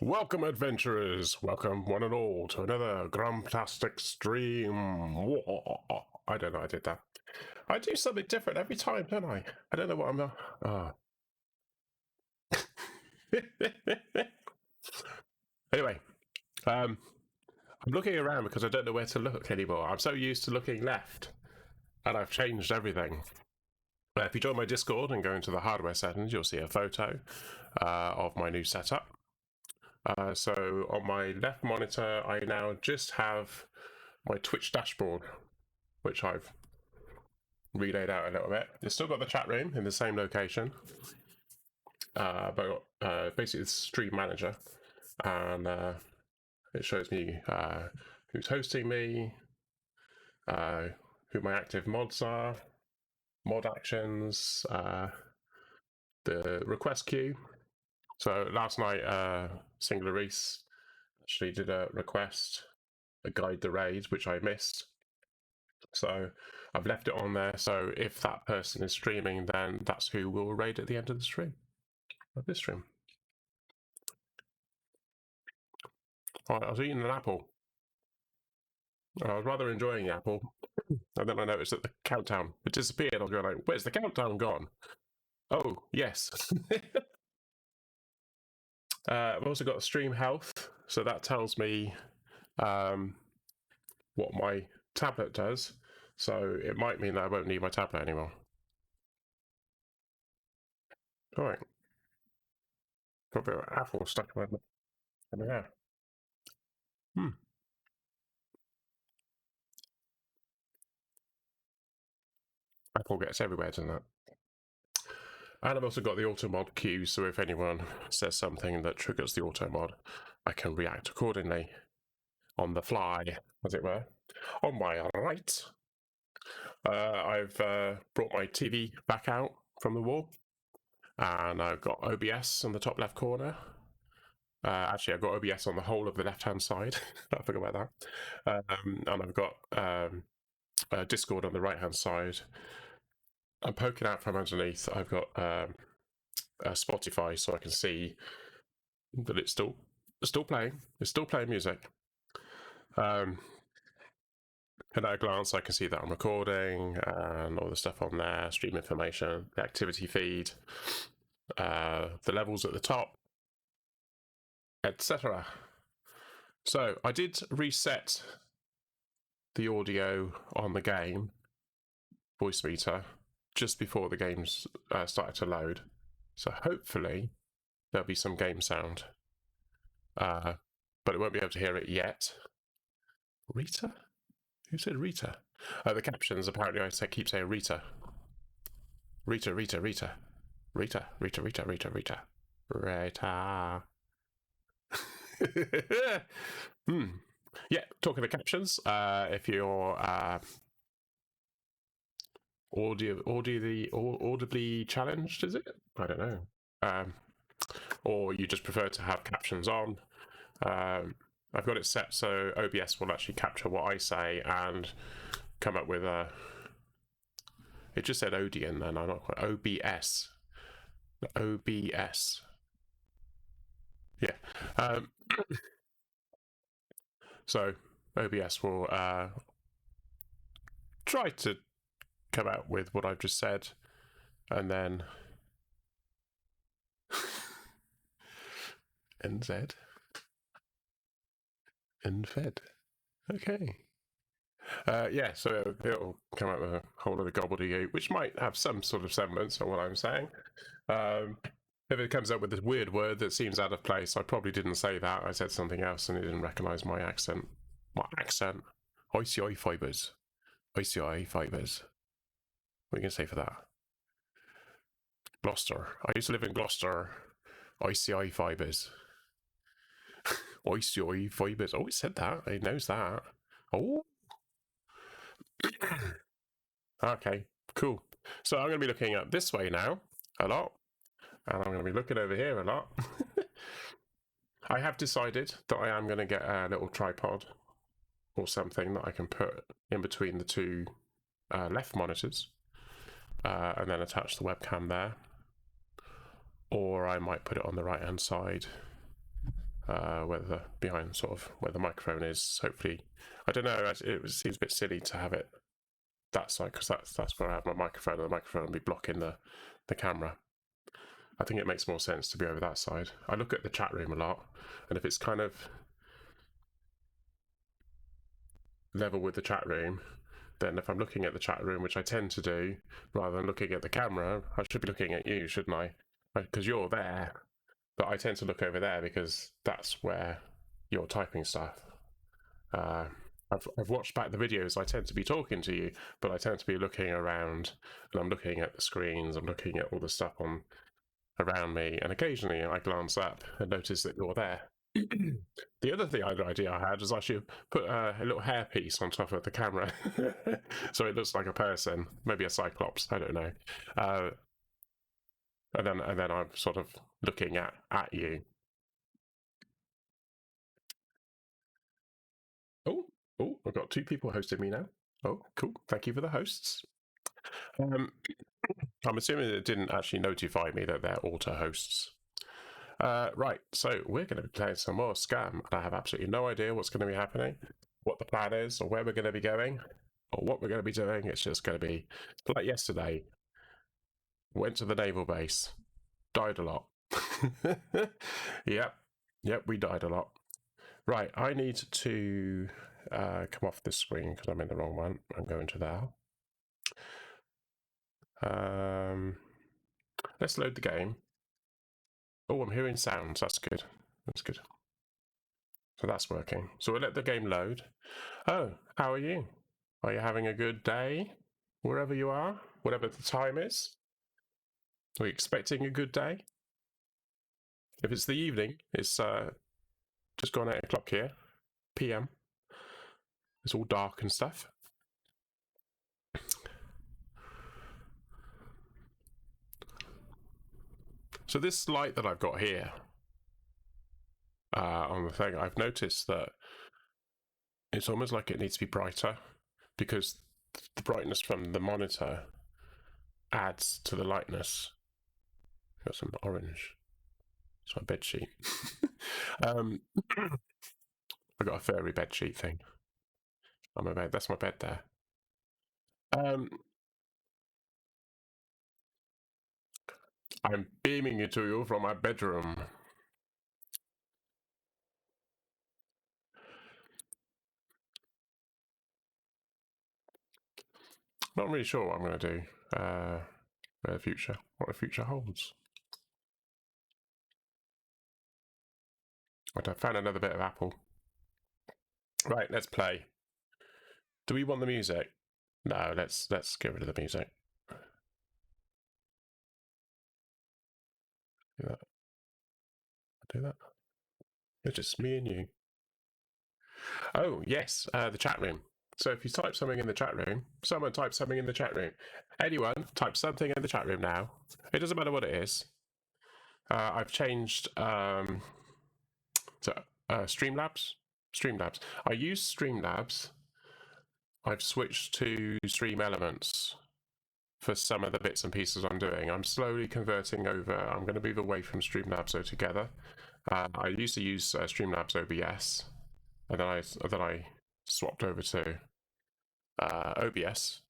Welcome, adventurers! Welcome, one and all, to another Grumptastic stream. Whoa. I don't know, I did that. I do something different every time, don't I? I don't know what I'm... Anyway, I'm looking around because I don't know where to look anymore. I'm so used to looking left, and I've changed everything. If you join my Discord and go into the hardware settings, you'll see a photo of my new setup. So on my left monitor, I now just have my Twitch dashboard, which I've relayed out a little bit. It's still got the chat room in the same location, but basically it's Stream Manager, and it shows me who's hosting me, who my active mods are, mod actions, the request queue. So last night, Singular Reese actually did a request, a guide the raids, which I missed. So I've left it on there. So if that person is streaming, then that's who will raid at the end of the stream, of this stream. Right, I was eating an apple. I was rather enjoying the apple. And then I noticed that the countdown had disappeared. I was going like, where's the countdown gone? Oh, yes. I've also got stream health. So that tells me what my tablet does. So it might mean that I won't need my tablet anymore. All right. Got a bit of apple stuck in my hair. Apple gets everywhere, doesn't it? And I've also got the auto mod queue, so if anyone says something that triggers the auto mod, I can react accordingly on the fly, as it were. On my right, I've brought my TV back out from the wall, and I've got OBS in the top left corner. Actually, I've got OBS on the whole of the left-hand side. I forgot about that. And I've got Discord on the right-hand side. I'm poking out from underneath. I've got Spotify, so I can see that it's still playing. It's still playing music. And at a glance, I can see that I'm recording and all the stuff on there, stream information, the activity feed, the levels at the top, etc. So I did reset the audio on the game voice meter just before the games started to load. So hopefully there'll be some game sound. But I won't be able to hear it yet. Rita? Who said Rita? The captions, apparently I keep saying Rita. Rita, Rita, Rita. Rita, Rita, Rita, Rita, Rita. Rita. Yeah, talking of captions, if you're audibly challenged, is it? I don't know. Or you just prefer to have captions on. I've got it set so OBS will actually capture what I say and come up with a... It just said Odeon then, I'm not quite... OBS. OBS. Yeah. So OBS will try to come out with what I've just said, and then NZ and fed. Okay. Yeah, so it'll come out with a whole lot of gobbledygook, which might have some sort of semblance of what I'm saying. If it comes up with this weird word that seems out of place, I probably didn't say that. I said something else and it didn't recognise my accent. My accent. ICI fibres. ICI fibres. What are you going to say for that? Gloucester. I used to live in Gloucester. ICI fibres. ICI fibres. Oh, it said that. It knows that. Oh. Okay, cool. So I'm going to be looking up this way now a lot. And I'm going to be looking over here a lot. I have decided that I am going to get a little tripod or something that I can put in between the two left monitors and then attach the webcam there. Or I might put it on the right hand side whether behind sort of where the microphone is. Hopefully, I don't know. Seems a bit silly to have it that side because that's where I have my microphone, and the microphone will be blocking the camera. I think it makes more sense to be over that side. I look at the chat room a lot, and if it's kind of level with the chat room, then if I'm looking at the chat room, which I tend to do, rather than looking at the camera, I should be looking at you, shouldn't I? Because you're there, but I tend to look over there because that's where you're typing stuff. I've watched back the videos. I tend to be talking to you, but I tend to be looking around, and I'm looking at the screens. I'm looking at all the stuff on around me, and occasionally I glance up and notice that you're there. The other idea I had was I should put a little hairpiece on top of the camera, so it looks like a person, maybe a cyclops. I don't know. And then I'm sort of looking at you. Oh, I've got 2 people hosting me now. Oh, cool. Thank you for the hosts. I'm assuming it didn't actually notify me that they're auto hosts. Right, so we're going to be playing some more Scum, and I have absolutely no idea what's going to be happening, what the plan is, or where we're going to be going, or what we're going to be doing. It's just going to be like yesterday. Went to the naval base, died a lot. Yep, we died a lot. Right, I need to come off this screen because I'm in the wrong one. I'm going to there. Let's load the game. Oh, I'm hearing sounds. That's good. That's good. So that's working. So we'll let the game load. Oh, how are you? Are you having a good day? Wherever you are, whatever the time is? Are you expecting a good day? If it's the evening, it's just gone 8 o'clock here, PM. It's all dark and stuff. So this light that I've got here on the thing, I've noticed that it's almost like it needs to be brighter because the brightness from the monitor adds to the lightness. Got some orange. It's my bed sheet. I got a furry bed sheet thing on my bed. That's my bed there. I'm beaming it to you from my bedroom. Not really sure what I'm going to do. What the future holds. I found another bit of apple. Right, let's play. Do we want the music? No, let's get rid of the music. Do that. It's just me and you. Oh yes, the chat room. So if you type something in the chat room, someone types something in the chat room. Anyone type something in the chat room now. It doesn't matter what it is. I've changed to Streamlabs. I use Streamlabs. I've switched to Stream Elements for some of the bits and pieces I'm doing. I'm slowly converting over. I'm going to move away from Streamlabs altogether. I used to use Streamlabs OBS, and then I swapped over to OBS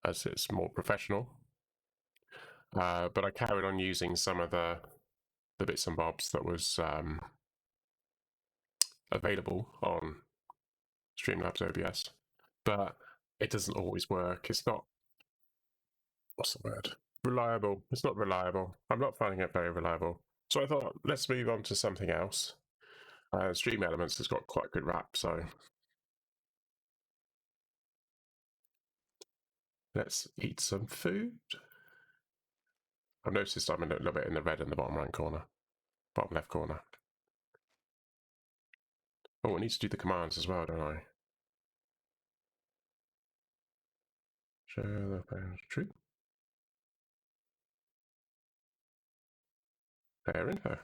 as it's more professional. But I carried on using some of the bits and bobs that was available on Streamlabs OBS, but it doesn't always work. It's not, what's the word? Reliable. It's not reliable. I'm not finding it very reliable. So I thought, let's move on to something else. Stream Elements has got quite a good rap, so let's eat some food. I've noticed I'm a little bit in the red in the bottom right corner, bottom left corner. Oh, I need to do the commands as well, don't I? Share the bounds true. Fair info.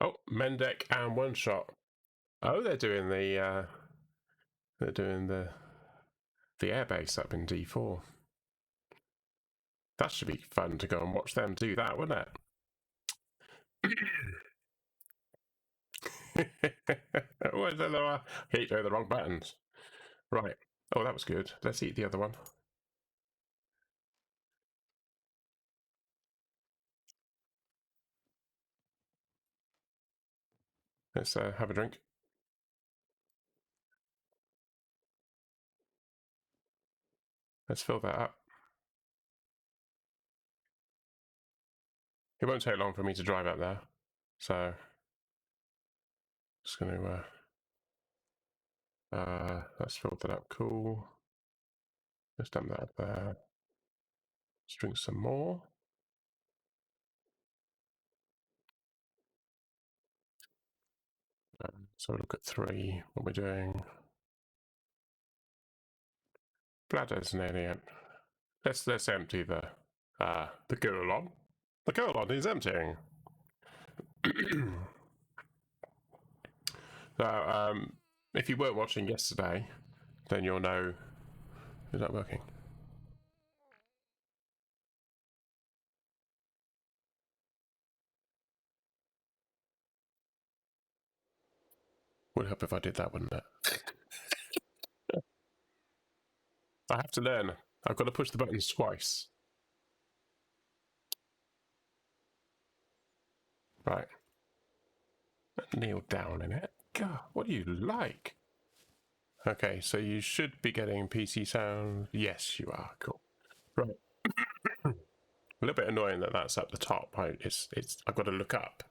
Oh, Mendek and One Shot. Oh, they're doing the airbase up in D4. That should be fun to go and watch them do that, wouldn't it? What is that? I hate the wrong buttons. Right. Oh, that was good. Let's eat the other one. Let's have a drink. Let's fill that up. It won't take long for me to drive up there, so just going to let's fill that up. Cool. Let's dump that up there. Let's drink some more. So look at 3. What we're doing. Bladder's nearly empty. Let's empty the colon. The colon is emptying. So if you weren't watching yesterday, then you'll know. Is that working? Would help if I did that, wouldn't it? I have to learn. I've got to push the buttons twice. Right. Kneel down in it. God, what do you like? Okay, so you should be getting PC sound. Yes, you are. Cool. Right. A little bit annoying that that's at the top. I've got to look up.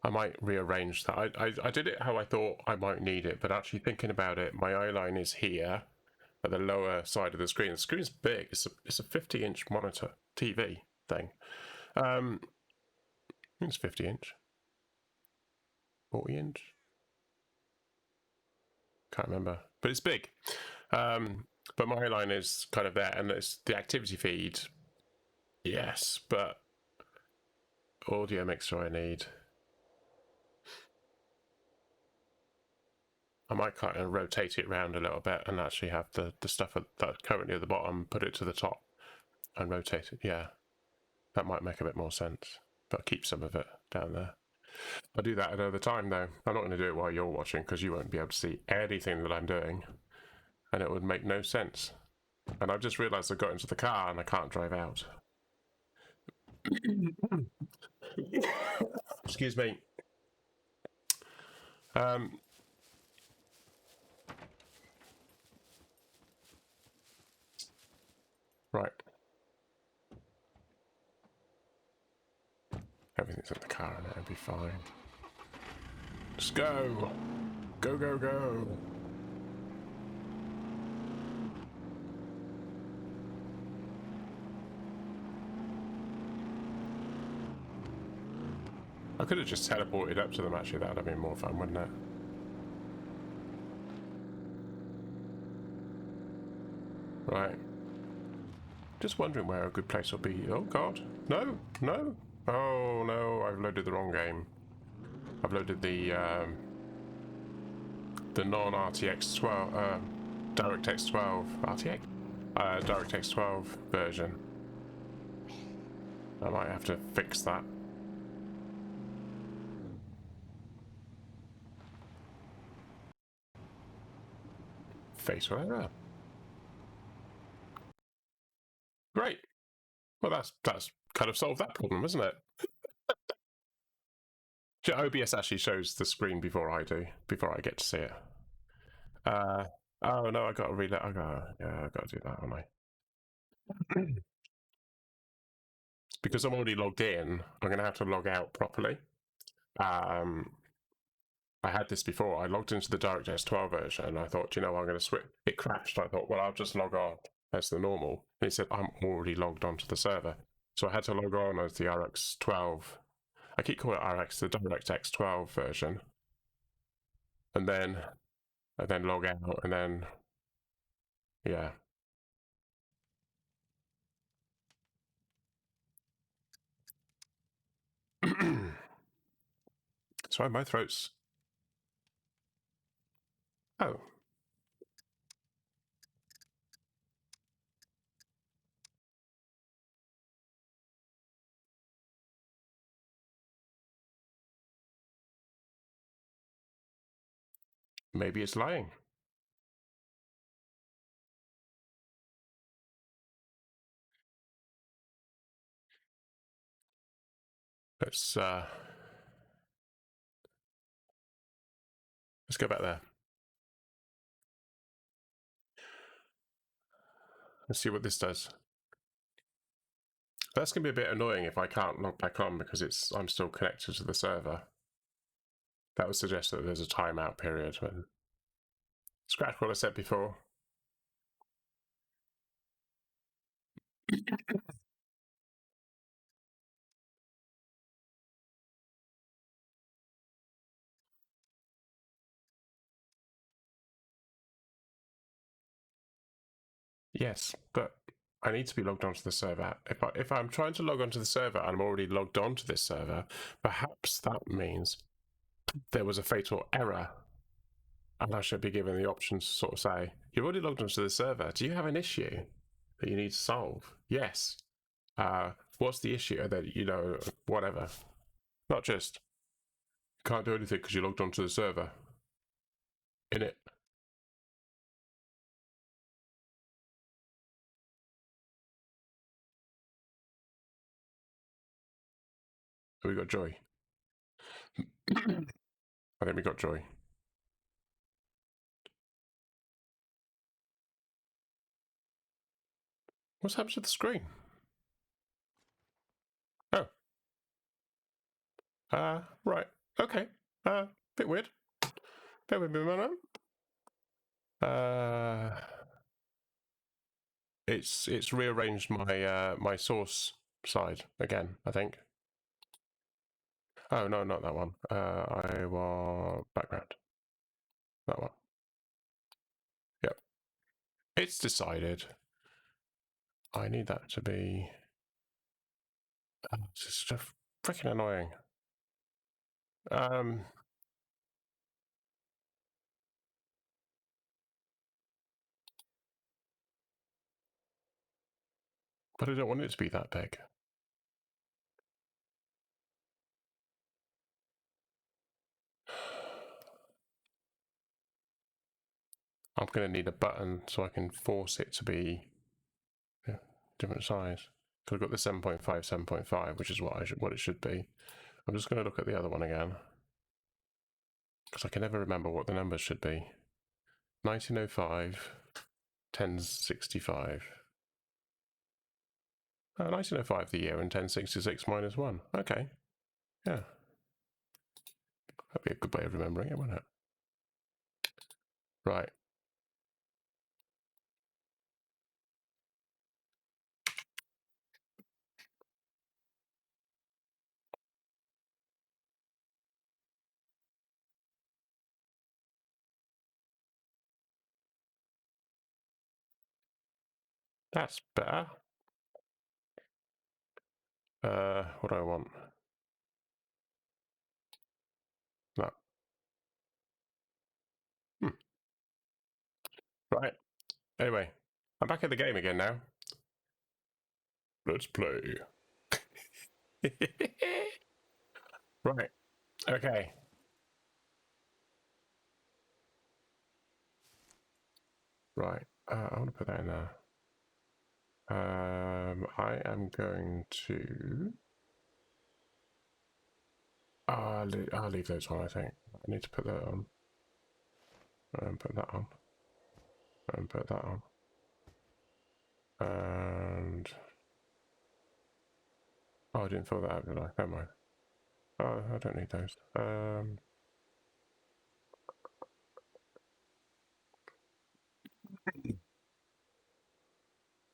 I might rearrange that. I did it how I thought I might need it, but actually thinking about it, my eye line is here at the lower side of the screen. The screen's big. It's a 50-inch monitor TV thing. It's 50-inch, 40-inch. Can't remember, but it's big. But my line is kind of there, and it's the activity feed. Yes, but audio mixer I need. I might kind of rotate it around a little bit and actually have the stuff that's currently at the bottom, put it to the top and rotate it. Yeah, that might make a bit more sense, but keep some of it down there. I'll do that another time though. I'm not going to do it while you're watching because you won't be able to see anything that I'm doing and it would make no sense. And I've just realised I got into the car and I can't drive out. Excuse me. Right. Everything's in the car and it'll be fine. Just go! Go, go, go! I could have just teleported up to them actually, that would have been more fun, wouldn't it? Right. Just wondering where a good place will be. Oh god. No, no. Oh no, I've loaded the wrong game. I've loaded the non-RTX 12, DirectX 12, RTX? DirectX 12 version. I might have to fix that. Face whatever. Great. Well, that's kind of solved that problem, isn't it? OBS actually shows the screen before I do, before I get to see it. Oh no, I got to read that. I got to do that, haven't I? Because I'm already logged in, I'm going to have to log out properly. I had this before. I logged into the DirectX 12 version and I thought, you know, I'm going to switch. It crashed. I thought, well, I'll just log on as the normal. And it said, I'm already logged onto the server. So I had to log on as the RX 12. I keep calling it RX, the DirectX 12 version. And then log out and then, yeah. Sorry, my throat's. Oh. Maybe it's lying. Let's go back there. Let's see what this does. That's going to be a bit annoying if I can't log back on because I'm still connected to the server. That would suggest that there's a timeout period. When scratch what I said before. Yes, but I need to be logged onto the server. If I'm trying to log onto the server and I'm already logged onto this server, perhaps that means there was a fatal error, and I should be given the option to sort of say, "You've already logged onto the server. Do you have an issue that you need to solve?" Yes. What's the issue? That whatever. Not just can't do anything because you logged onto the server. In it. We got joy. I think we got joy. What's happened to the screen? Oh. Right. Okay. Bit weird. Bear with me a minute. It's rearranged my source side again, I think. Oh no, not that one. I want background. That one. Yep. It's decided. I need that to be. It's just freaking annoying. But I don't want it to be that big. I'm going to need a button so I can force it to be different size. Because I've got the 7.5, 7.5, which is what it should be. I'm just going to look at the other one again. Because I can never remember what the numbers should be. 1905, 1065. 1905 the year and 1066 minus 1. Okay. Yeah. That'd be a good way of remembering it, wouldn't it? Right. That's better. What do I want? No. Right. Anyway, I'm back in the game again now. Let's play. Right. Okay. Right. I want to put that in there. I am going to. I'll leave those on, I think. I need to put that on. And put that on. And put that on. And. Oh, I didn't fill that out, did I? Never mind. Oh, I don't need those.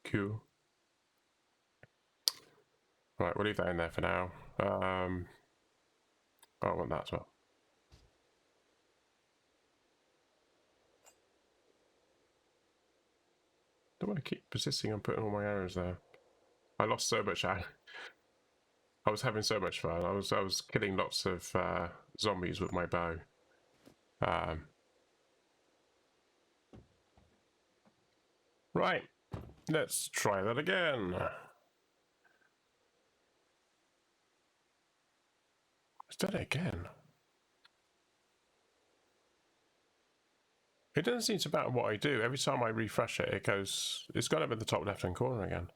Cool. Right, we'll leave that in there for now. I want that as well. Don't want to keep persisting on putting all my arrows there. I lost so much. I was having so much fun. I was killing lots of zombies with my bow. Right, let's try that again. It's done it again. It doesn't seem to matter what I do. Every time I refresh it, it's gone up in the top left-hand corner again.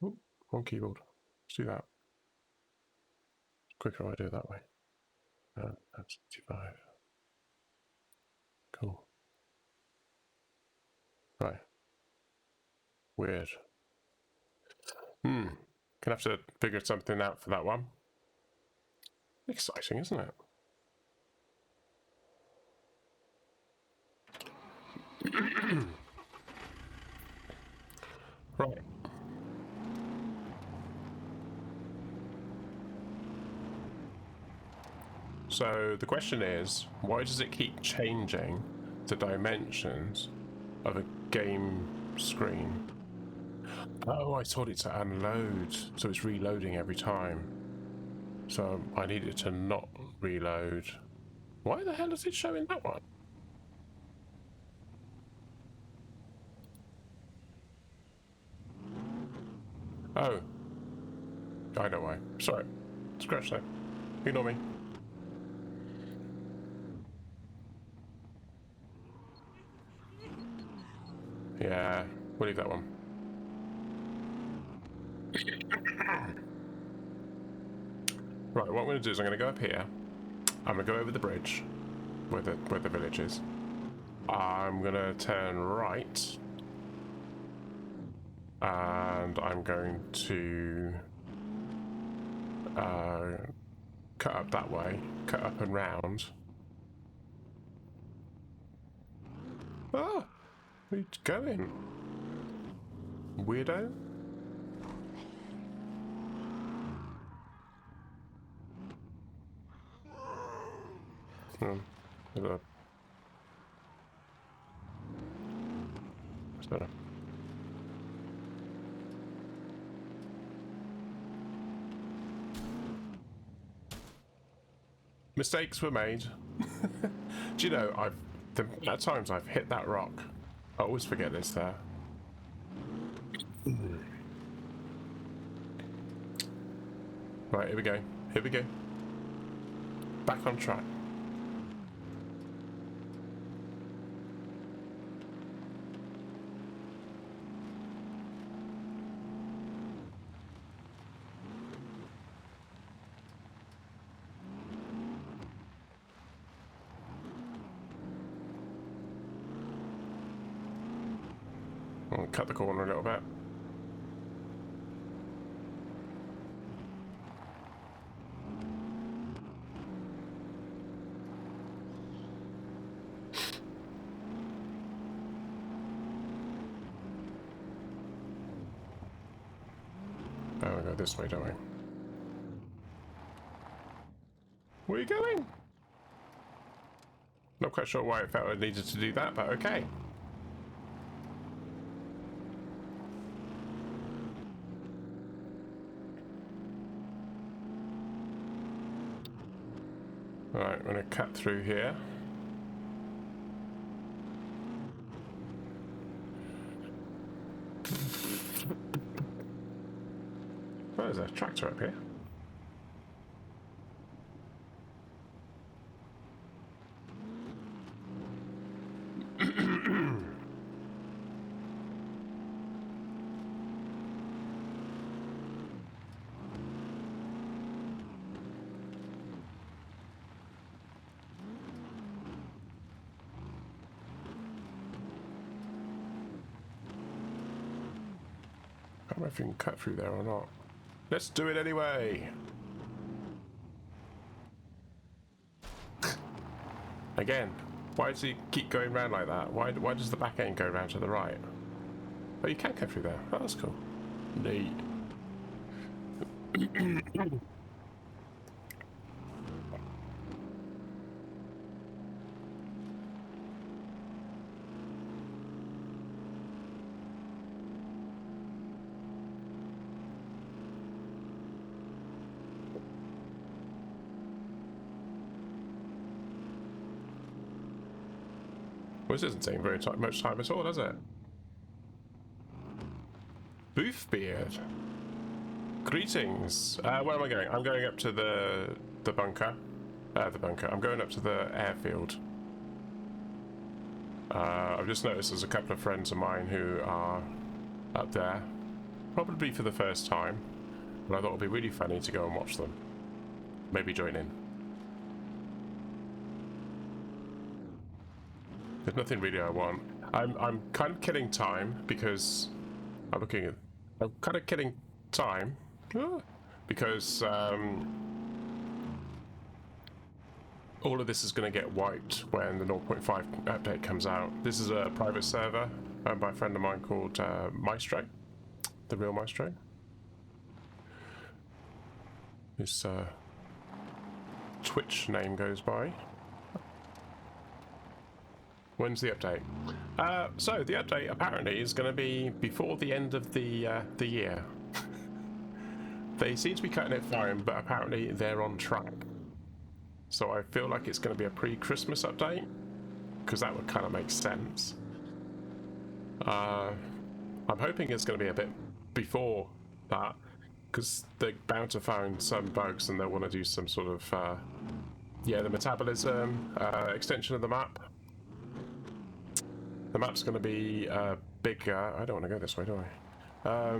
Oop, wrong keyboard. Let's do that. It's quicker if I do it that way. That's 65. Cool. Right. Weird. Gonna have to figure something out for that one. Exciting, isn't it? Right. So the question is, why does it keep changing the dimensions of a game screen? Oh, I told it to unload, so it's reloading every time. So I need it to not reload. Why the hell is it showing that one? Oh. I know why. Sorry. Scratch that. Ignore me. Yeah, we'll leave that one. Right, what I'm going to do is I'm going to go up here. I'm going to go over the bridge where the village is. I'm going to turn right. And I'm going to cut up that way, cut up and round. Ah! Where are you going? Weirdo? What's better? Mistakes were made. Do you know, at times I've hit that rock. I always forget it's there. Right, here we go. Here we go. Back on track. I'll cut the corner a little bit. Oh, we go this way, don't we? Where are you going? Not quite sure why I felt I needed to do that, but okay. Right, I'm going to cut through here. Oh, there's a tractor up here. I don't know if you can cut through there or not. Let's do it anyway! Again, why does he keep going round like that? Why does the back end go round to the right? Oh, you can go through there. Oh, that's cool. Neat. Well, this isn't taking very much time at all, does it? Boothbeard. Greetings. Where am I going? I'm going up to the bunker. I'm going up to the airfield. I've just noticed there's a couple of friends of mine who are up there, probably for the first time, but I thought it would be really funny to go and watch them. Maybe join in. There's nothing really I want. I'm kind of killing time because I'm kind of killing time because all of this is going to get wiped when the 0.5 update comes out. This is a private server owned by a friend of mine called Maestro, the real Maestro. His Twitch name goes by. When's the update? So the update apparently is going to be before the end of the year. They seem to be cutting it fine, but apparently they're on track. So I feel like it's going to be a pre-Christmas update, because that would kind of make sense. I'm hoping it's going to be a bit before that, because they're bound to find some bugs and they'll want to do some sort of, yeah, the metabolism extension of the map. The map's going to be bigger. I don't want to go this way, do I?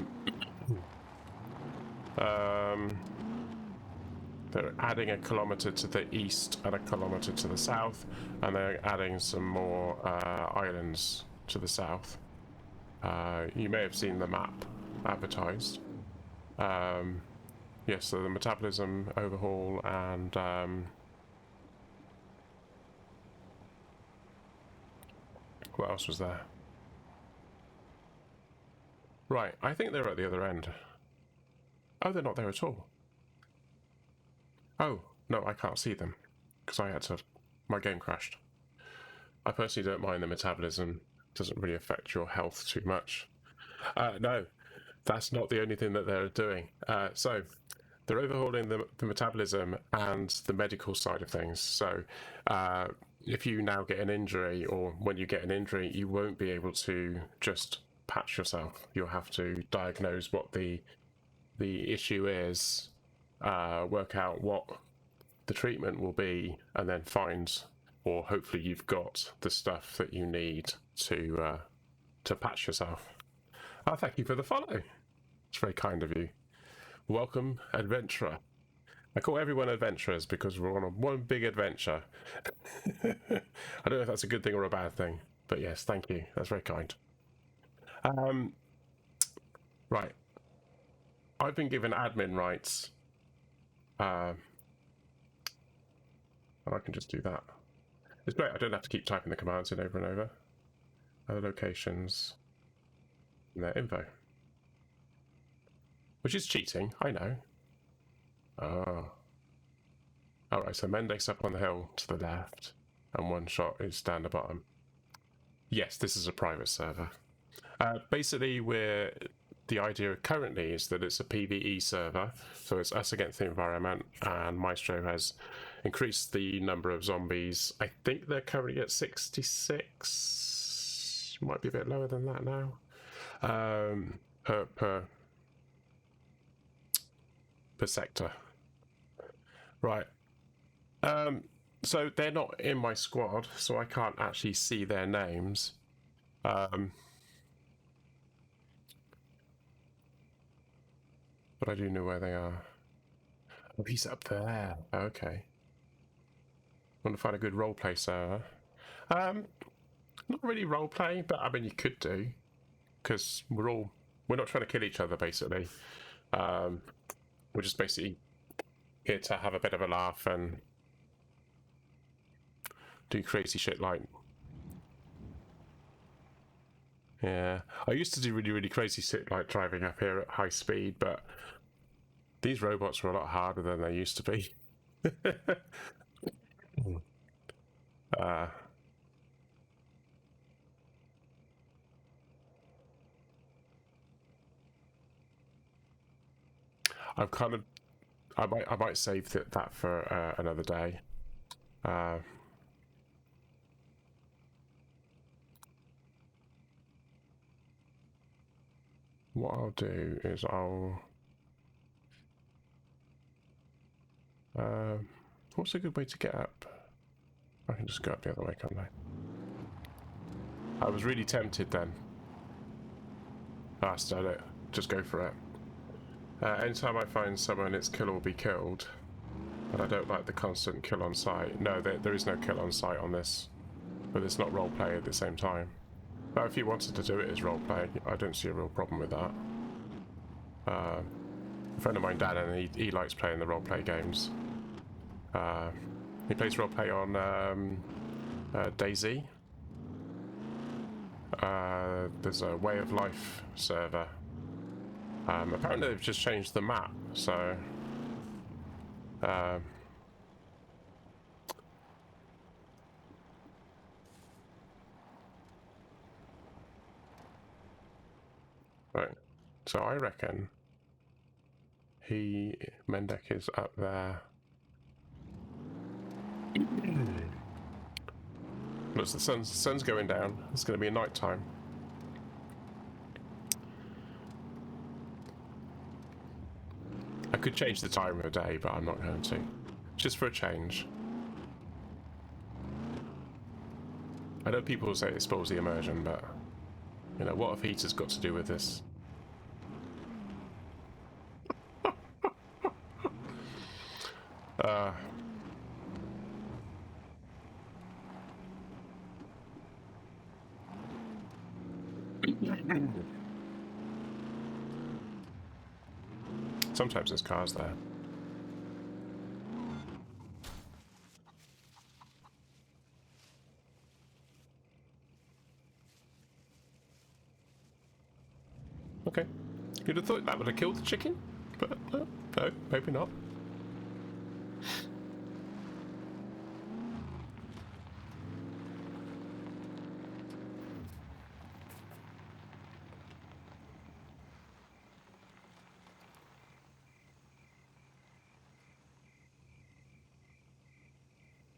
They're adding a kilometre to the east and a kilometre to the south, and they're adding some more islands to the south. You may have seen the map advertised. Yes, so the metabolism overhaul and what else was there? Right, I think they're at the other end. Oh, they're not there at all. Oh, no, I can't see them, because I had to... my game crashed. I personally don't mind the metabolism. It doesn't really affect your health too much. No, that's not the only thing that they're doing. So, they're overhauling the metabolism and the medical side of things. So, if you now get an injury, or when you get an injury, you won't be able to just patch yourself. You'll have to diagnose what the issue is, work out what the treatment will be, and then find, or hopefully you've got the stuff that you need to patch yourself. Oh, thank you for the follow. It's very kind of you. Welcome, adventurer. I call everyone adventurers because we're on one big adventure. I don't know if that's a good thing or a bad thing, but yes, thank you. That's very kind. Right. I've been given admin rights. And I can just do that. It's great. I don't have to keep typing the commands in over and over. Other locations. And their info. Which is cheating, I know. Oh. Alright, so Mendex up on the hill to the left, and one shot is down the bottom. Yes, this is a private server. Basically, the idea currently is that it's a PvE server, so it's us against the environment, and Maestro has increased the number of zombies. I think they're currently at 66. Might be a bit lower than that now. Per sector. Right. So they're not in my squad, so I can't actually see their names. But I do know where they are. Oh, he's up there. Okay. Want to find a good roleplay server? Not really roleplay, but I mean you could do, because we're not trying to kill each other basically. We're just basically here to have a bit of a laugh and do crazy shit like... Yeah, I used to do really crazy shit like driving up here at high speed, but these robots were a lot harder than they used to be. I've kind of... I might save that for another day. what I'll do is I'll... what's a good way to get up? I can just go up the other way, can't I? I was really tempted then. That's done it. Just go for it. Anytime I find someone, it's kill or be killed. And I don't like the constant kill on sight. No, there is no kill on sight on this. But it's not roleplay at the same time. But if you wanted to do it as roleplay, I don't see a real problem with that. A friend of mine, Dan, and he likes playing the roleplay games. He plays roleplay on DayZ. There's a Way of Life server. Apparently they've just changed the map, so... right, so I reckon Mendek is up there. Look, the sun's going down. It's going to be night time. I could change the time of day, but I'm not going to. Just for a change. I know people say it spoils the immersion, but you know, what have heaters got to do with this? Sometimes there's cars there. Okay. You'd have thought that would have killed the chicken, but no, maybe not.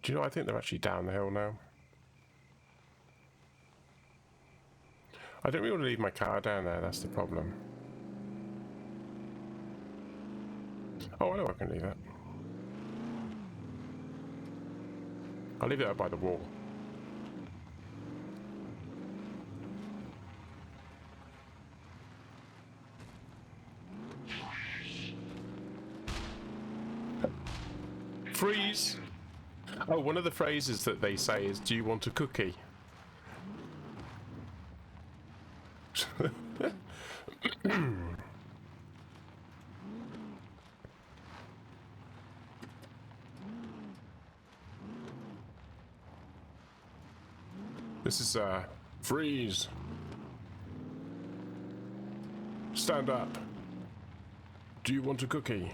Do you know, I think they're actually down the hill now. I don't really want to leave my car down there, that's the problem. Oh, I know I can leave it. I'll leave it up by the wall. Freeze! Oh, one of the phrases that they say is, do you want a cookie? This is, freeze. Stand up. Do you want a cookie?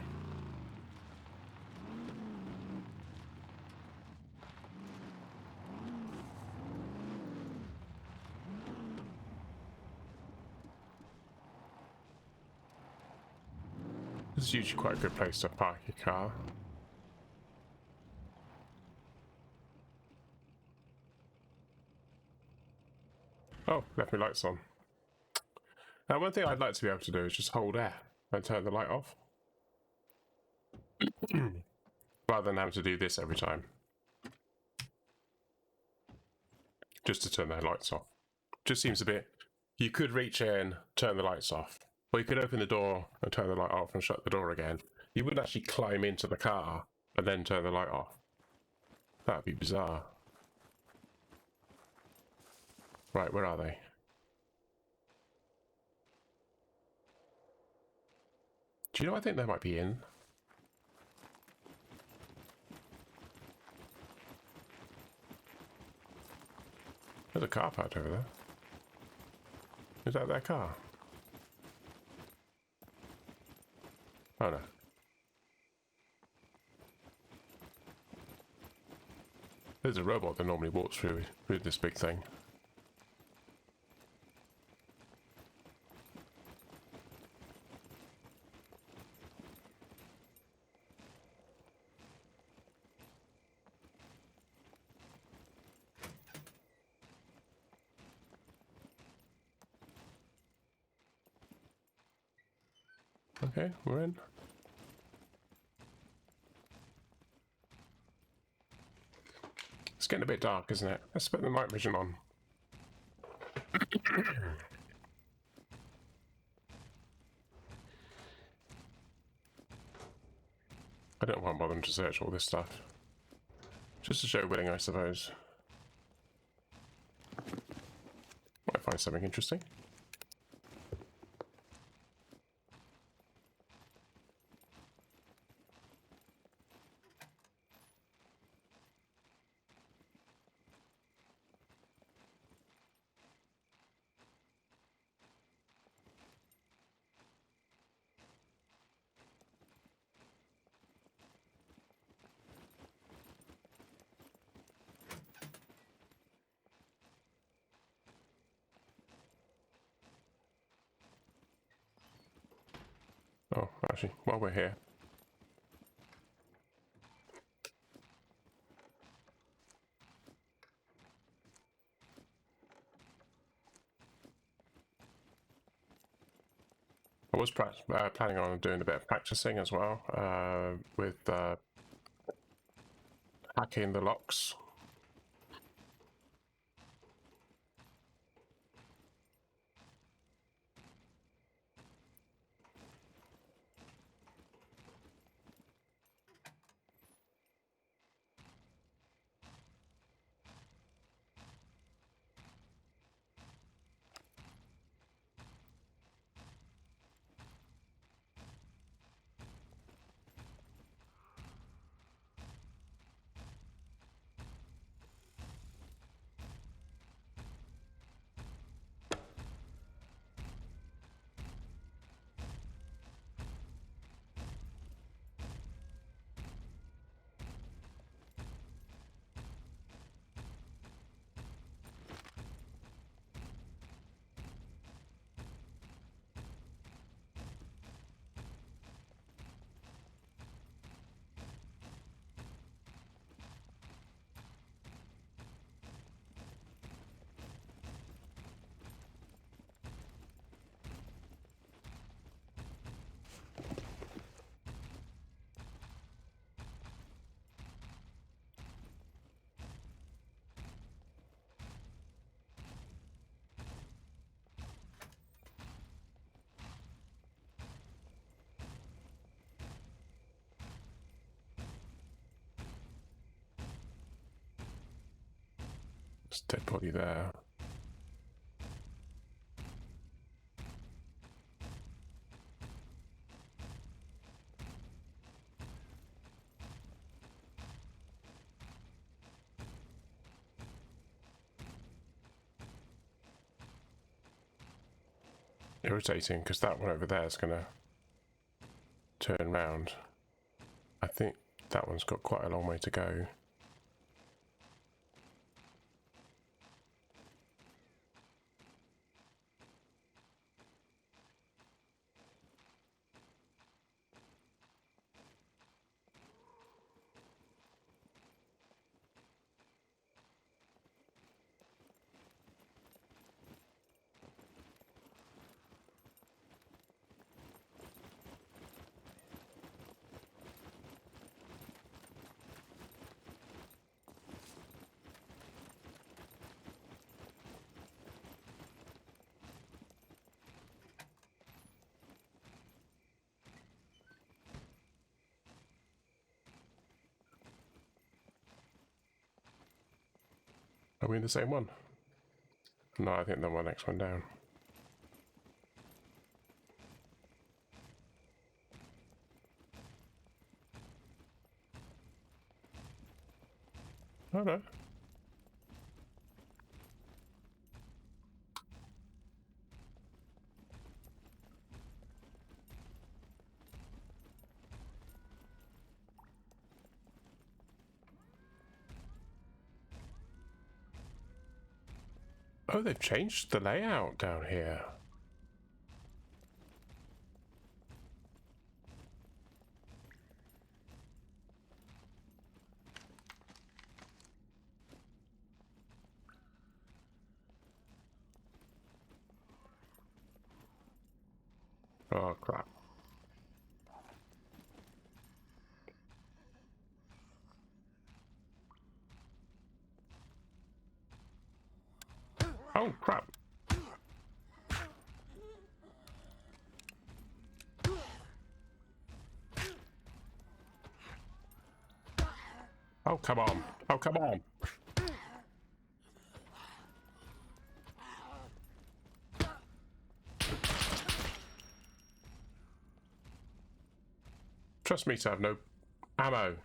This is usually quite a good place to park your car. Oh, left my lights on. Now, one thing I'd like to be able to do is just hold air and turn the light off. Rather than having to do this every time. Just to turn their lights off. Just seems a bit... You could reach in, turn the lights off. Or you could open the door and turn the light off and shut the door again. You wouldn't actually climb into the car and then turn the light off. That'd be bizarre. Right, where are they? Do you know, I think they might be in. There's a car parked over there. Is that their car? Oh no. There's a robot that normally walks through this big thing. Okay, we're in. It's getting a bit dark, isn't it? Let's put the night vision on. I don't want them to search all this stuff. Just to show willing, I suppose. Might find something interesting. Oh, actually, while we're here. I was planning on doing a bit of practicing as well with hacking the locks. There's a dead body there. Irritating, because that one over there is going to turn round. I think that one's got quite a long way to go. Are we in the same one? No, I think the next one down. Oh no. Oh, they've changed the layout down here. Oh crap. Oh, crap. Oh, come on. Oh, come on. Trust me to have no ammo.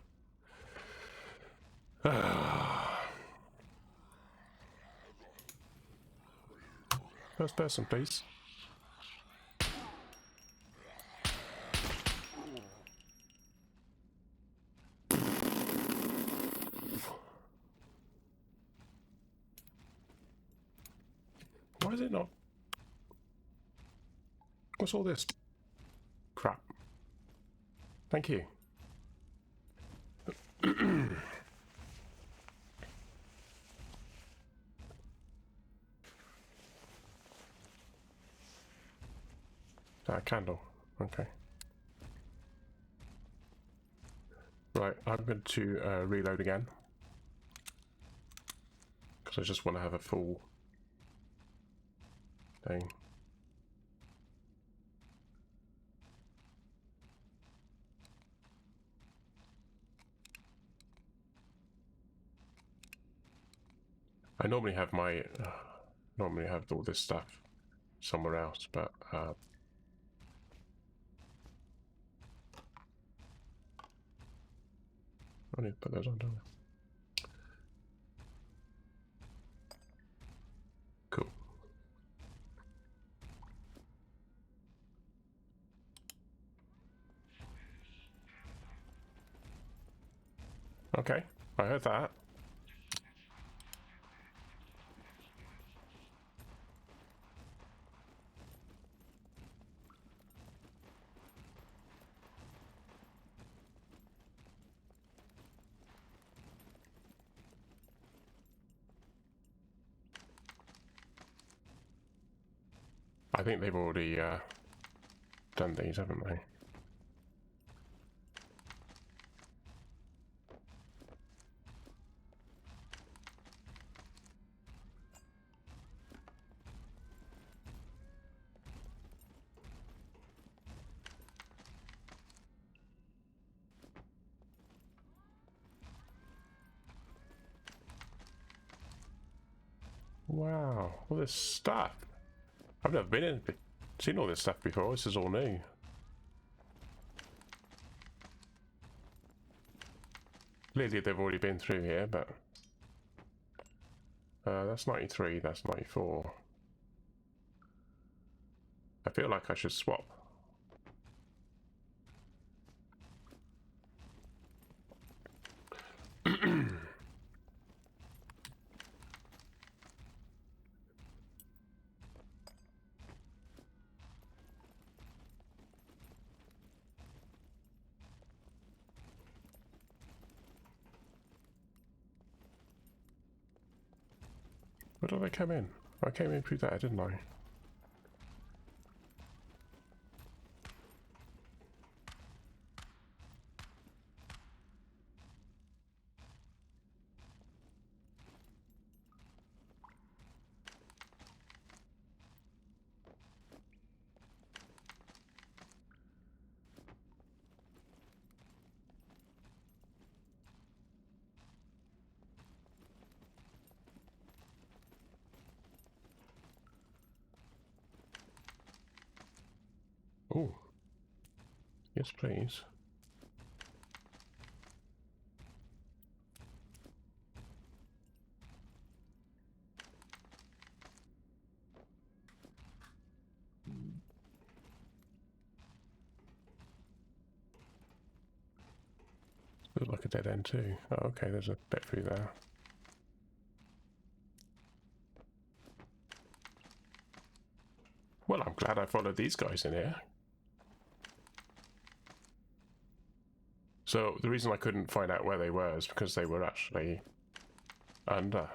First person, please. Why is it not? What's all this? Crap. Thank you. Candle. Okay. Right, I'm going to reload again. Because I just want to have a full thing. I normally have my normally have all this stuff somewhere else, but I need to put those on, don't I? Cool. Okay, I heard that. I think they've already done these, haven't they? Wow, all this stuff. I've never seen all this stuff before. This is all new. Clearly they've already been through here, but that's 93, that's 94. I feel like I should swap. Where did I come in? I came in through there, didn't I? Oh, yes, please. Looks like a dead end too. Oh, okay, there's a bit through there. Well, I'm glad I followed these guys in here. So the reason I couldn't find out where they were is because they were actually under.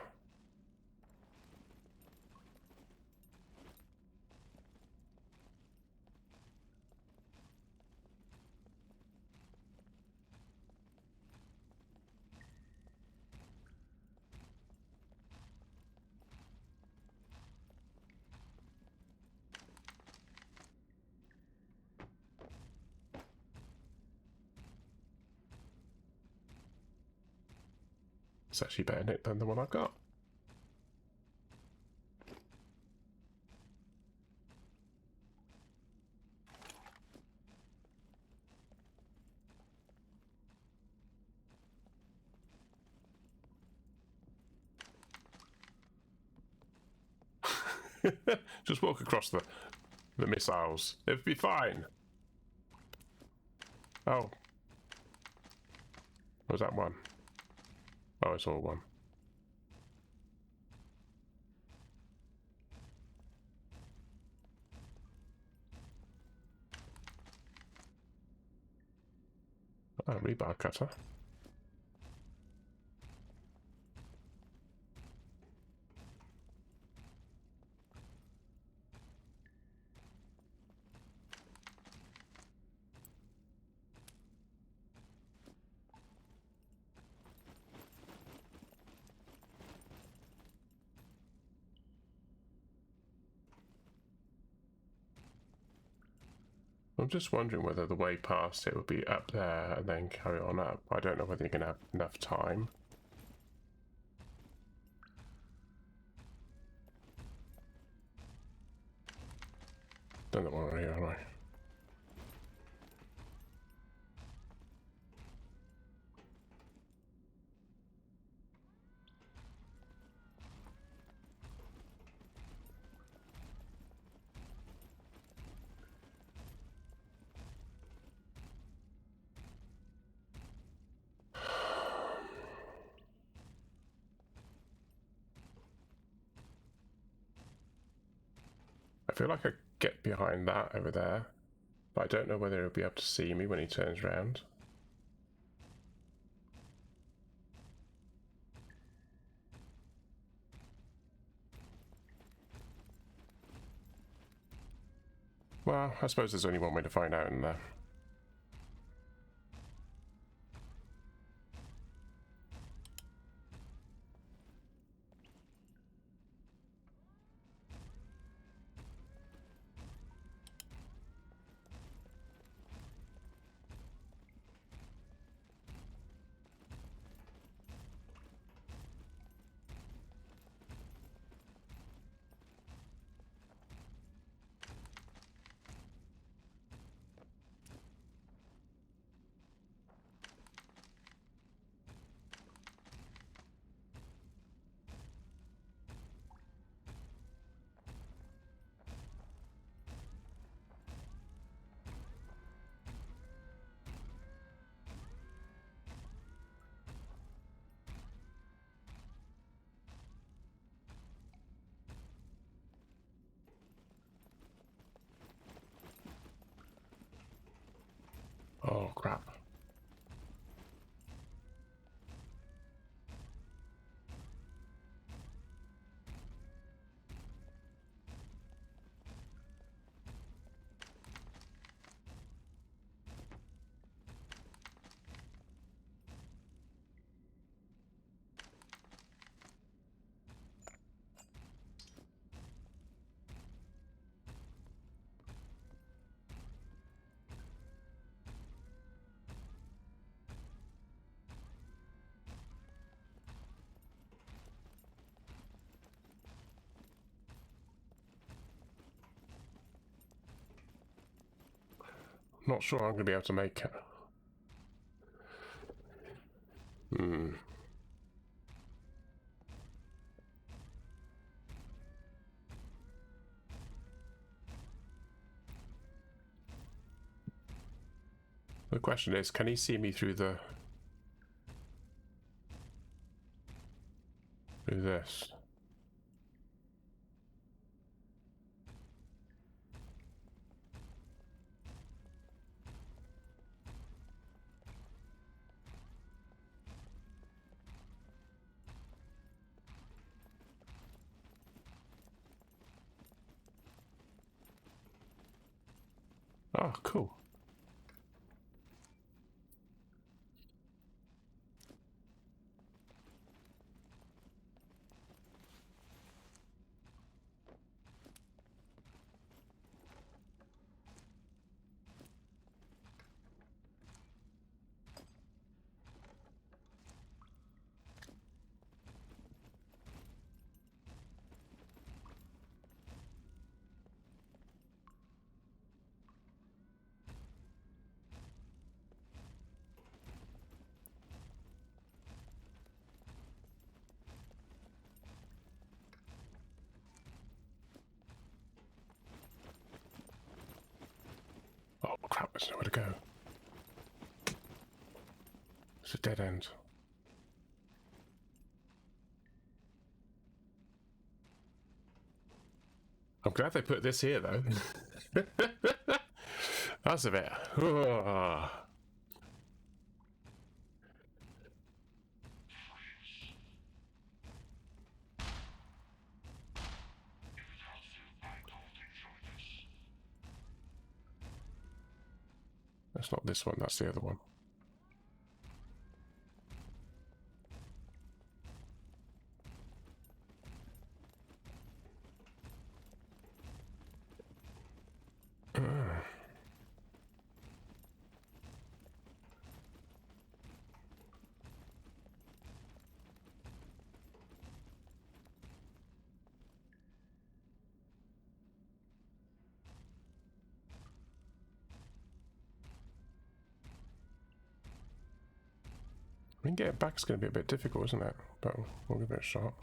It's actually better knit than the one I've got. Just walk across the missiles. It'd be fine. Oh. Was that one? Oh, it's all one. Oh, rebar cutter. I'm just wondering whether the way past it would be up there and then carry on up. I don't know whether you're going to have enough time. Don't know what here, am I? I feel like I get behind that over there, but I don't know whether he'll be able to see me when he turns around. Well, I suppose there's only one way to find out in there. Oh, crap. Not sure I'm going to be able to make it. The question is, can he see me through the... through this? Oh, cool. Oh crap, there's nowhere to go. It's a dead end. I'm glad they put this here though. That's a bit. That's not this one, that's the other one. I mean, getting back is going to be a bit difficult, isn't it? But we'll give it a shot.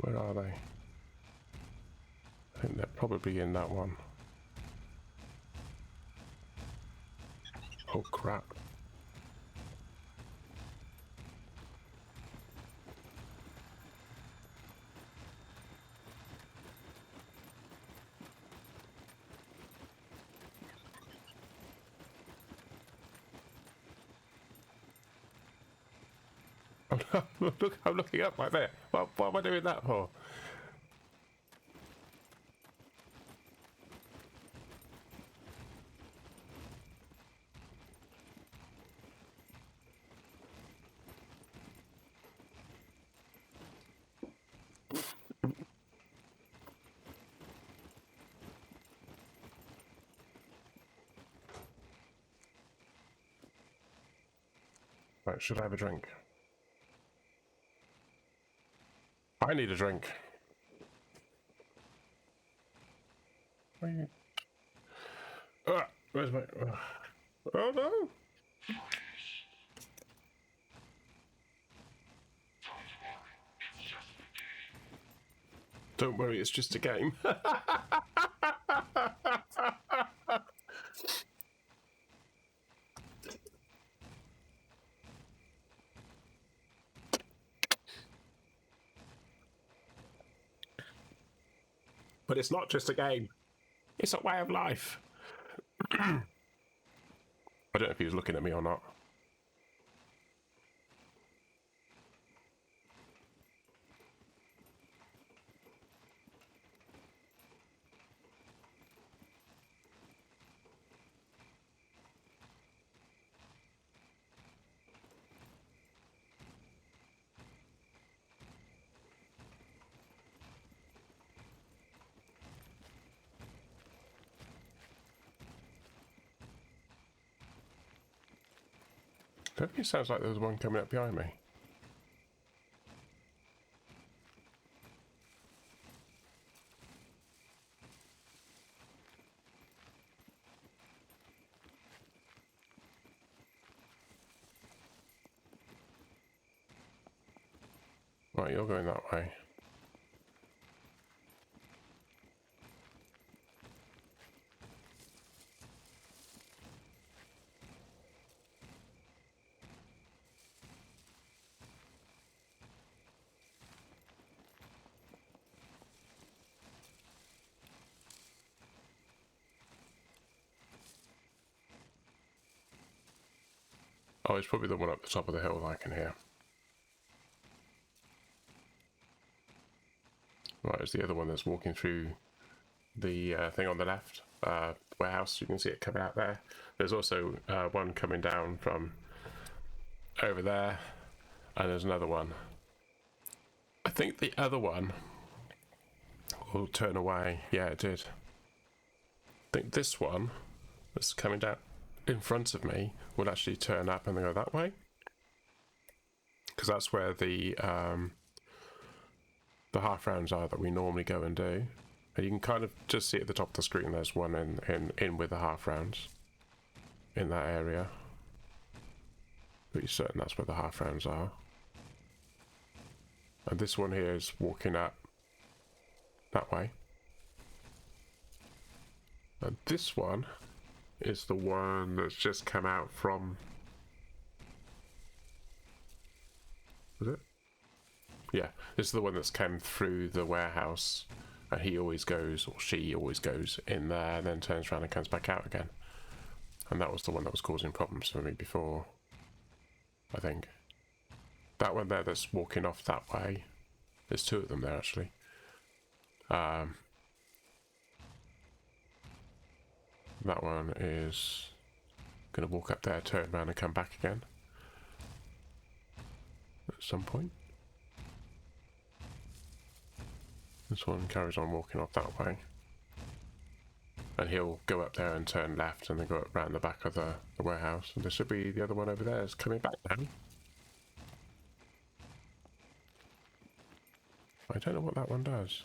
Where are they? I think they're probably in that one. Oh crap. Oh no, look, I'm looking up right there. What am I doing that for? Right, should I have a drink? I need a drink. Where are you? Where's my... Oh no! Don't worry, it's just a game. But it's not just a game. It's a way of life. I don't know if he was looking at me or not. Definitely sounds like there's one coming up behind me. Right, you're going that way. Oh, it's probably the one up the top of the hill that I can hear. Right, it's the other one that's walking through the thing on the left, warehouse. You can see it coming out there. There's also one coming down from over there, and there's another one. I think the other one will turn away. Yeah, it did. I think this one that's coming down in front of me will actually turn up and then go that way, because that's where the half rounds are that we normally go and do. And you can kind of just see at the top of the screen there's one in with the half rounds in that area. Pretty certain that's where the half rounds are. And this one here is walking up that way. And this one is the one that's just come out from... Was it? Yeah, this is the one that's come through the warehouse, and he always goes, or she always goes in there and then turns around and comes back out again. And that was the one that was causing problems for me before, I think. That one there that's walking off that way, there's two of them there actually. That one is going to walk up there, turn around and come back again at some point. This one carries on walking off that way. And he'll go up there and turn left and then go up round the back of the warehouse. And there should be the other one over there is coming back now. I don't know what that one does.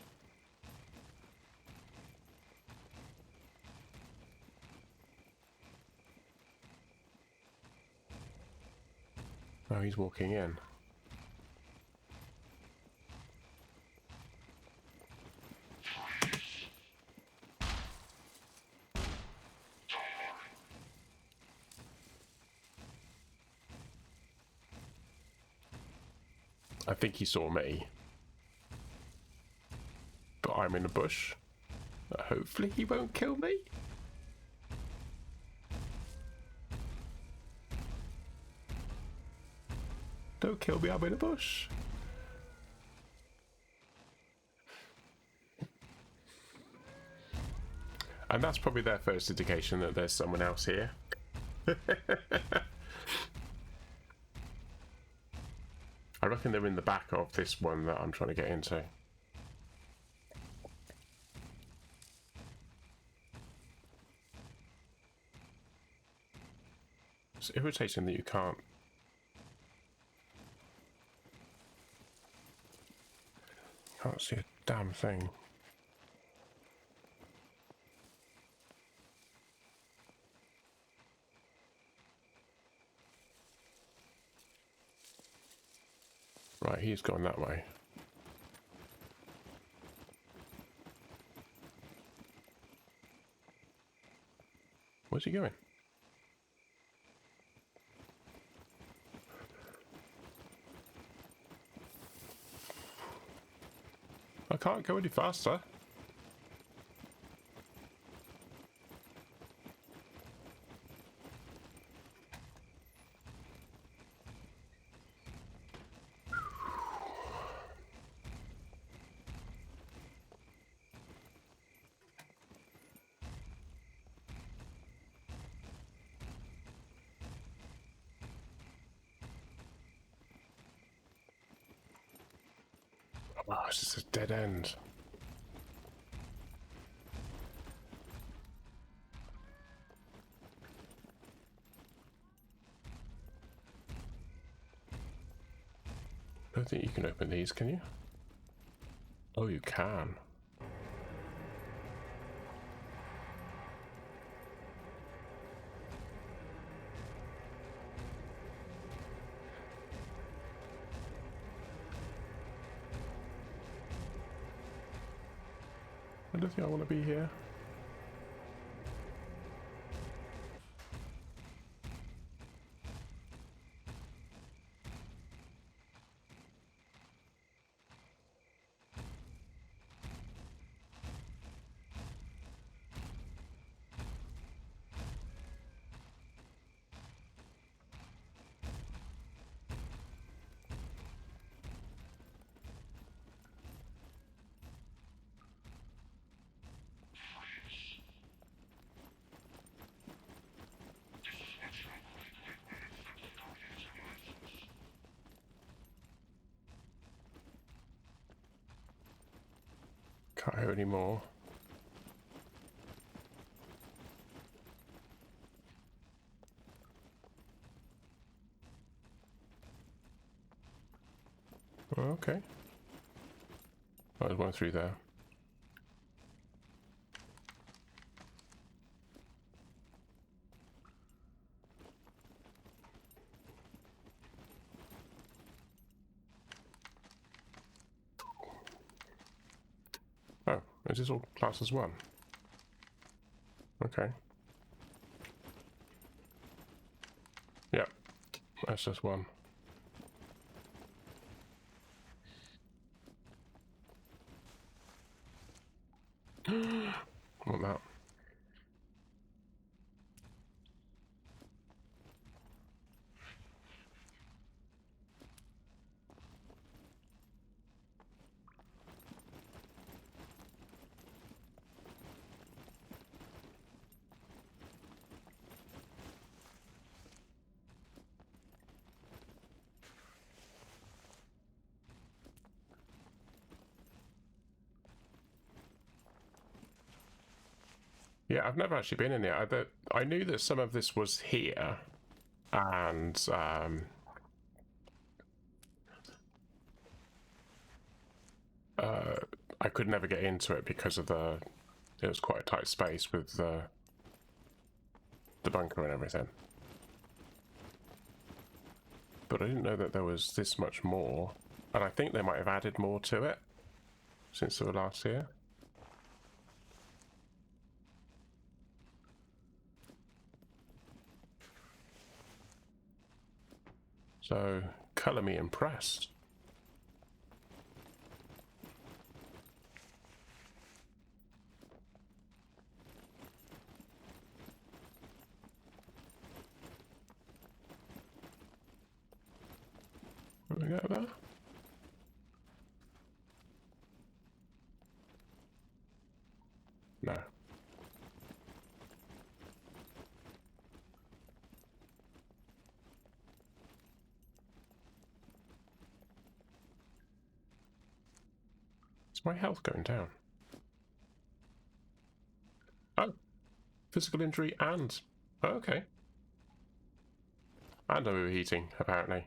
Oh, he's walking in. I think he saw me. But I'm in a bush. Hopefully he won't kill me. Don't kill me, I'm in a bush. And that's probably their first indication that there's someone else here. I reckon they're in the back of this one that I'm trying to get into. It's irritating that you can't see a damn thing. Right, he's gone that way. Where's he going? I can't go any faster. Wow, it's just a dead end. I don't think you can open these, can you? Oh, you can. I don't think I want to be here. Can't hear any more. Okay. Oh, there's one through there. Oh, is this all classed as one? Okay. Yep, that's just one. Want that? Yeah, I've never actually been in here. I knew that some of this was here, and I could never get into it because of it was quite a tight space with the bunker and everything. But I didn't know that there was this much more, and I think they might have added more to it since they were last here. So, colour me impressed. Can we go there? No. Is my health going down? Oh, physical injury and... Oh, okay. And overheating, apparently.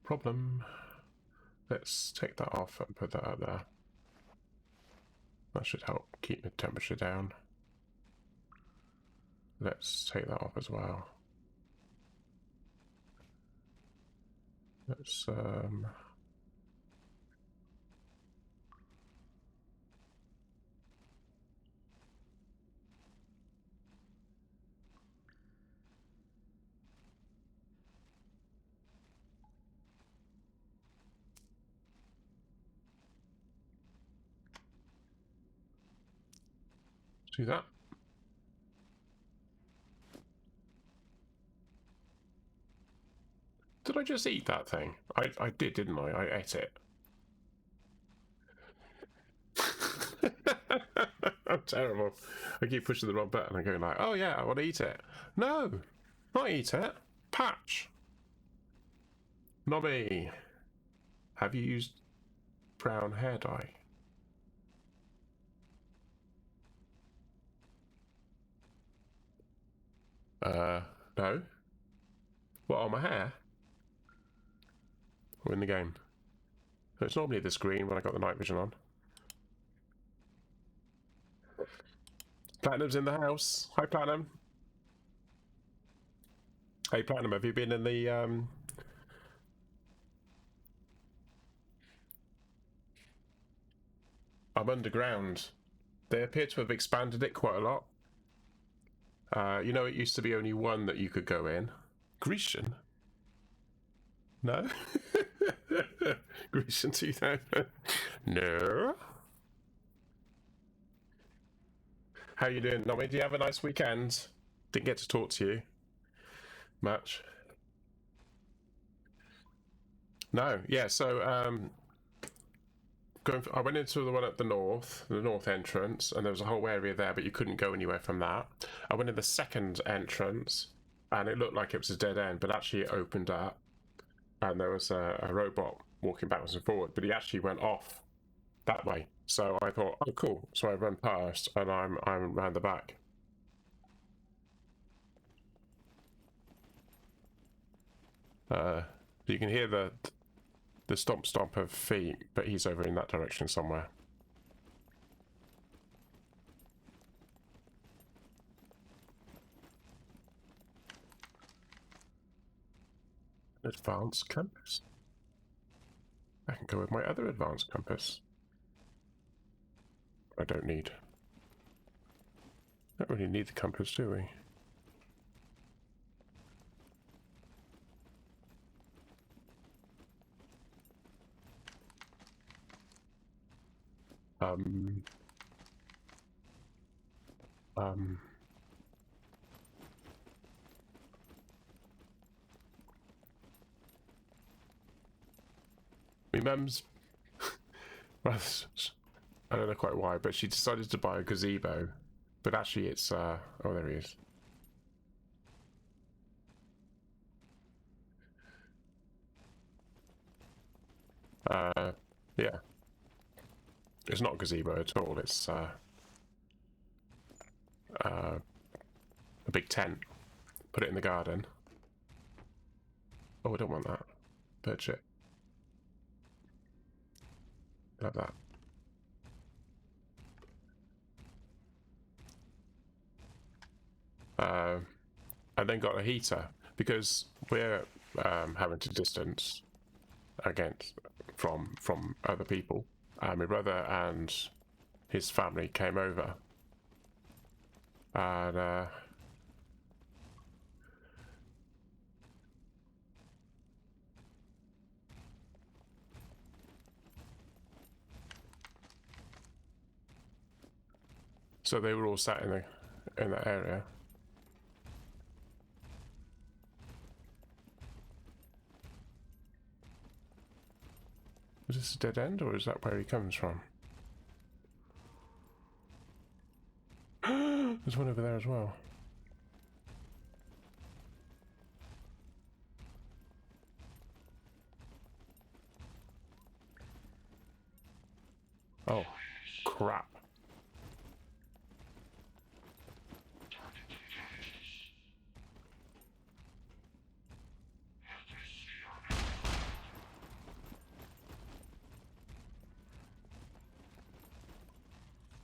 Problem. Let's take that off and put that out there. That should help keep the temperature down. Let's take that off as well. Let's do that. Did I just eat that thing? I did, didn't I? I ate it. I'm terrible. I keep pushing the wrong button and going like, oh yeah, I want to eat it. No, not eat it. Patch. Not me. Have you used brown hair dye? No. What, on my hair? Or in the game? So it's normally this green when I got the night vision on. Platinum's in the house. Hi, Platinum. Hey, Platinum, have you been in the, I'm underground. They appear to have expanded it quite a lot. You know, it used to be only one that you could go in. Grecian? No? Grecian 2000? No? How you doing, Nomi? Do you have a nice weekend? Didn't get to talk to you much. No, yeah, so I went into the one at the north entrance, and there was a whole area there, but you couldn't go anywhere from that. I went in the second entrance, and it looked like it was a dead end, but actually it opened up, and there was a robot walking backwards and forward, but he actually went off that way. So I thought, oh cool. So I run past, and I'm round the back. You can hear the stomp of feet, but he's over in that direction somewhere. Advanced compass. I can go with my other advanced compass. I don't really need the compass, do we? My mum's, I don't know quite why, but she decided to buy a gazebo, but actually it's, oh, there he is. Yeah. It's not a gazebo at all, it's, a big tent. Put it in the garden. Oh, I don't want that. Bird shit. Like that. I then got a heater because we're having to distance from other people. My brother and his family came over, and so they were all sat in that area. Is this a dead end, or is that where he comes from? There's one over there as well. Oh, crap.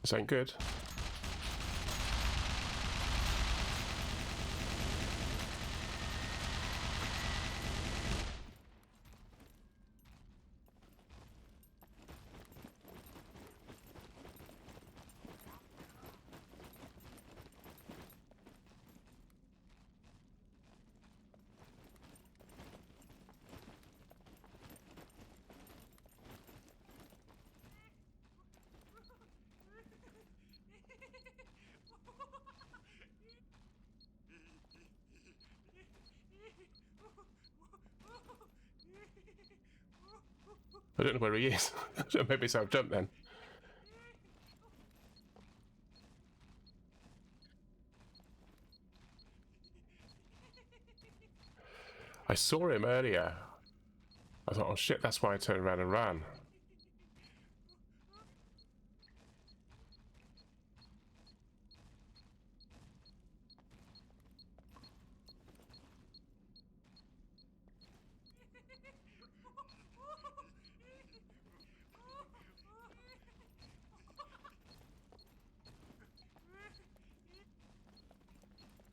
This ain't good. I don't know where he is. So maybe it's self-jump then. I saw him earlier. I thought, oh shit, that's why I turned around and ran.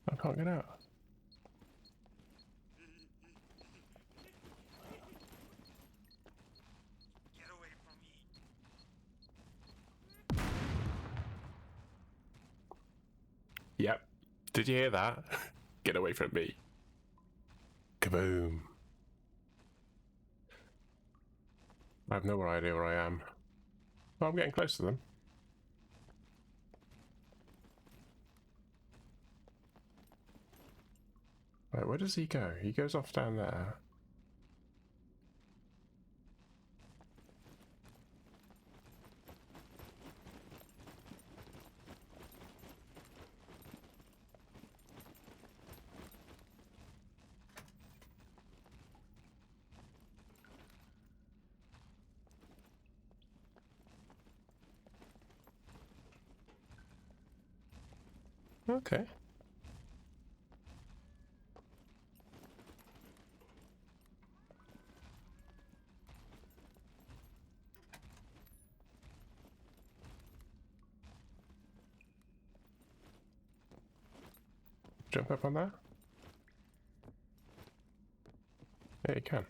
I can't get out. Get away from me. Yep. Did you hear that? Get away from me. Kaboom. I have no idea where I am. Oh, I'm getting close to them. Right, where does he go? He goes off down there. Okay. Jump up on that? Yeah, you can.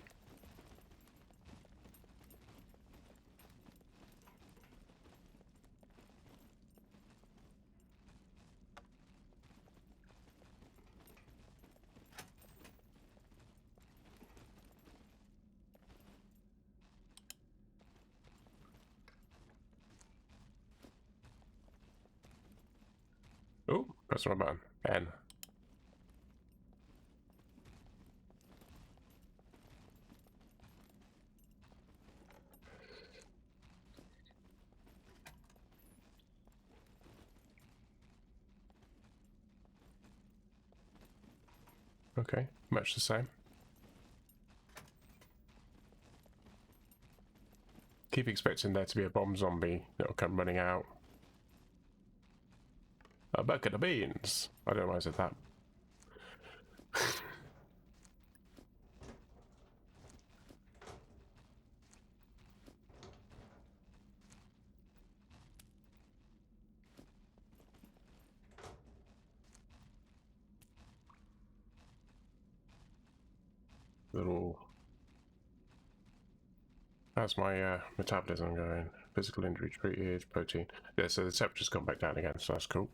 Oh, press the wrong button. N. Okay, much the same. Keep expecting there to be a bomb zombie that'll come running out. A bucket of beans. I don't know why I said that. Little. How's my metabolism going? Physical injury treated, protein. Yeah, so the temperature's gone back down again, so that's cool.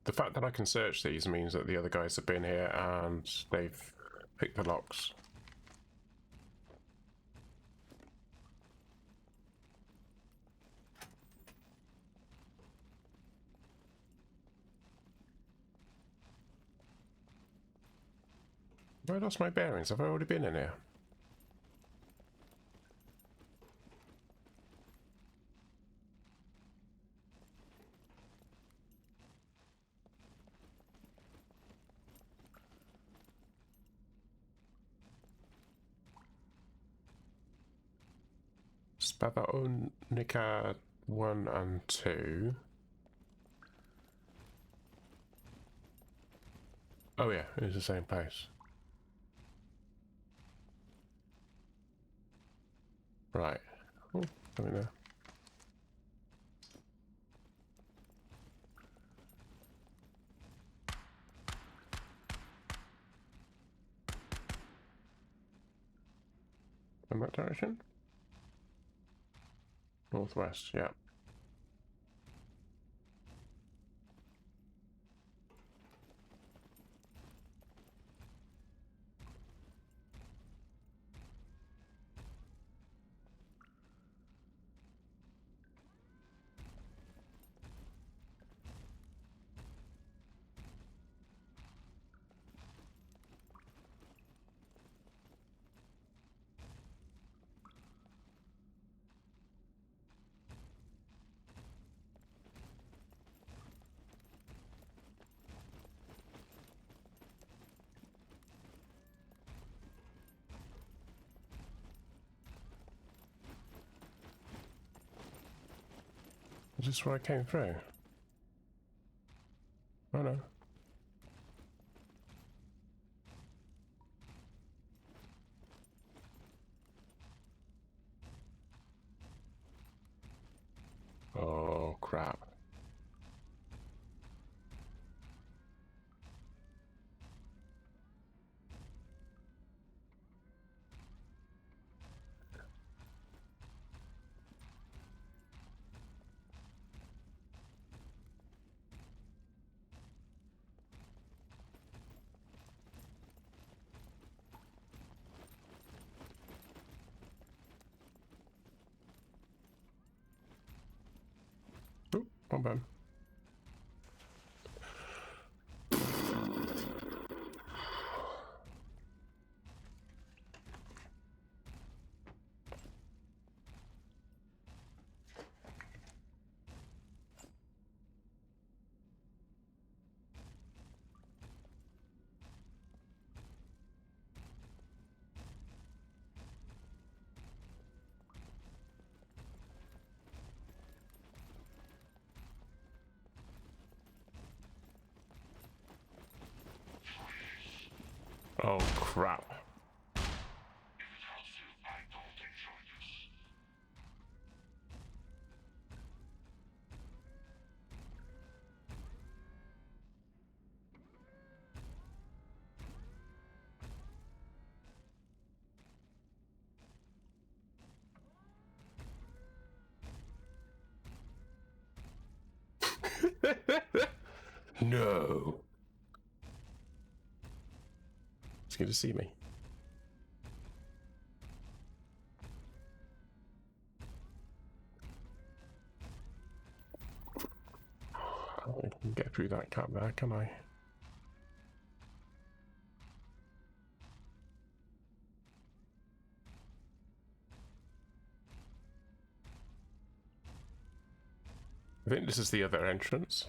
The fact that I can search these means that the other guys have been here and they've picked the locks. Have I lost my bearings? Have I already been in here? Spadaunica 1 and 2. Oh yeah, it's the same place. Right. Oh, something there. In that direction? Northwest, yeah. Is this where I came through? Oh no. Oh crap. Oh, one button. Oh crap. No. It's good to see me. I can get through that gap there, can I? I think this is the other entrance.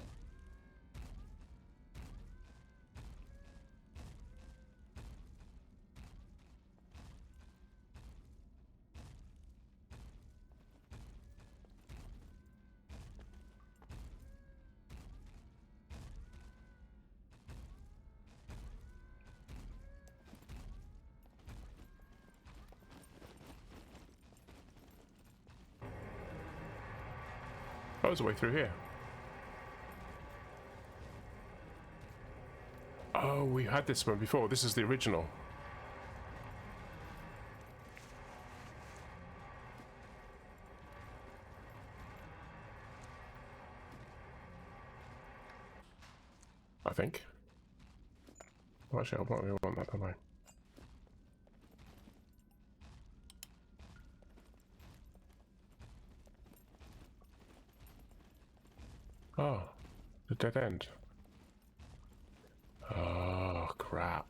Oh, there's a way through here. Oh, we had this one before. This is the original. I think. Well, actually, I don't really want that, do I? Oh, the dead end. Oh, crap.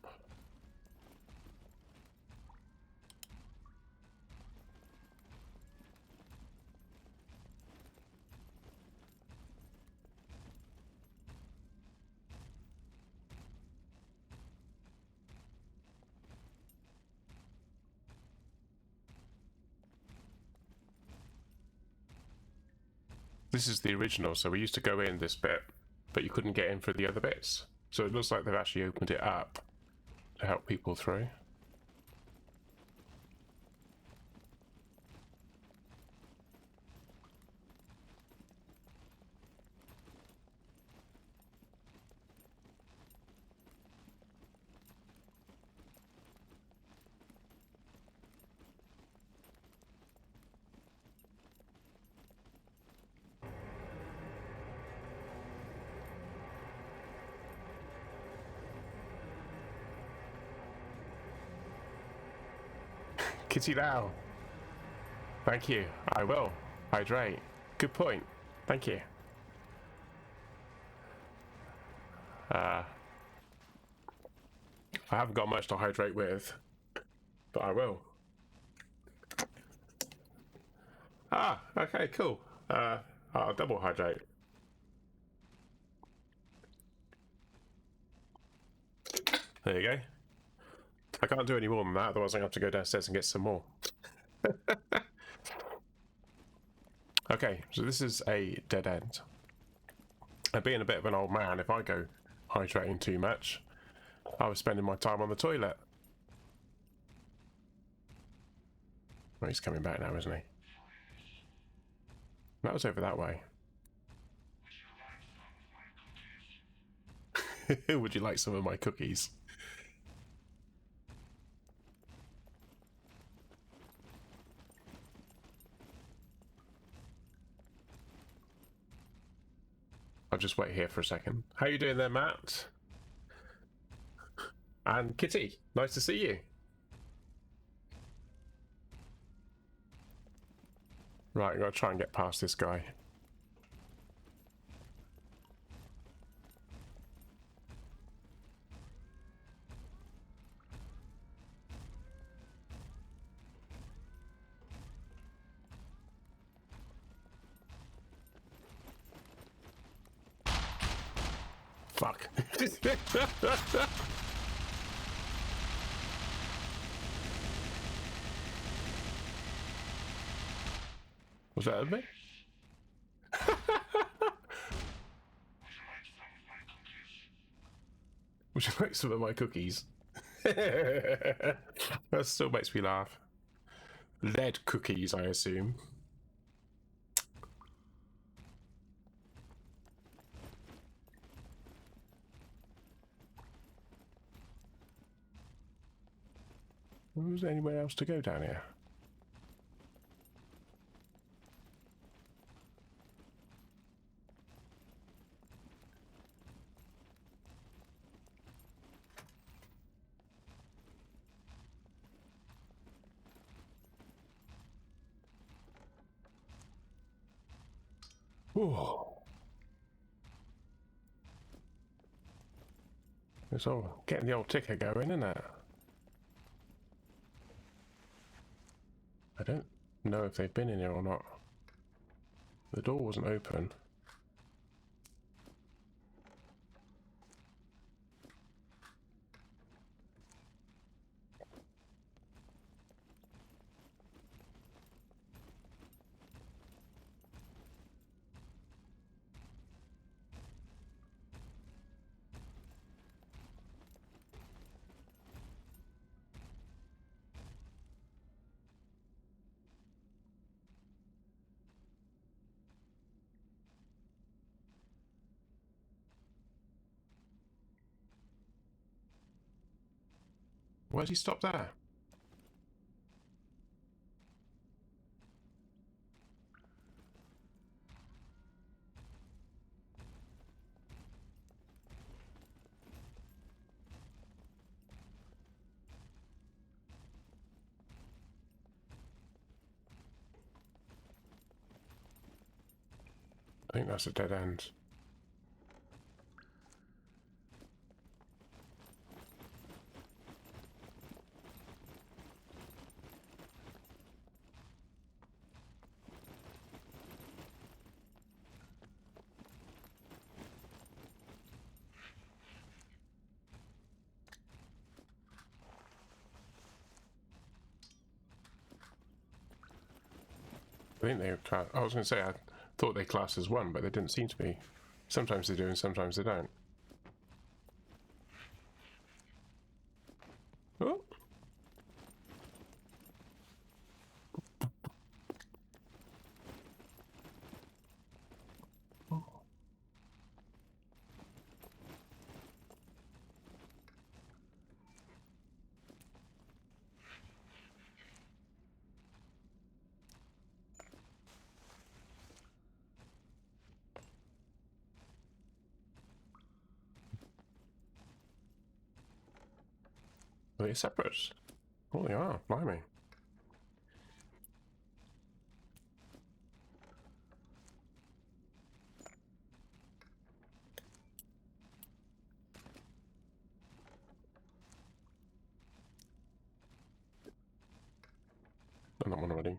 This is the original, so we used to go in this bit, but you couldn't get in for the other bits. So it looks like they've actually opened it up to help people through. Kitty now. Thank you. I will. Hydrate. Good point. Thank you. I haven't got much to hydrate with, but I will. Ah, okay, cool. I'll double hydrate. There you go. I can't do any more than that, otherwise I'm going to have to go downstairs and get some more. Okay, so this is a dead end. And being a bit of an old man, if I go hydrating too much, I was spending my time on the toilet. Well, he's coming back now, isn't he? That was over that way. Would you like some of my cookies? I'll just wait here for a second. How you doing there, Matt? And Kitty, nice to see you. Right, I'm going to try and get past this guy. Fuck. Was that a me? Would you like some of my cookies? That still makes me laugh. Lead cookies, I assume. Was there anywhere else to go down here? Whoa. It's all getting the old ticker going, isn't it? I don't know if they've been in here or not. The door wasn't open. Where's he stopped there? I think that's a dead end. I think they were I was going to say, I thought they classed as one, but they didn't seem to be. Sometimes they do and sometimes they don't. Oh. Are they separate? Oh, they are. Blimey. Done that one already.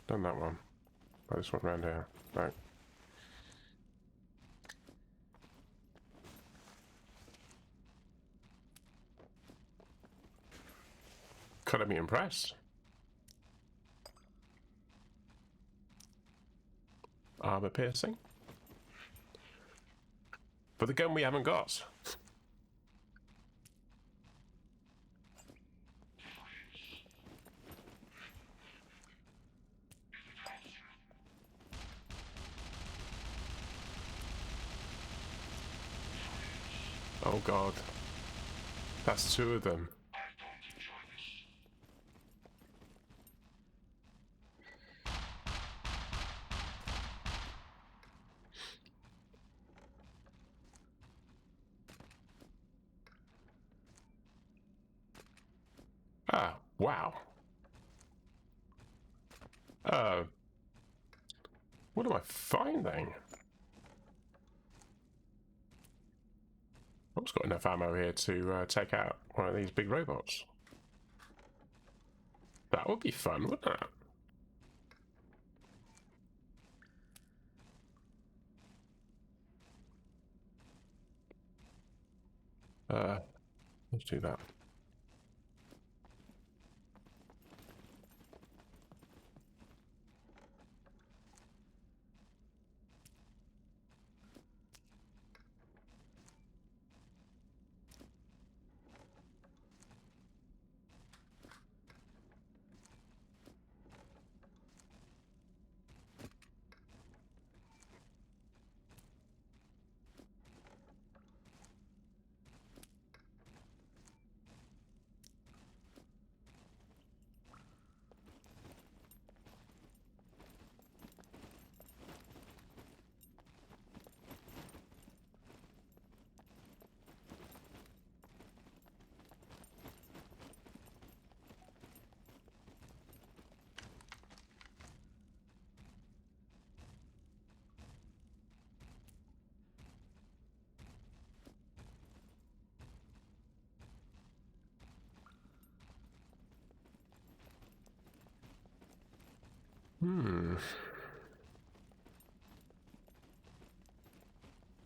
Done that one. Oh, this one around here. Right. Could be impressed. Armor piercing. For the gun we haven't got. Oh god. That's two of them. Ah, wow. What am I finding? I've got enough ammo here to take out one of these big robots. That would be fun, wouldn't it? Let's do that.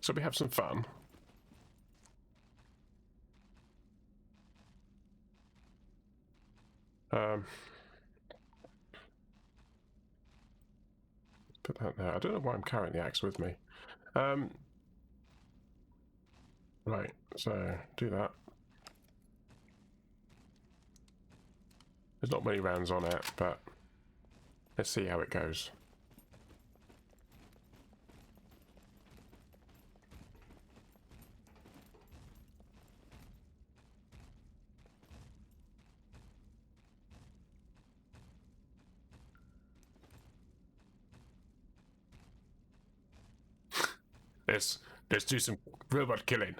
So we have some fun. Put that there. I don't know why I'm carrying the axe with me. Right, so do that. There's not many rounds on it, but let's see how it goes. Let's do some robot killing.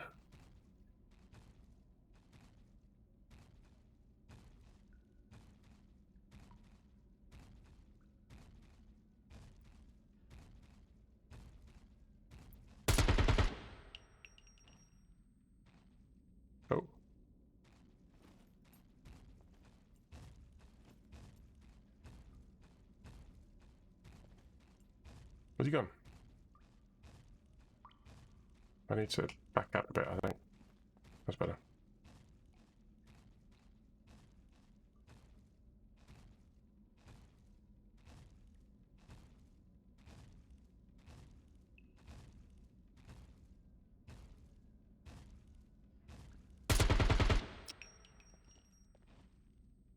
Oh. Where's he gone? I need to back out a bit, I think. That's better.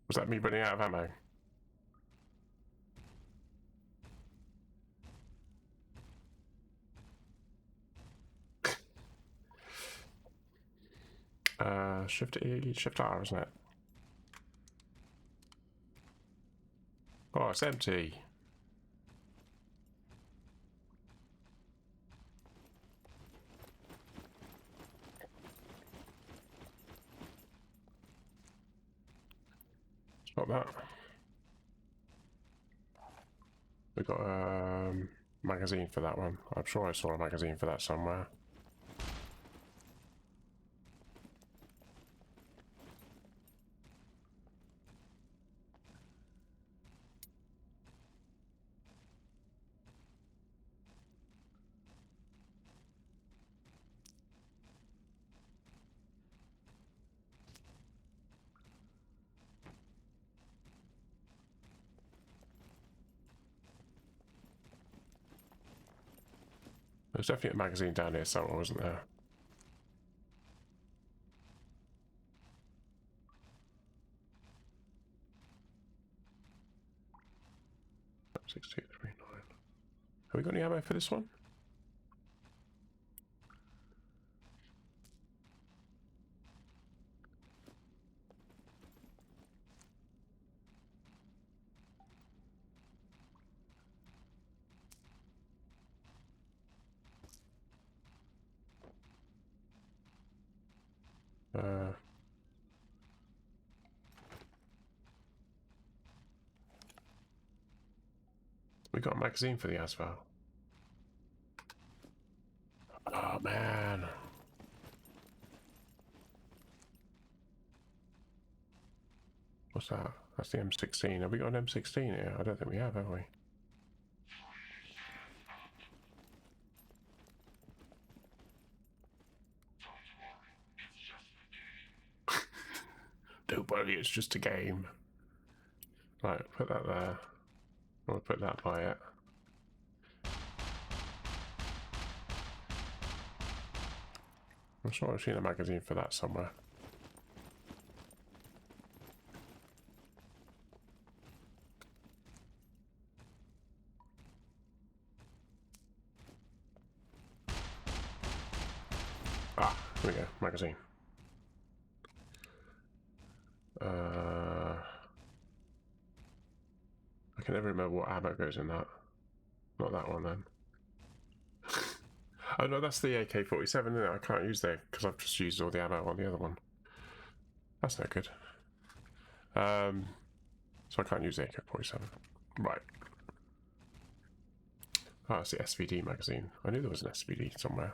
Was that me running out of ammo? Shift E, Shift R, isn't it? Oh, it's empty. It's not that. We got a magazine for that one. I'm sure I saw a magazine for that somewhere. There's definitely a magazine down here somewhere, wasn't there? $6,239. Have we got any ammo for this one? We got a magazine for the asphalt. Oh man. What's that? That's the M16. Have we got an M16 here? I don't think we have we? Don't worry, it's just a game. Right, put that there. I'll put that by it. I'm sure I've seen a magazine for that somewhere. Ah, here we go, magazine. I can never remember what ammo goes in that. Not that one then. Oh no, that's the AK-47, isn't it? I can't use that because I've just used all the ammo on the other one. That's no good. So I can't use the AK-47. Right. Oh, it's the SVD magazine. I knew there was an SVD somewhere.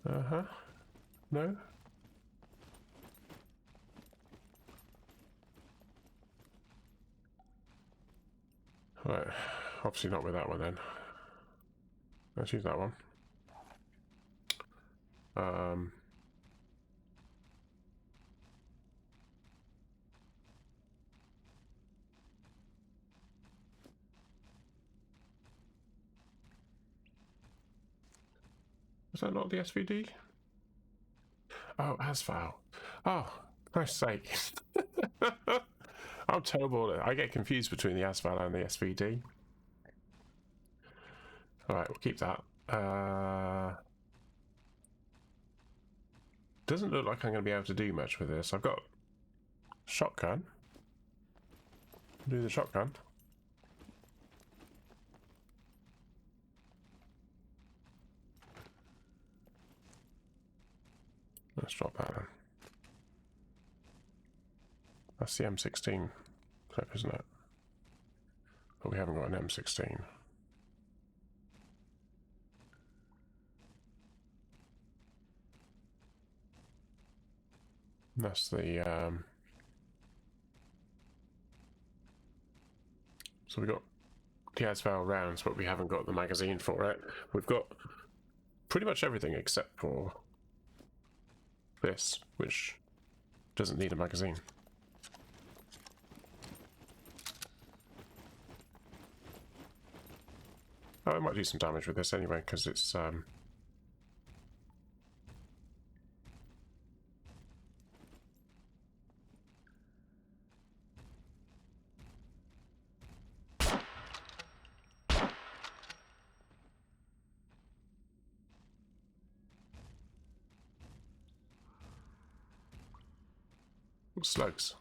Uh-huh. No? Right, obviously not with that one then. Let's use that one. Is that not the SVD? Oh, Asphalt. Oh, nice sake. I'm terrible. I get confused between the Asphalt and the SVD. Alright, we'll keep that. Doesn't look like I'm going to be able to do much with this. I've got shotgun. Do the shotgun. Let's drop that then. That's the M16 clip, isn't it? But we haven't got an M16. That's the so we got the Asval rounds, but we haven't got the magazine for it. We've got pretty much everything except for this, which doesn't need a magazine. Oh, I might do some damage with this anyway, because it's slugs.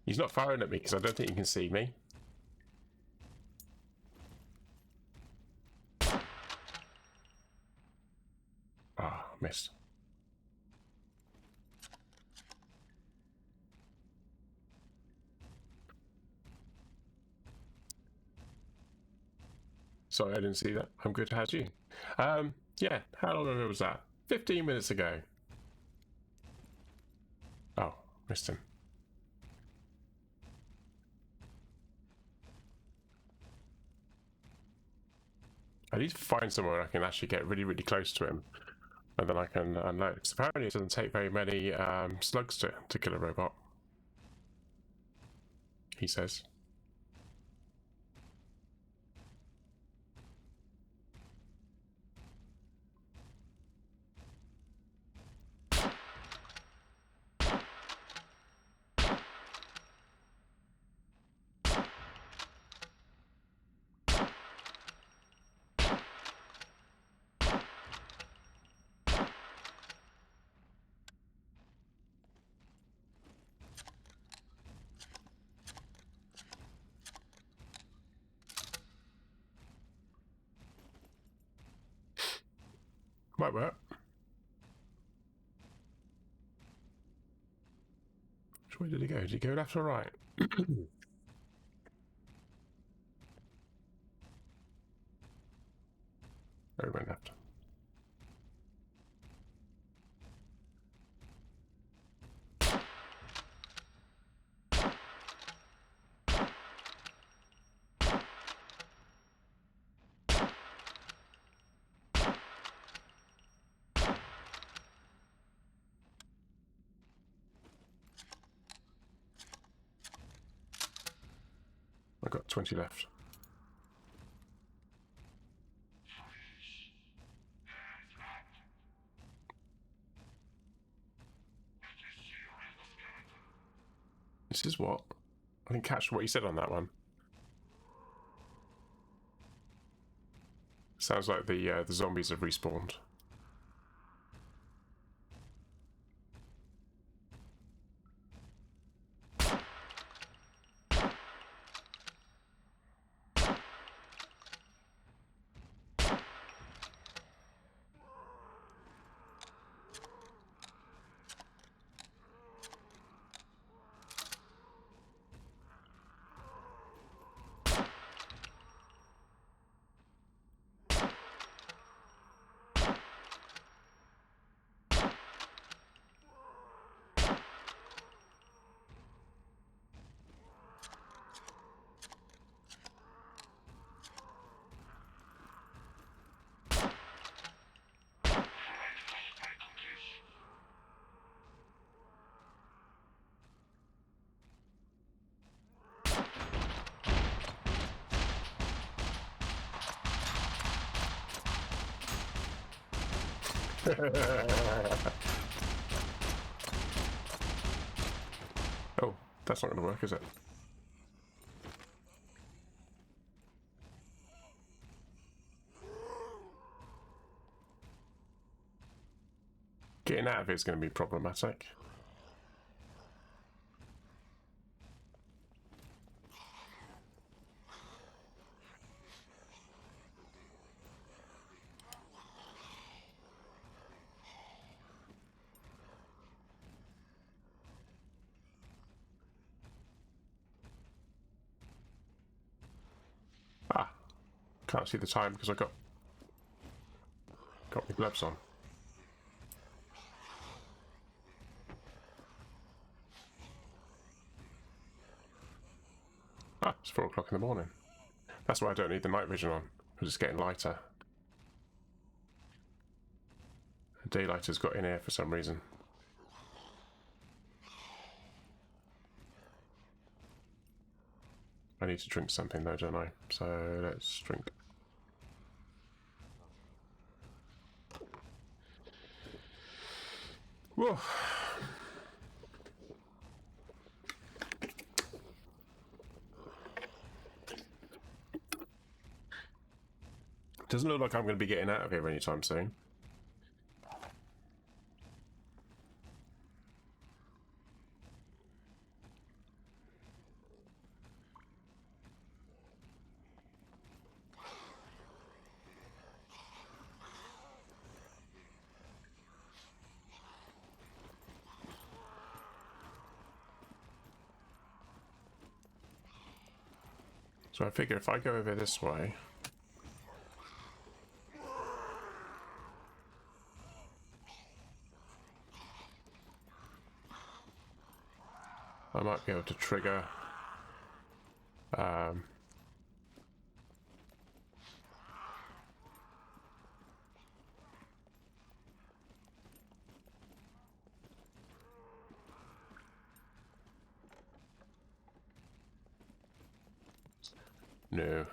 He's not firing at me because I don't think he can see me. Ah, missed. Sorry, I didn't see that. I'm good. How's you? Yeah, how long ago was that? 15 minutes ago. Oh, missed him. I need to find somewhere I can actually get really, really close to him, and then I can unload. Because apparently it doesn't take very many slugs to kill a robot, he says. Might work. Which way did he go? Did he go left or right? Oh, he went left. I've got 20 left. This is what? I didn't catch what you said on that one. Sounds like the zombies have respawned. Oh, that's not going to work, is it? Getting out of here is going to be problematic. Ah, can't see the time because I got my gloves on. Ah, it's 4 o'clock in the morning. That's why I don't need the night vision on, because it's getting lighter. Daylight has got in here for some reason. I need to drink something though, don't I? So let's drink. Whoa. Doesn't look like I'm going to be getting out of here anytime soon. So I figure if I go over this way, I might be able to trigger no.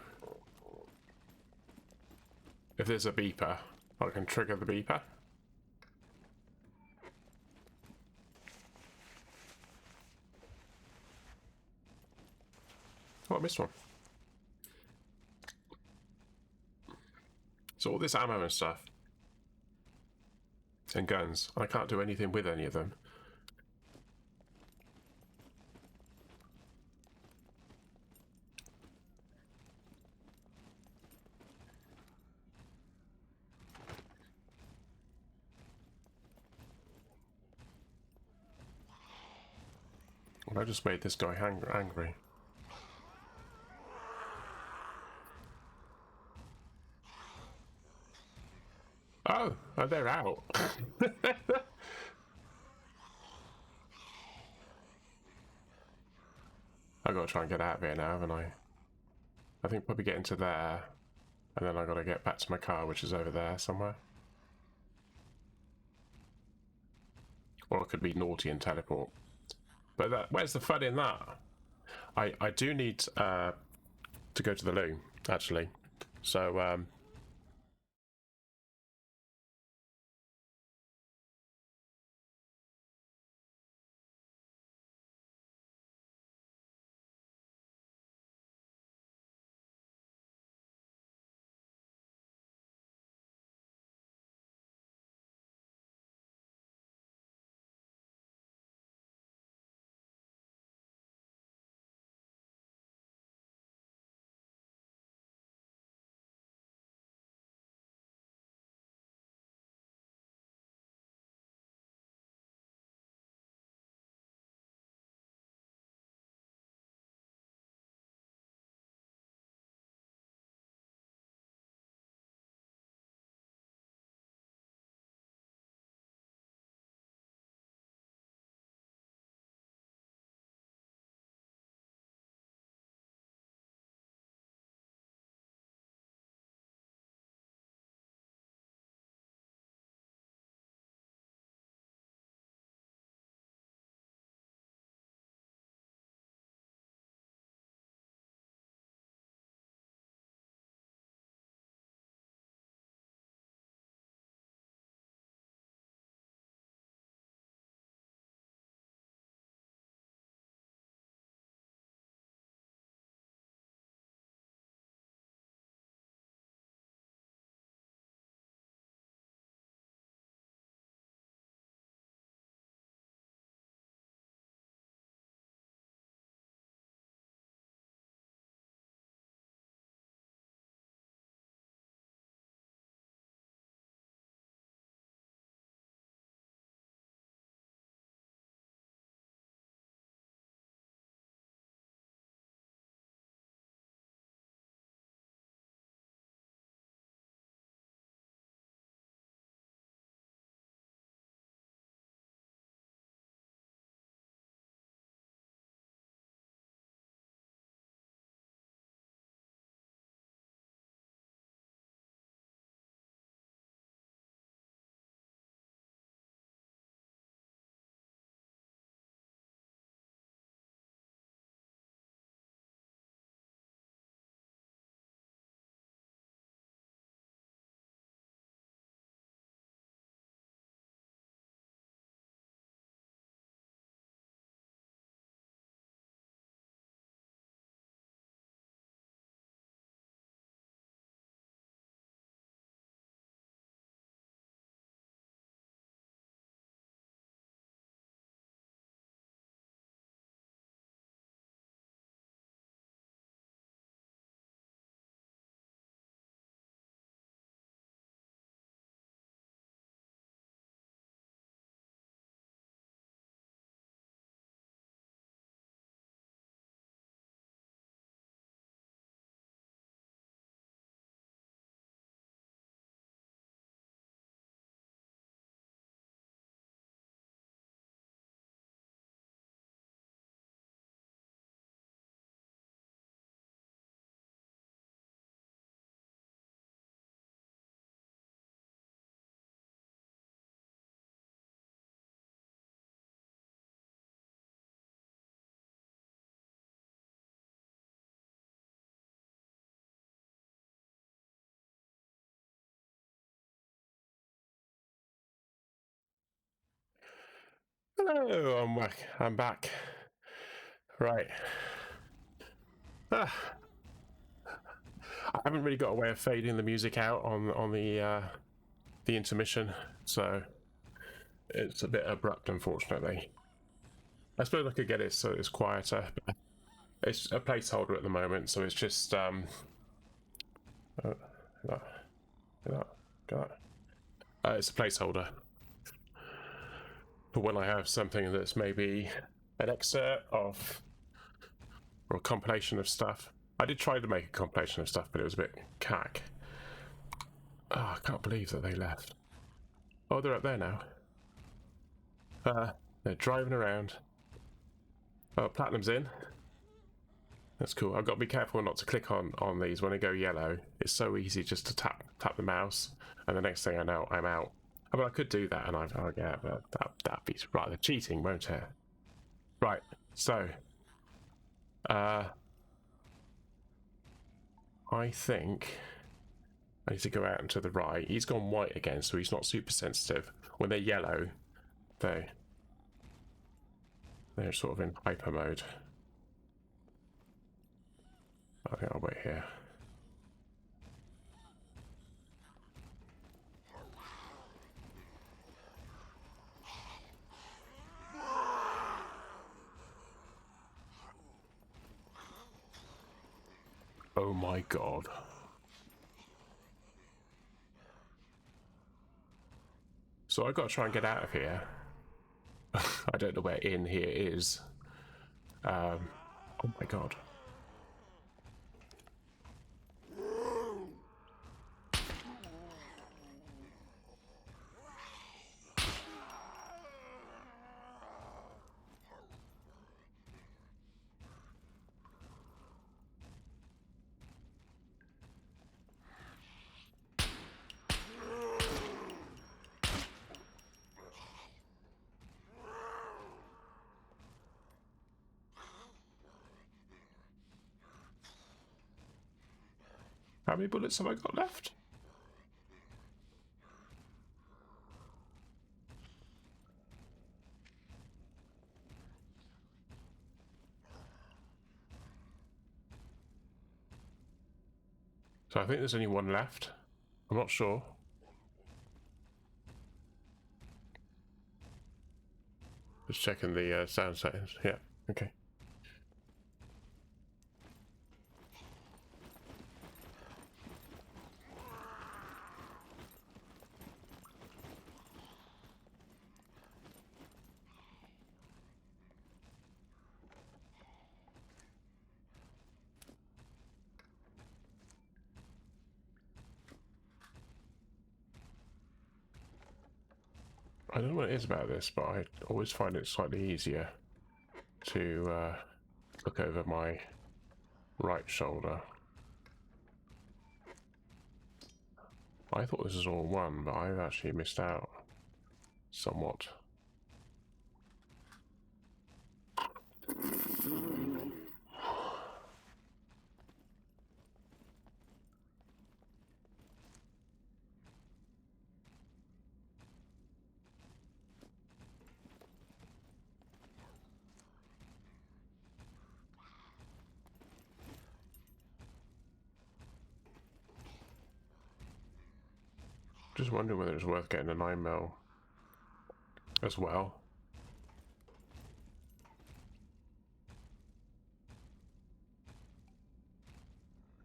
If there's a beeper, I can trigger the beeper. Oh, I missed one. So all this ammo and stuff, and guns, I can't do anything with any of them. Well, I just made this guy angry. Oh, they're out. I've got to try and get out of here now, haven't I? I think probably get into there, and then I've got to get back to my car, which is over there somewhere. Or it could be naughty and teleport. But where's the fun in that? I do need to go to the loo, actually. So Hello, I'm back. I'm back. Right. Ah, I haven't really got a way of fading the music out on the intermission, so it's a bit abrupt, unfortunately. I suppose I could get it so it's quieter. But it's a placeholder at the moment, so it's just it's a placeholder for when I have something that's maybe an excerpt of or a compilation of stuff. I did try to make a compilation of stuff, but it was a bit cack. Oh, I can't believe that they left. Oh, they're up there now. They're driving around. Oh, Platinum's in. That's cool. I've got to be careful not to click on these when they go yellow. It's so easy just to tap the mouse, and the next thing I know, I'm out. I mean, I could do that, and I'll get, but that'd be rather cheating, won't it? Right. So, I think I need to go out and to the right. He's gone white again, so he's not super sensitive. When they're yellow, they're sort of in hyper mode. I think I'll wait here. Oh my god. So I've got to try and get out of here. I don't know where in here is. Oh my god. How many bullets have I got left? So I think there's only one left. I'm not sure. Just checking the sound settings. Yeah, okay. I don't know what it is about this, but I always find it slightly easier to look over my right shoulder. I thought this was all one, but I've actually missed out somewhat. Just wondering whether it's worth getting a 9mm as well.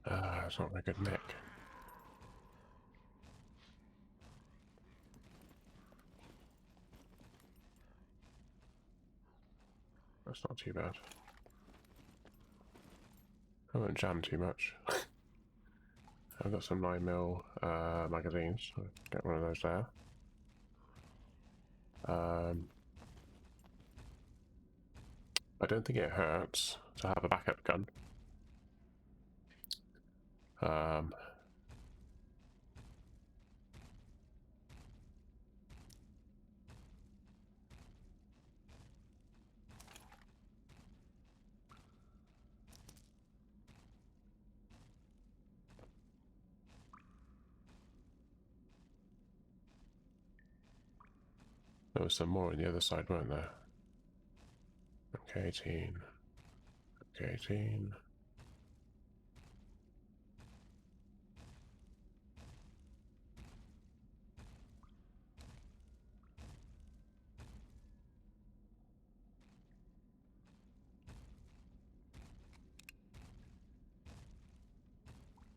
It's not a very good nick. That's not too bad. I won't jam too much. I've got some 9mm magazines, so get one of those there. I don't think it hurts to have a backup gun. There was some more on the other side, weren't there? 18. 18.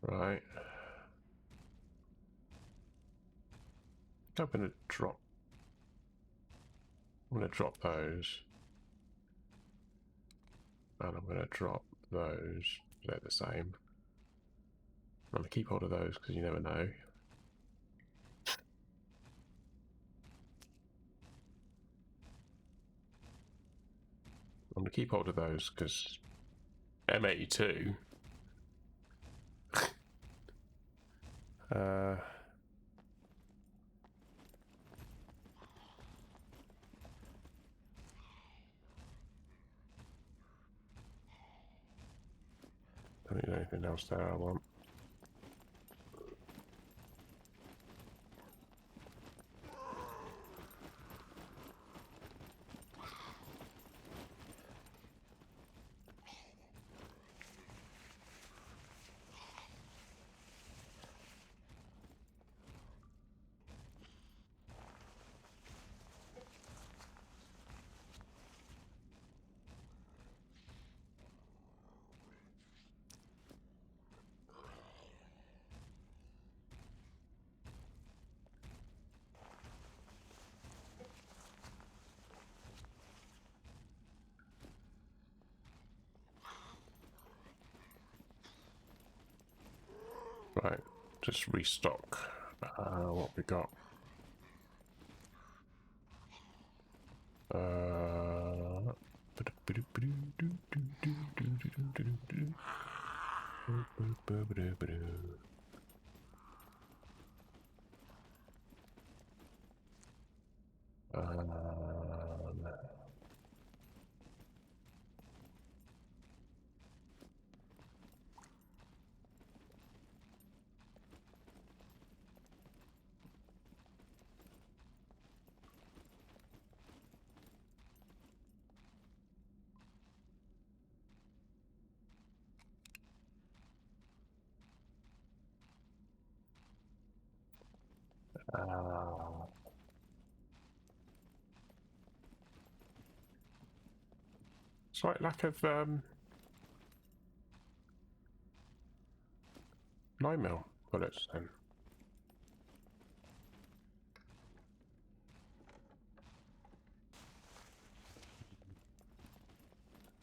Right. I'm gonna drop those. And I'm gonna drop those. They're the same. I'm gonna keep hold of those because you never know. I'm gonna keep hold of those because M82. Don't need anything else there I want. Right, just restock what we got. Slight lack of 9mm bullets then.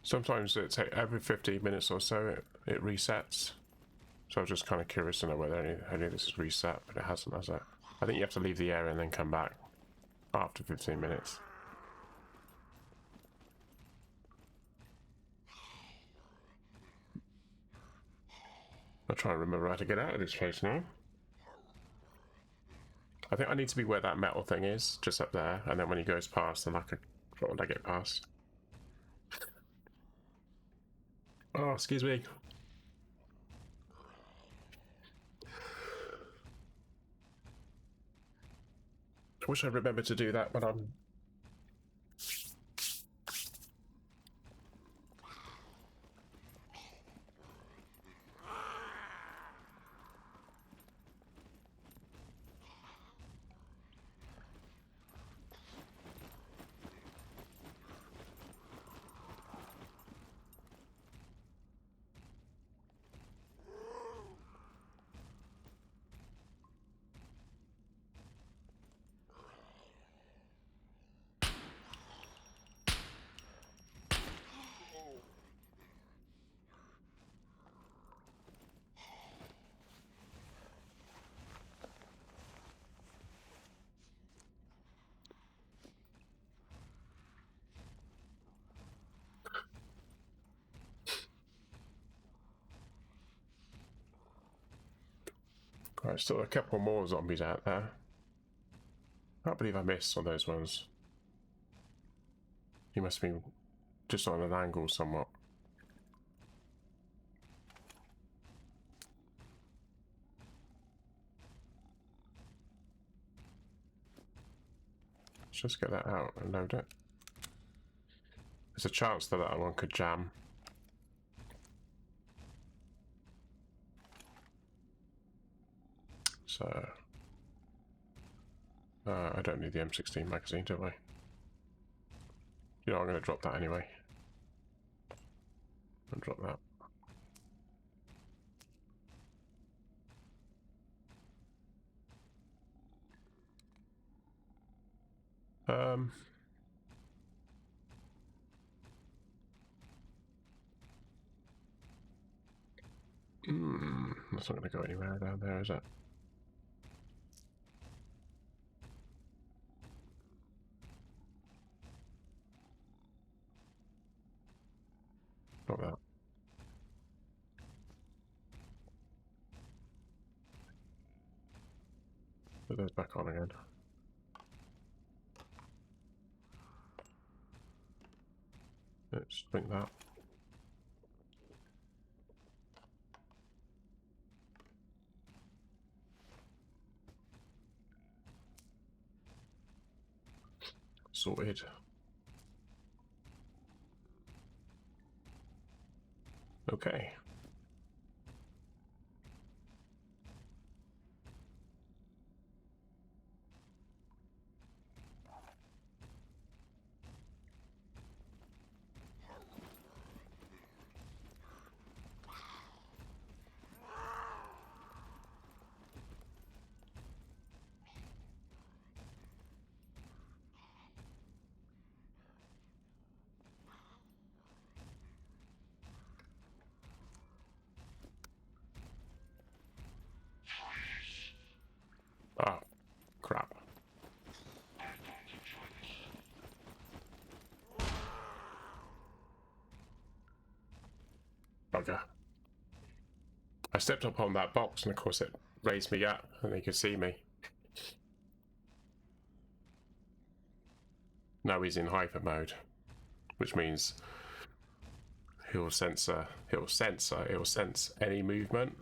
Sometimes it's every 15 minutes or so it resets. So I was just kind of curious to know whether any of this is reset, but it hasn't, has it? I think you have to leave the area and then come back after 15 minutes. I'll try and remember how to get out of this place now. I think I need to be where that metal thing is, just up there, and then when he goes past, then I can... What would I get past? Oh, excuse me. I wish I remembered to do that, but I'm... Right, still a couple more zombies out there. I can't believe I missed on those ones. He must be just on an angle somewhat. Let's just get that out and load it. there's a chance that that one could jam. So I don't need the M16 magazine, do I? You know, I'm going to drop that anyway. I'll drop that. That's not going to go anywhere down there, is it? Not that. Put those back on again. Let's link that. Sorted. Okay. Oh, crap. Okay. I stepped up on that box and of course it raised me up and he could see me. Now he's in hyper mode, which means he'll sense any movement.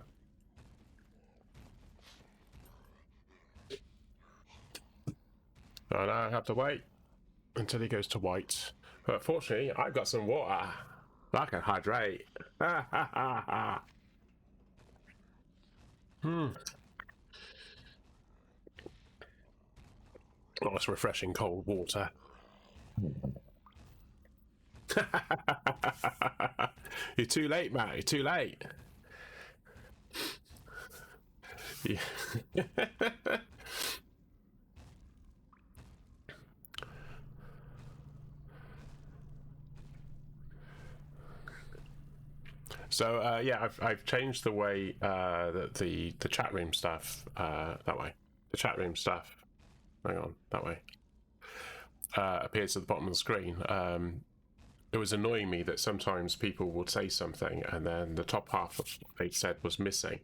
And I have to wait until he goes to white. But fortunately, I've got some water. I can hydrate. Oh, it's refreshing cold water. You're too late, Matt. You're too late. Yeah. So yeah, I've changed the way that the chat room stuff that way. The chat room stuff. Hang on, that way. Appears at the bottom of the screen. It was annoying me that sometimes people would say something and then the top half of what they said was missing.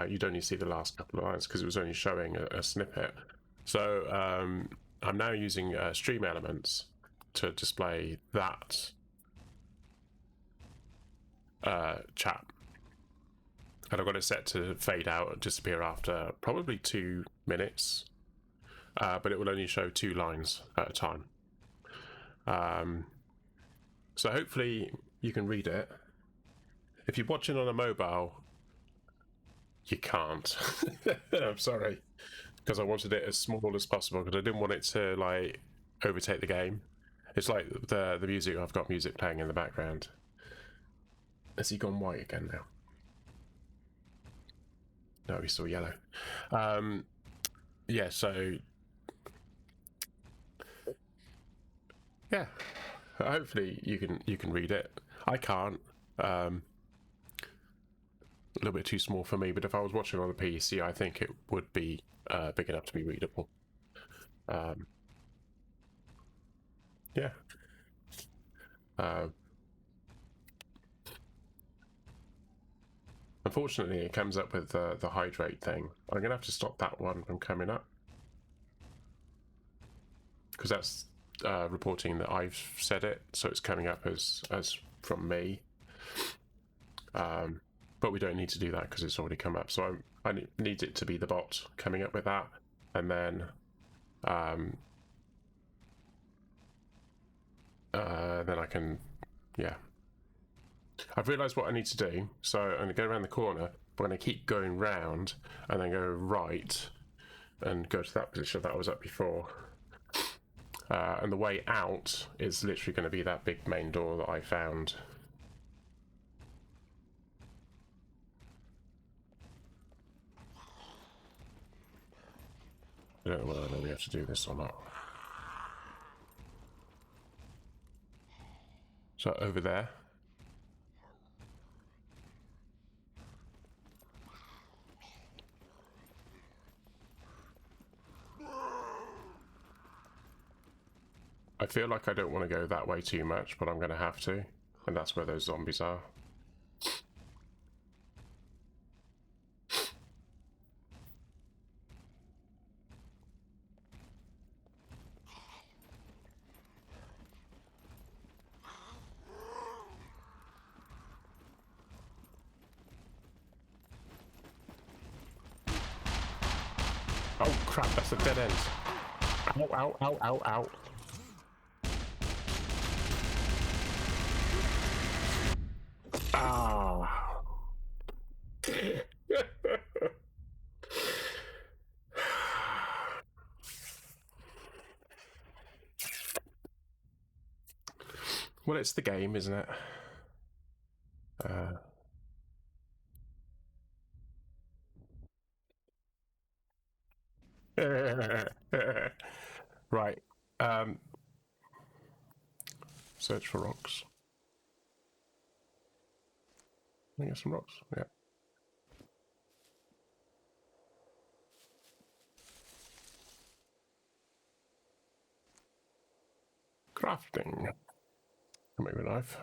You'd only see the last couple of lines because it was only showing a snippet. So I'm now using stream elements to display that chat. And I've got it set to fade out and disappear after probably 2 minutes. But it will only show 2 lines at a time. So hopefully you can read it. If you're watching on a mobile, you can't. I'm sorry, because I wanted it as small as possible because I didn't want it to like overtake the game. It's like the music. I've got music playing in the background. Has he gone white again now? No, he's still yellow. Yeah, so yeah, hopefully you can read it. I can't. A little bit too small for me, but if I was watching on a PC, I think it would be big enough to be readable. Yeah. Unfortunately, it comes up with the hydrate thing. I'm gonna have to stop that one from coming up because that's reporting that I've said it, so it's coming up as from me. But we don't need to do that because it's already come up. So I need it to be the bot coming up with that, and then then I can, yeah. I've realised what I need to do, so I'm going to go around the corner, but I'm going to keep going round, and then go right, and go to that position that I was at before. And the way out is literally going to be that big main door that I found. I don't know whether we have to do this or not. So over there. I feel like I don't want to go that way too much, but I'm going to have to. And that's where those zombies are. Oh crap, that's a dead end. Ow, ow, ow, ow, ow. Ah. Well, it's the game, isn't it? Right. Search for rocks. Can I get some rocks? Yeah. Crafting. Can make a knife.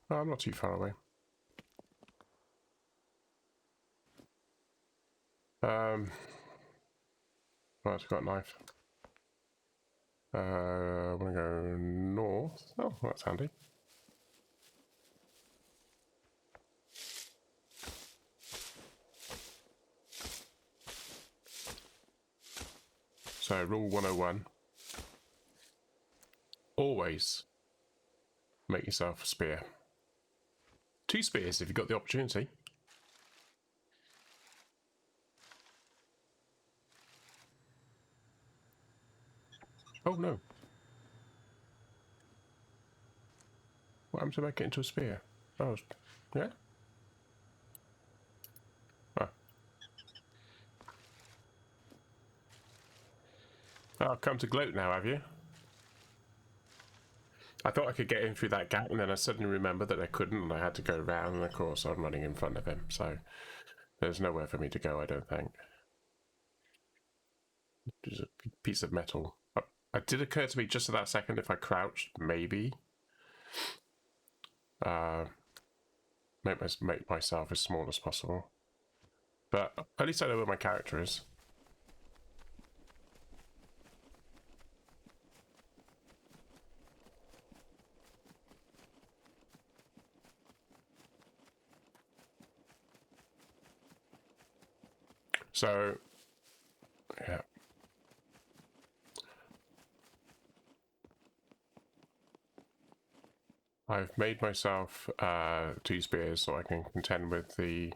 Oh, I'm not too far away. Right, I've got a knife. I want to go north. Oh, that's handy. So, rule 101. Always make yourself a spear. 2 spears if you've got the opportunity. Oh no. What happened to make it into a spear? Oh, yeah? Oh. Oh, come to gloat now, have you? I thought I could get in through that gap, and then I suddenly remembered that I couldn't, and I had to go round, and of course I'm running in front of him, so there's nowhere for me to go, I don't think. There's a piece of metal. It did occur to me just at that second if I crouched, maybe. Make myself as small as possible. But at least I know where my character is. So, yeah. I've made myself 2 spears so I can contend with the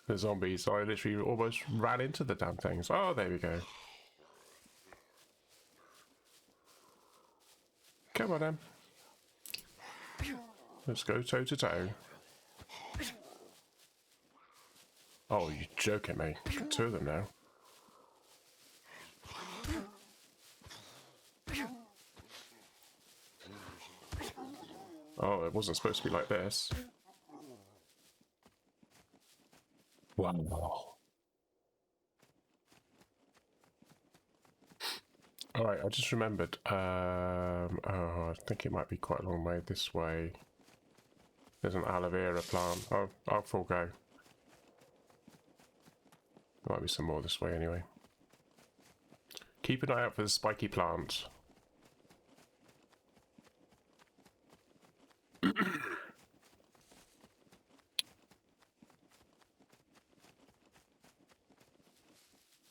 the zombies. So I literally almost ran into the damn things. Oh, there we go. Come on, then. Let's go toe to toe. Oh, you're joking me. 2 of them now. Oh, it wasn't supposed to be like this. Wow. Alright, I just remembered. Oh, I think it might be quite a long way this way. There's an aloe vera plant. Oh, I'll forego. There might be some more this way anyway. Keep an eye out for the spiky plant.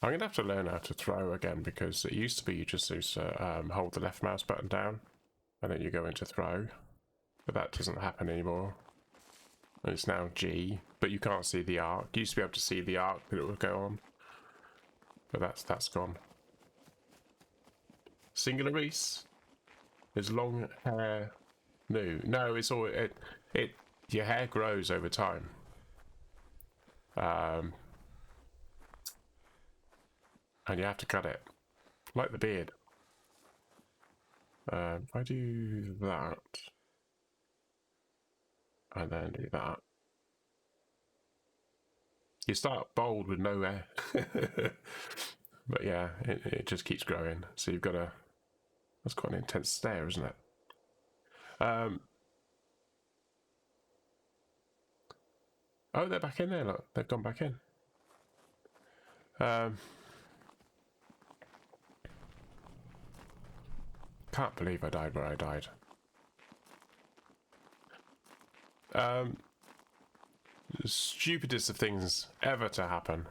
I'm going to have to learn how to throw again, because it used to be you just used to hold the left mouse button down and then you go into throw, but that doesn't happen anymore. It's now G, but you can't see the arc. You used to be able to see the arc that it would go on, but that's gone. Singular Reese is long hair new. No, it's all it. Your hair grows over time. And you have to cut it, like the beard. If I do that, and then do that, you start bald with no hair. But yeah, it just keeps growing. So you've got to. That's quite an intense stare, isn't it? Oh, they're back in there. Look, they've gone back in. Can't believe I died where I died. The stupidest of things ever to happen.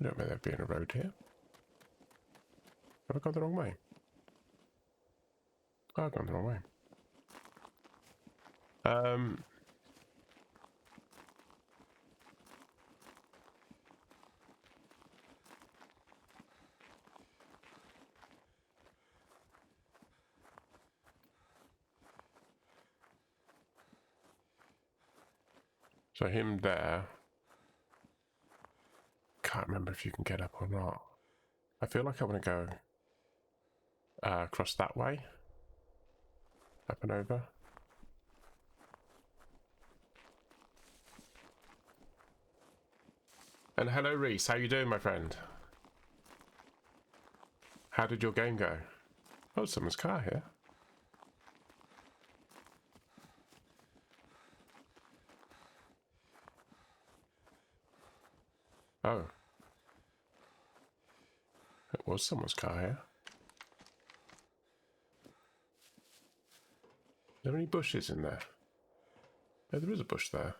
I don't know there'd be a road here. Have I gone the wrong way? Oh, I've gone the wrong way. So him there. Can't remember if you can get up or not. I feel like I want to go across that way. Up and over. And hello Reese, how you doing, my friend? How did your game go? Oh, someone's car here. Oh. It was someone's car here. Are there any bushes in there? Oh, there is a bush there.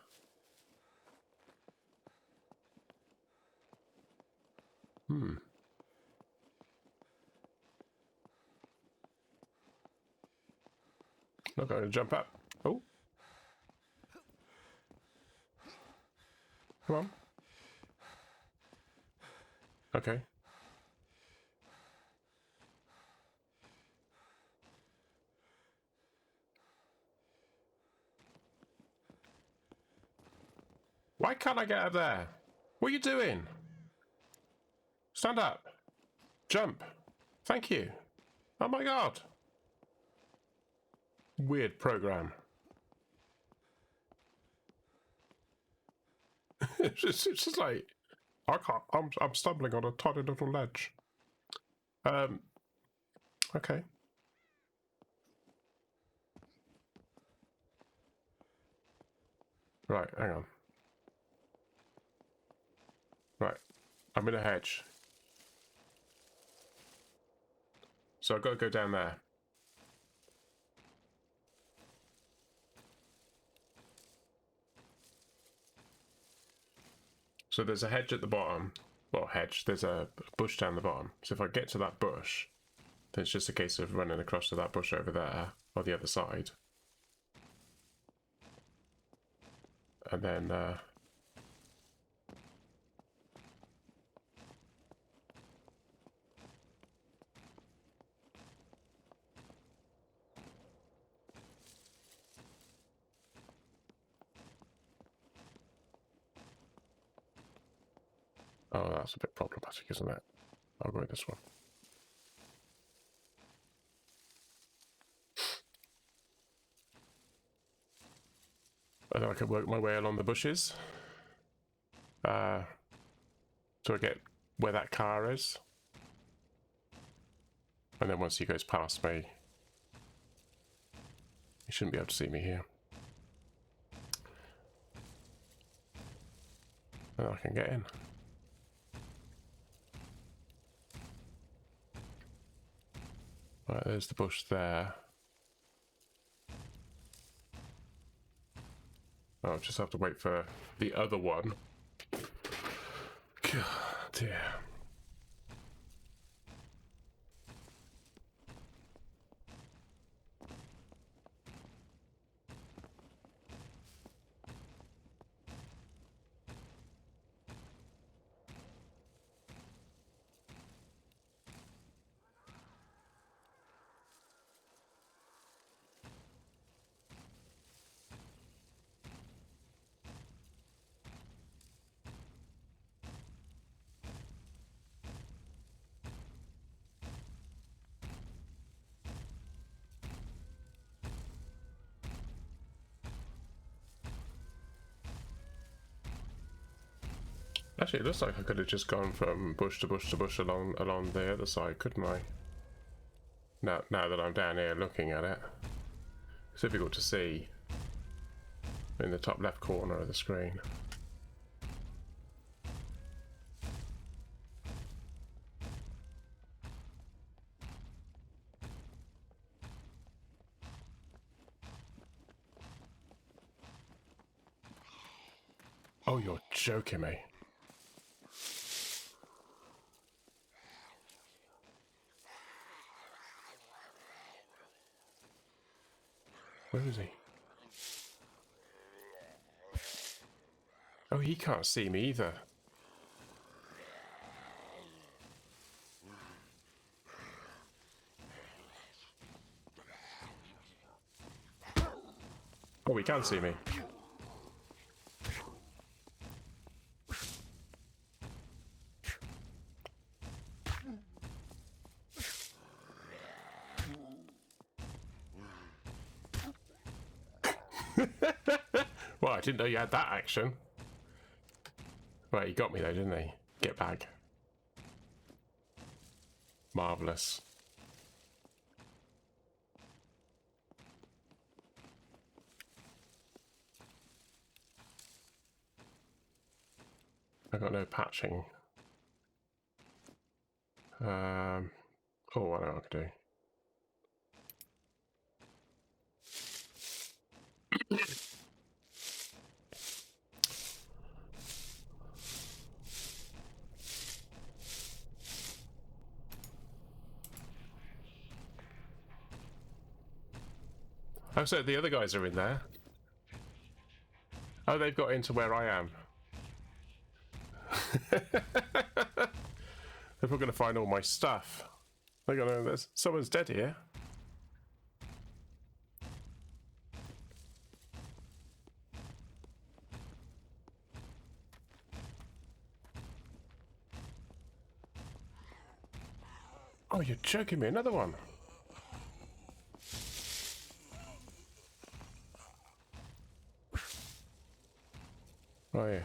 Not going to jump up. Oh. Come on. Okay. Why can't I get up there? What are you doing? Stand up. Jump. Thank you. Oh my god. Weird program. It's just like I can't. I'm stumbling on a tiny little ledge. Okay. Right. Hang on. Right. I'm in a hedge. So I've got to go down there. So there's a hedge at the bottom. Well, hedge. There's a bush down the bottom. So if I get to that bush, then it's just a case of running across to that bush over there, or the other side. And then... oh, that's a bit problematic, isn't it? I'll go with this one. I think I can work my way along the bushes. So I get where that car is. And then once he goes past me, he shouldn't be able to see me here. And I can get in. Right, there's the bush there. I'll just have to wait for the other one. God dear. Actually, it looks like I could have just gone from bush to bush to bush along the other side, couldn't I? Now that I'm down here looking at it, it's difficult to see in the top left corner of the screen. Oh, you're joking me. Where is he? Oh, he can't see me either. Oh, he can see me. Well, I didn't know you had that action. Right, he got me though, didn't he? Get back. Marvellous. I've got no patching. Oh, what do I do? Oh, so the other guys are in there. Oh, they've got into where I am. They're probably going to find all my stuff. They're going to... Someone's dead here. Oh, you're joking me. Another one. Oh, yeah.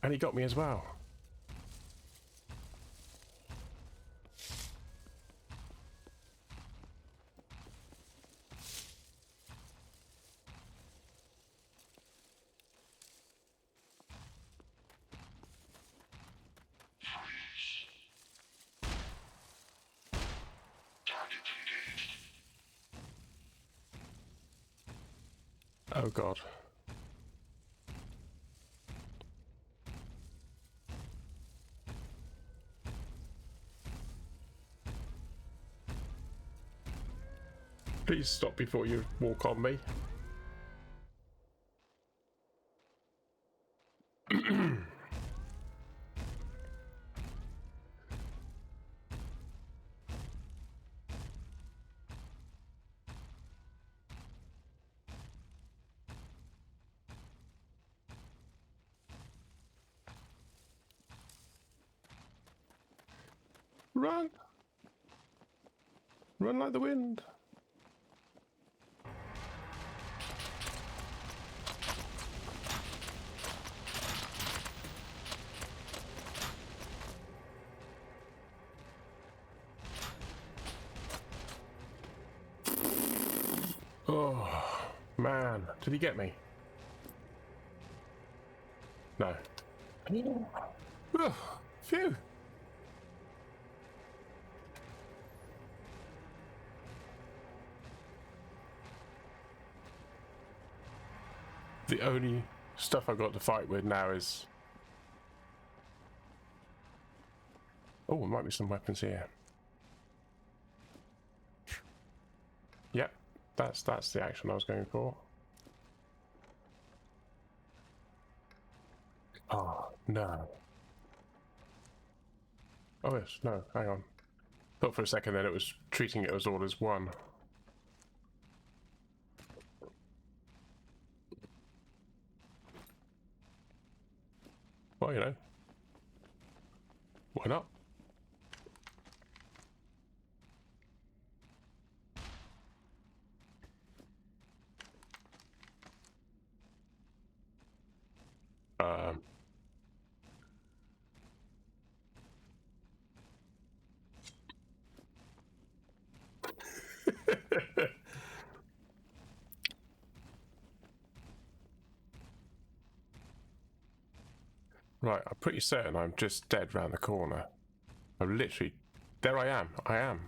And he got me as well. Oh, God. Please stop before you walk on me. Run! Run like the wind. Man, did he get me? No. Oh, phew. The only stuff I've got to fight with now is... Oh, there might be some weapons here. Yep, that's the action I was going for. Oh, no. Oh, yes, no, hang on. Thought for a second then it was treating it as all as one. Well, you know. Why not? Um... Right, I'm pretty certain I'm just dead round the corner. I'm literally... There I am. I am.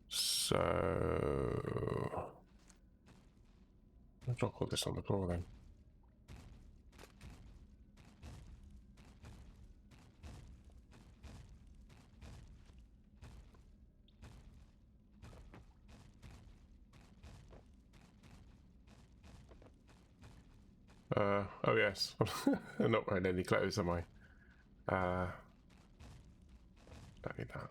So... I'll drop all this on the floor then. Oh yes. I'm not wearing any clothes, am I? Don't need that.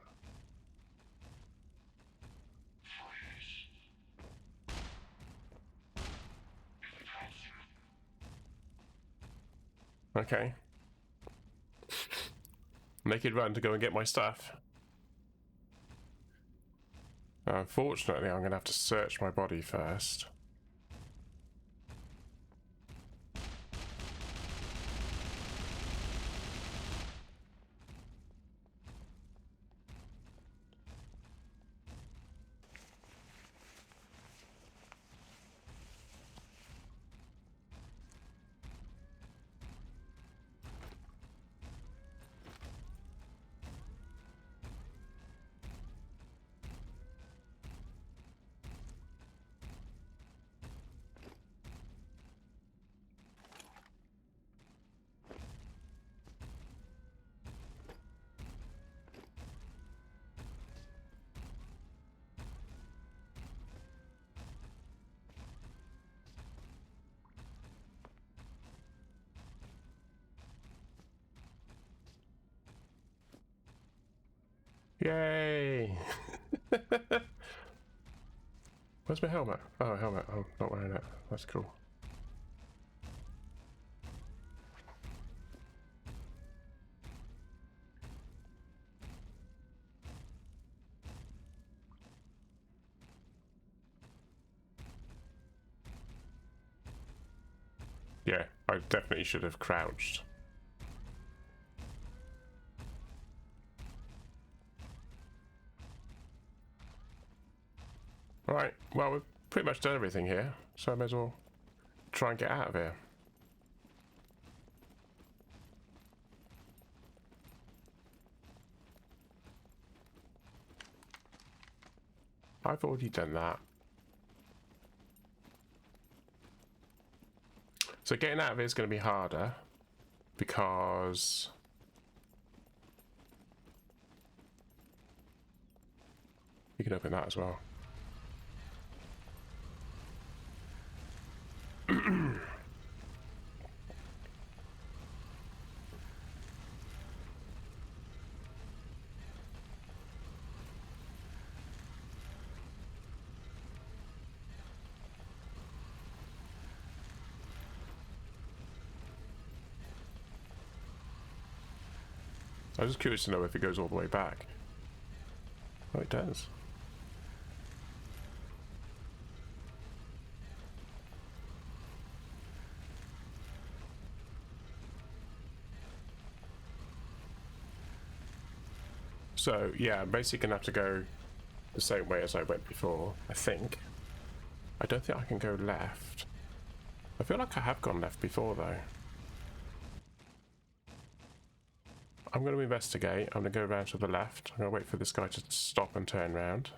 Okay. Naked run to go and get my stuff. Unfortunately, I'm going to have to search my body first. Yay! Where's my helmet? Oh, helmet. I'm not wearing it. That's cool. Yeah, I definitely should have crouched. Right, well, we've pretty much done everything here, so I may as well try and get out of here. I've already done that. So getting out of here is going to be harder because you can open that as well. I was just curious to know if it goes all the way back. Oh, it does. So yeah, I'm basically gonna have to go the same way as I went before, I think. I don't think I can go left. I feel like I have gone left before though. I'm going to investigate. I'm going to go around to the left. I'm going to wait for this guy to stop and turn around.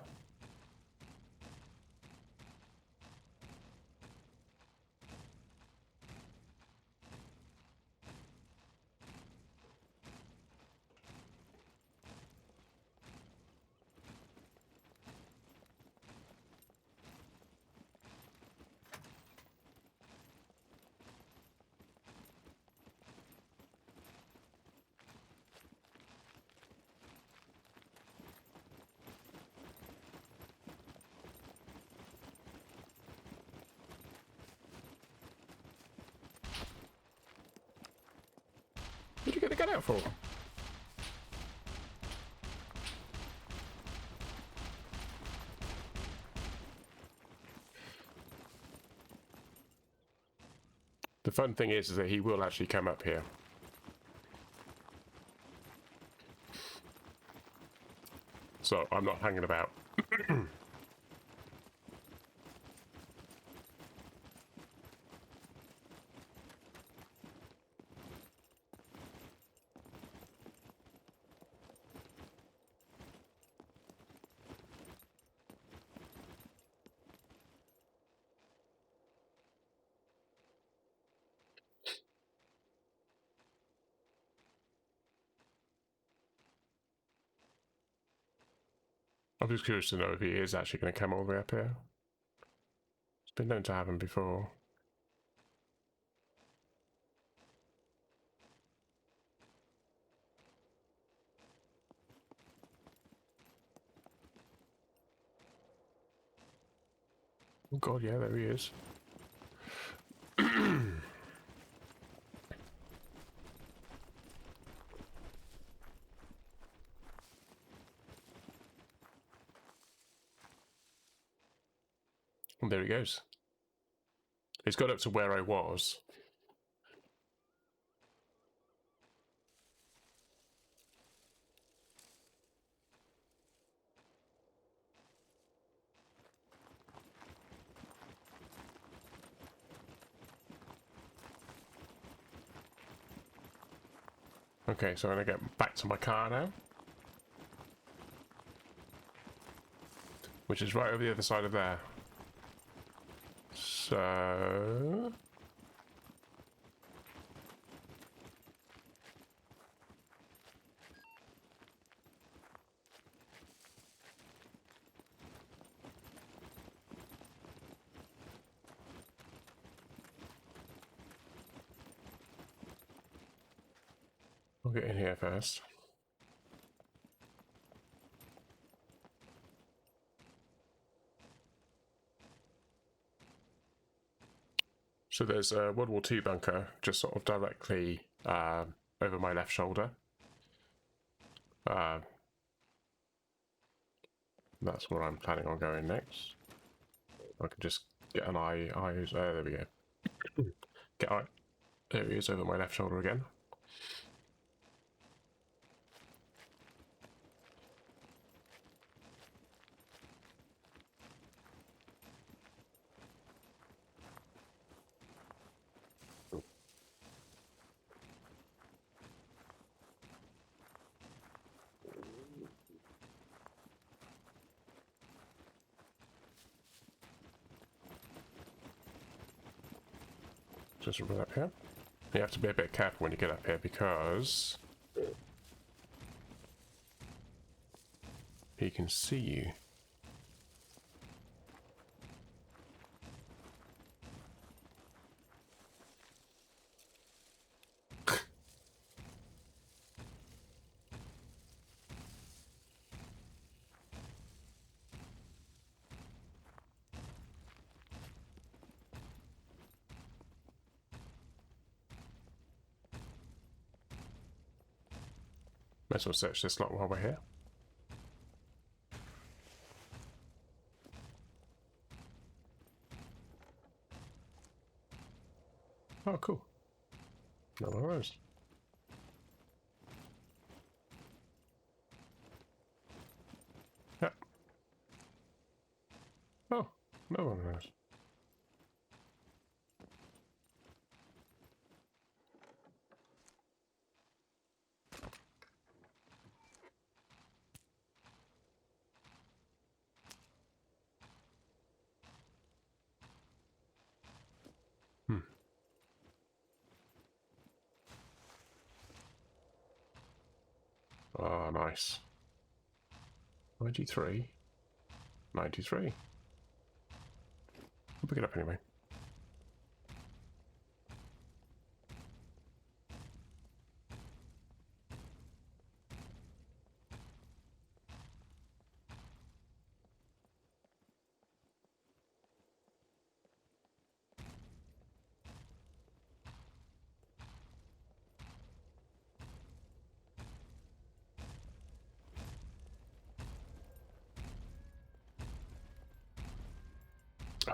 What did you get the gun out for? The fun thing is that he will actually come up here. So I'm not hanging about. I'm just curious to know if he is actually going to come all the way up here. It's been known to happen before. Oh god, yeah, there he is. And there he goes. He's got up to where I was. Okay, so I'm going to get back to my car now. Which is right over the other side of there. So... I'll get in here first. So there's a World War II bunker just sort of directly over my left shoulder. That's where I'm planning on going next. I can just get an eyes. There we go. Get eye. There he is over my left shoulder again. Just run up here. You have to be a bit careful when you get up here because he can see you. Might as well search this lot while we're here. Oh, cool. No worries. No one knows. Ah, nice. 93. 93. I'll pick it up anyway.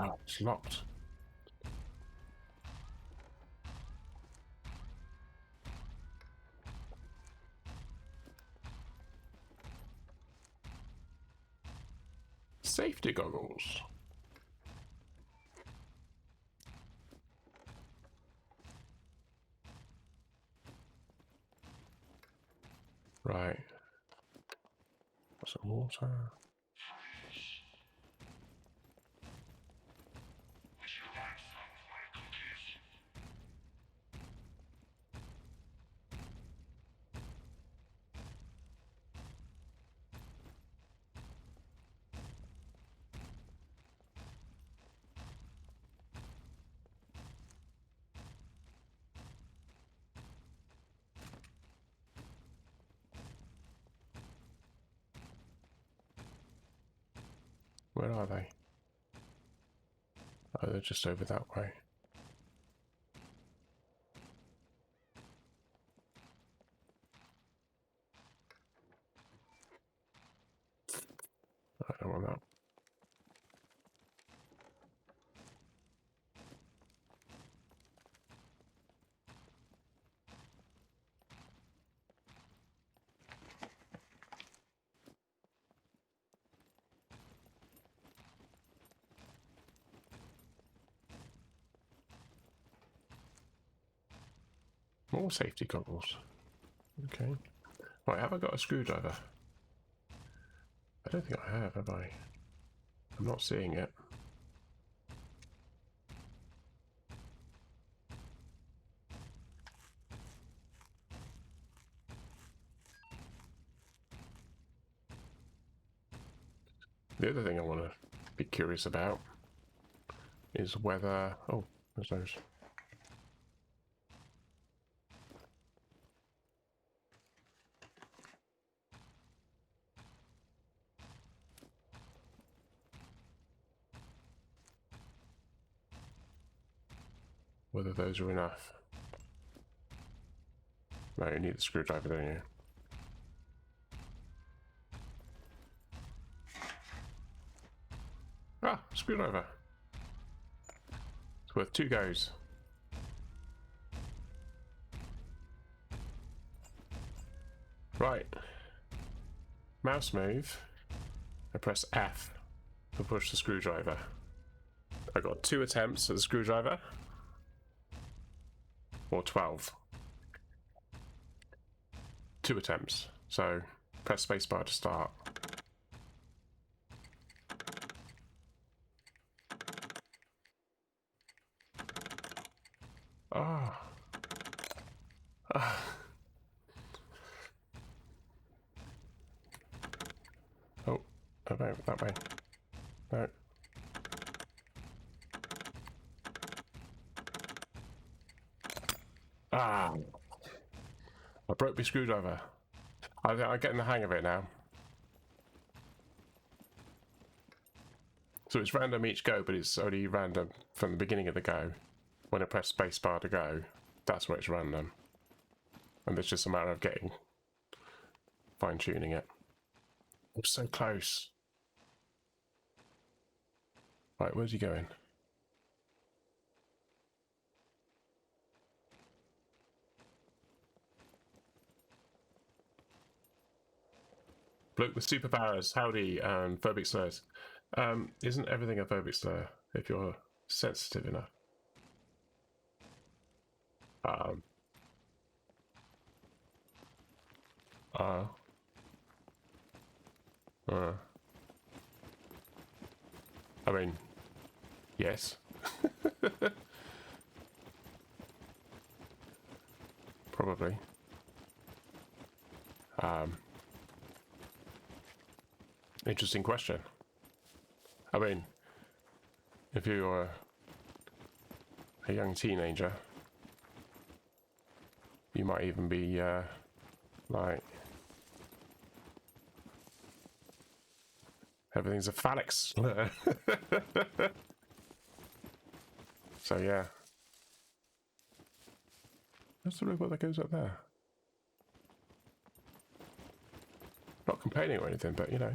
Oh, it's locked. Safety goggles. Right. Some water. Where are they? Oh, they're just over that way. I don't want that. More safety goggles. Okay. Right, have I got a screwdriver? I don't think I have I? I'm not seeing it. The other thing I want to be curious about is whether... Oh, there's those. Whether those are enough. No, you need the screwdriver, don't you? Ah, screwdriver. It's worth 2 goes. Right. Mouse move. I press F to push the screwdriver. I got 2 attempts at the screwdriver. Or 12. 2 attempts. So press spacebar to start. Ah. Ah. Oh, okay, that way. No. Ah. I broke my screwdriver. I'm getting the hang of it now. So it's random each go, but it's only random from the beginning of the go. When I press spacebar to go, that's where it's random. And it's just a matter of fine-tuning it. I'm so close. Right, where's he going? Bloke with superpowers, howdy, and phobic slurs. Isn't everything a phobic slur if you're sensitive enough? Uh, uh, I mean, yes. Probably. Interesting question. I mean, if you're a young teenager, you might even be like, everything's a phallic slur. So yeah. Where's the robot that goes up there? Not complaining or anything, but you know.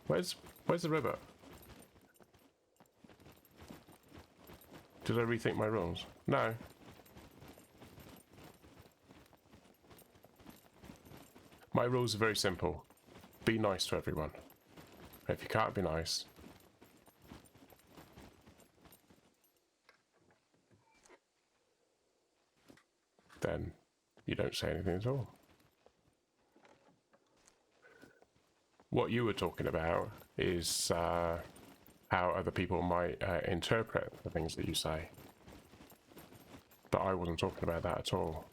Where's the robot? Did I rethink my rules? No. My rules are very simple. Be nice to everyone. If you can't be nice, then you don't say anything at all. What you were talking about is how other people might interpret the things that you say. But I wasn't talking about that at all.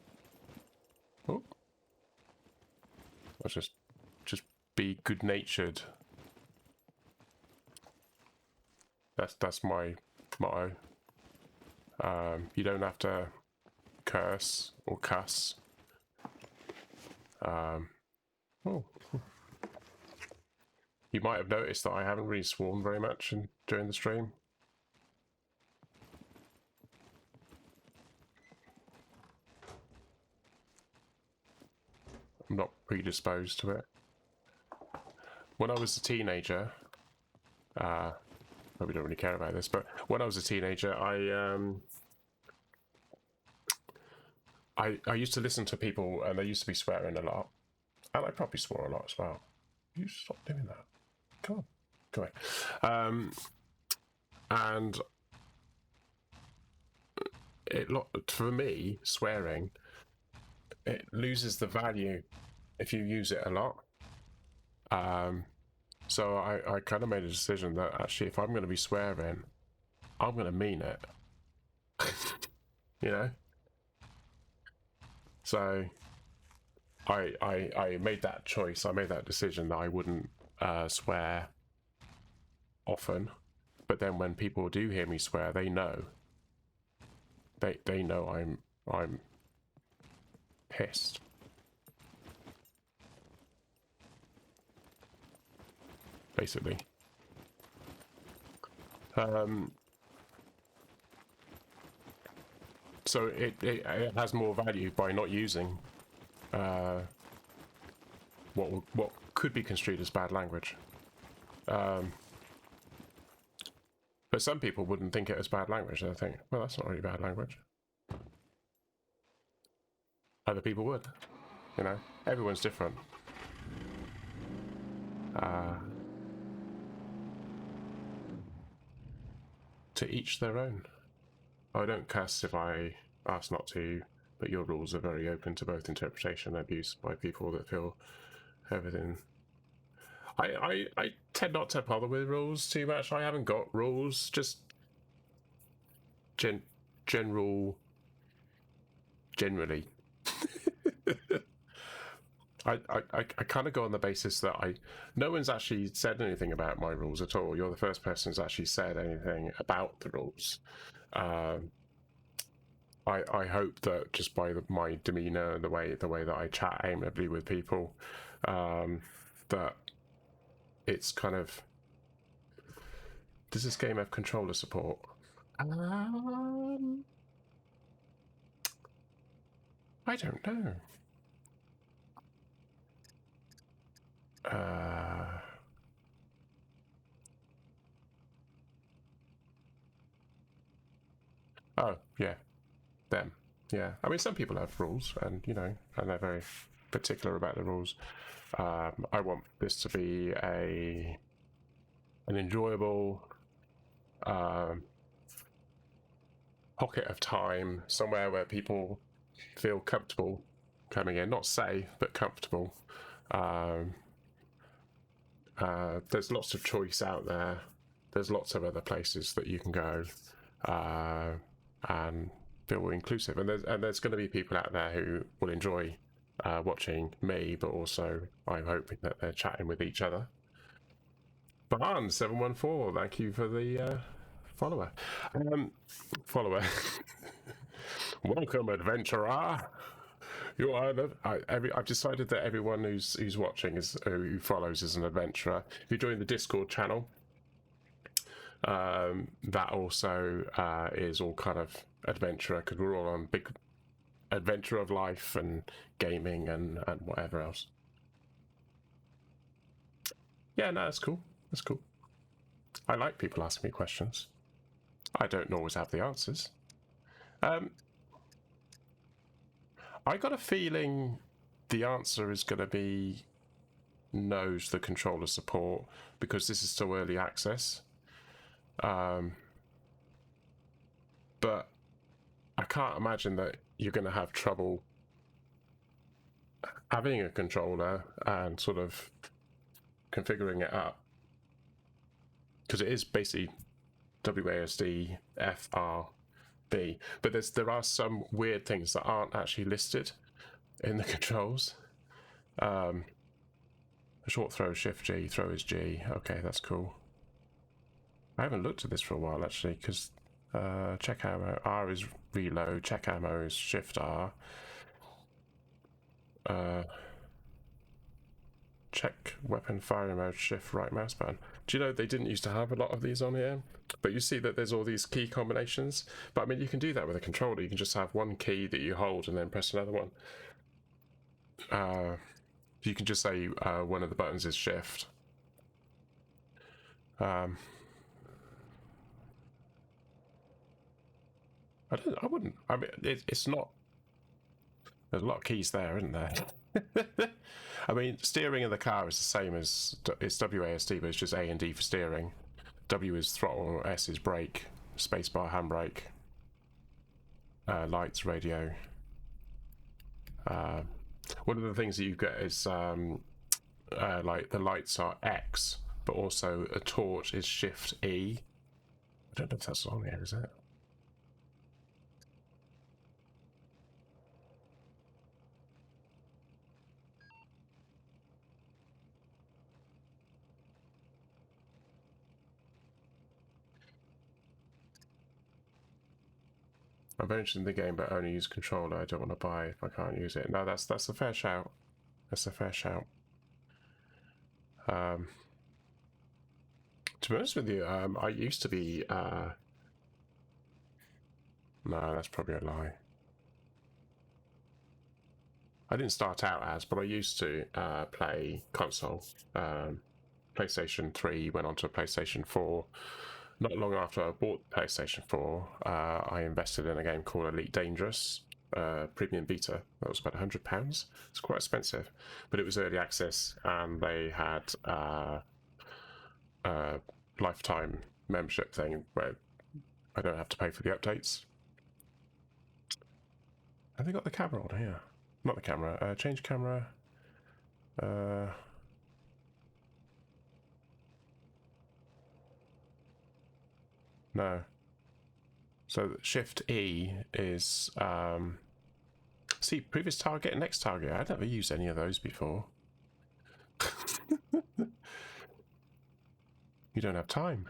Oh. Let's just be good-natured. That's my motto. You don't have to curse or cuss. Oh. You might have noticed that I haven't really sworn very much during the stream. I'm not predisposed to it. When I was a teenager, we don't really care about this, but when I was a teenager, I used to listen to people, and they used to be swearing a lot, and I probably swore a lot as well. You stop doing that. Come on, and for me, swearing, it loses the value if you use it a lot. So I kind of made a decision that actually, if I'm going to be swearing, I'm going to mean it. You know. So I made that choice. I made that decision that I wouldn't swear often. But then when people do hear me swear, they know. They know I'm pissed. Basically. So it has more value by not using what could be construed as bad language. But some people wouldn't think it as bad language. They think, well, that's not really bad language. Other people would. You know, everyone's different. To each their own. I don't cuss if I ask not to, but your rules are very open to both interpretation and abuse by people that feel everything. I tend not to bother with rules too much. I haven't got rules, just generally. I kind of go on the basis that no one's actually said anything about my rules at all. You're the first person who's actually said anything about the rules. I hope that just by my demeanor and the way that I chat amiably with people, that it's kind of. Does this game have controller support? I don't know. Oh yeah, them. Yeah, I mean, some people have rules, and you know, and they're very particular about the rules. I want this to be a an enjoyable pocket of time, somewhere where people feel comfortable coming in, not safe, but comfortable. There's lots of choice out there. There's lots of other places that you can go and feel inclusive. And there's going to be people out there who will enjoy watching me, but also I'm hoping that they're chatting with each other. Barn714, thank you for the follower. Follower. Welcome, adventurer. You are I've decided that everyone who's watching who follows is an adventurer. If you join the Discord channel, that also is all kind of adventurer, because we're all on big adventure of life and gaming and whatever else. Yeah, no, that's cool. That's cool. I like people asking me questions. I don't always have the answers. I got a feeling the answer is going to be no to the controller support, because this is still early access. But I can't imagine that you're going to have trouble having a controller and sort of configuring it up, because it is basically WASD FRB, but there are some weird things that aren't actually listed in the controls. Short throw, shift G, throw is G. Okay, that's cool. I haven't looked at this for a while actually, because check ammo, R is reload, check ammo is shift R. Check weapon firing mode, shift right mouse button. Do you know they didn't used to have a lot of these on here? But you see that there's all these key combinations. But I mean, you can do that with a controller. You can just have one key that you hold and then press another one. You can just say one of the buttons is shift. I wouldn't. I mean, it's not. There's a lot of keys there, isn't there? I mean, steering in the car is the same as it's WASD, but it's just A and D for steering. W is throttle, S is brake, spacebar handbrake, lights, radio. One of the things that you get is like the lights are X, but also a torch is Shift E. I don't know if that's on here, is it? I've mentioned the game, but only use controller. I don't want to buy if I can't use it. No, that's a fair shout. That's a fair shout. To be honest with you, I used to be. No, that's probably a lie. I didn't start out as, but I used to play console. PlayStation 3 went on to a PlayStation 4. Not long after I bought the PlayStation 4, I invested in a game called Elite Dangerous, premium beta. That was about £100. It's quite expensive, but it was early access, and they had a lifetime membership thing where I don't have to pay for the updates. Have they got the camera on here? Not the camera. Change camera. No. So Shift E is see, previous target and next target. I'd never used any of those before. You don't have time.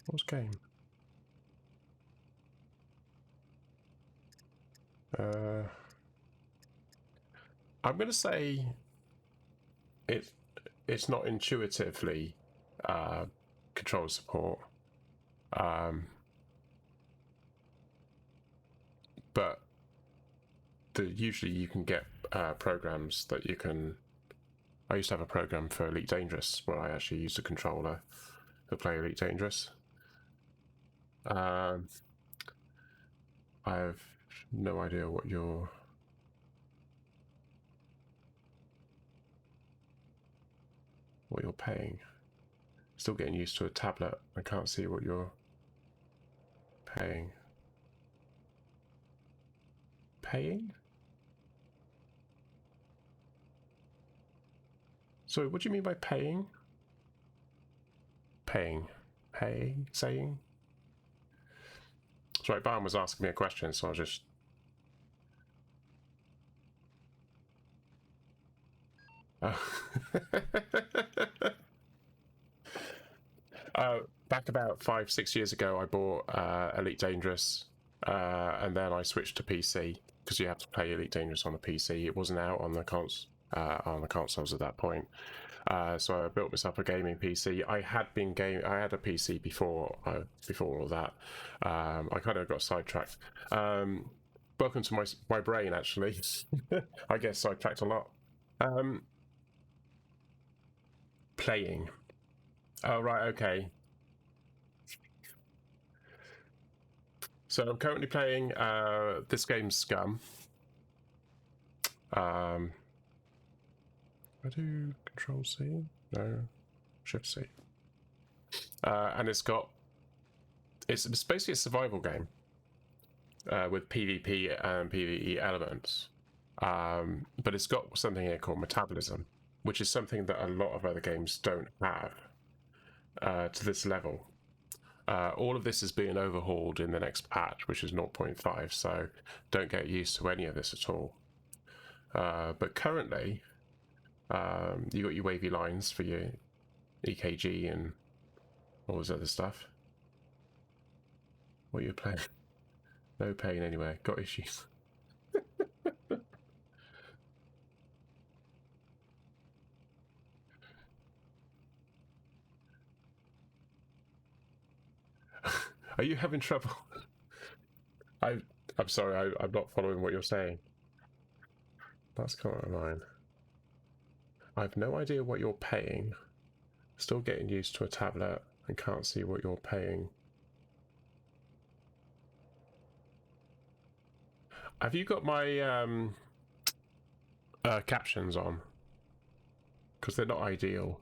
What's game? I'm gonna say it's not intuitively control support, but usually you can get programs that you can. I used to have a program for Elite Dangerous where I actually used a controller to play Elite Dangerous. I have no idea what your what you're paying. Still getting used to a tablet. I can't see what you're paying. Paying? So what do you mean by paying? Paying. Paying? Saying? Sorry, Barn was asking me a question, so I'll just... Back about 5-6 years ago, I bought Elite Dangerous, and then I switched to PC because you have to play Elite Dangerous on the PC. It wasn't out on the consoles at that point, so I built myself a gaming PC. I had a PC before all that. I kind of got sidetracked. Welcome to my brain, actually. I get sidetracked a lot. Playing. Oh right, okay. So I'm currently playing this game's Scum. I do Control C? No, Shift C. And it's basically a survival game with PvP and PvE elements. But it's got something here called metabolism, which is something that a lot of other games don't have to this level. All of this is being overhauled in the next patch, which is 0.5, so don't get used to any of this at all. But currently, you got your wavy lines for your EKG and all this other stuff. What are you playing? No pain anyway. Got issues. Are you having trouble? I'm sorry, I'm not following what you're saying. That's kind of annoying. I have no idea what you're paying. Still getting used to a tablet and can't see what you're paying. Have you got my captions on? Because they're not ideal.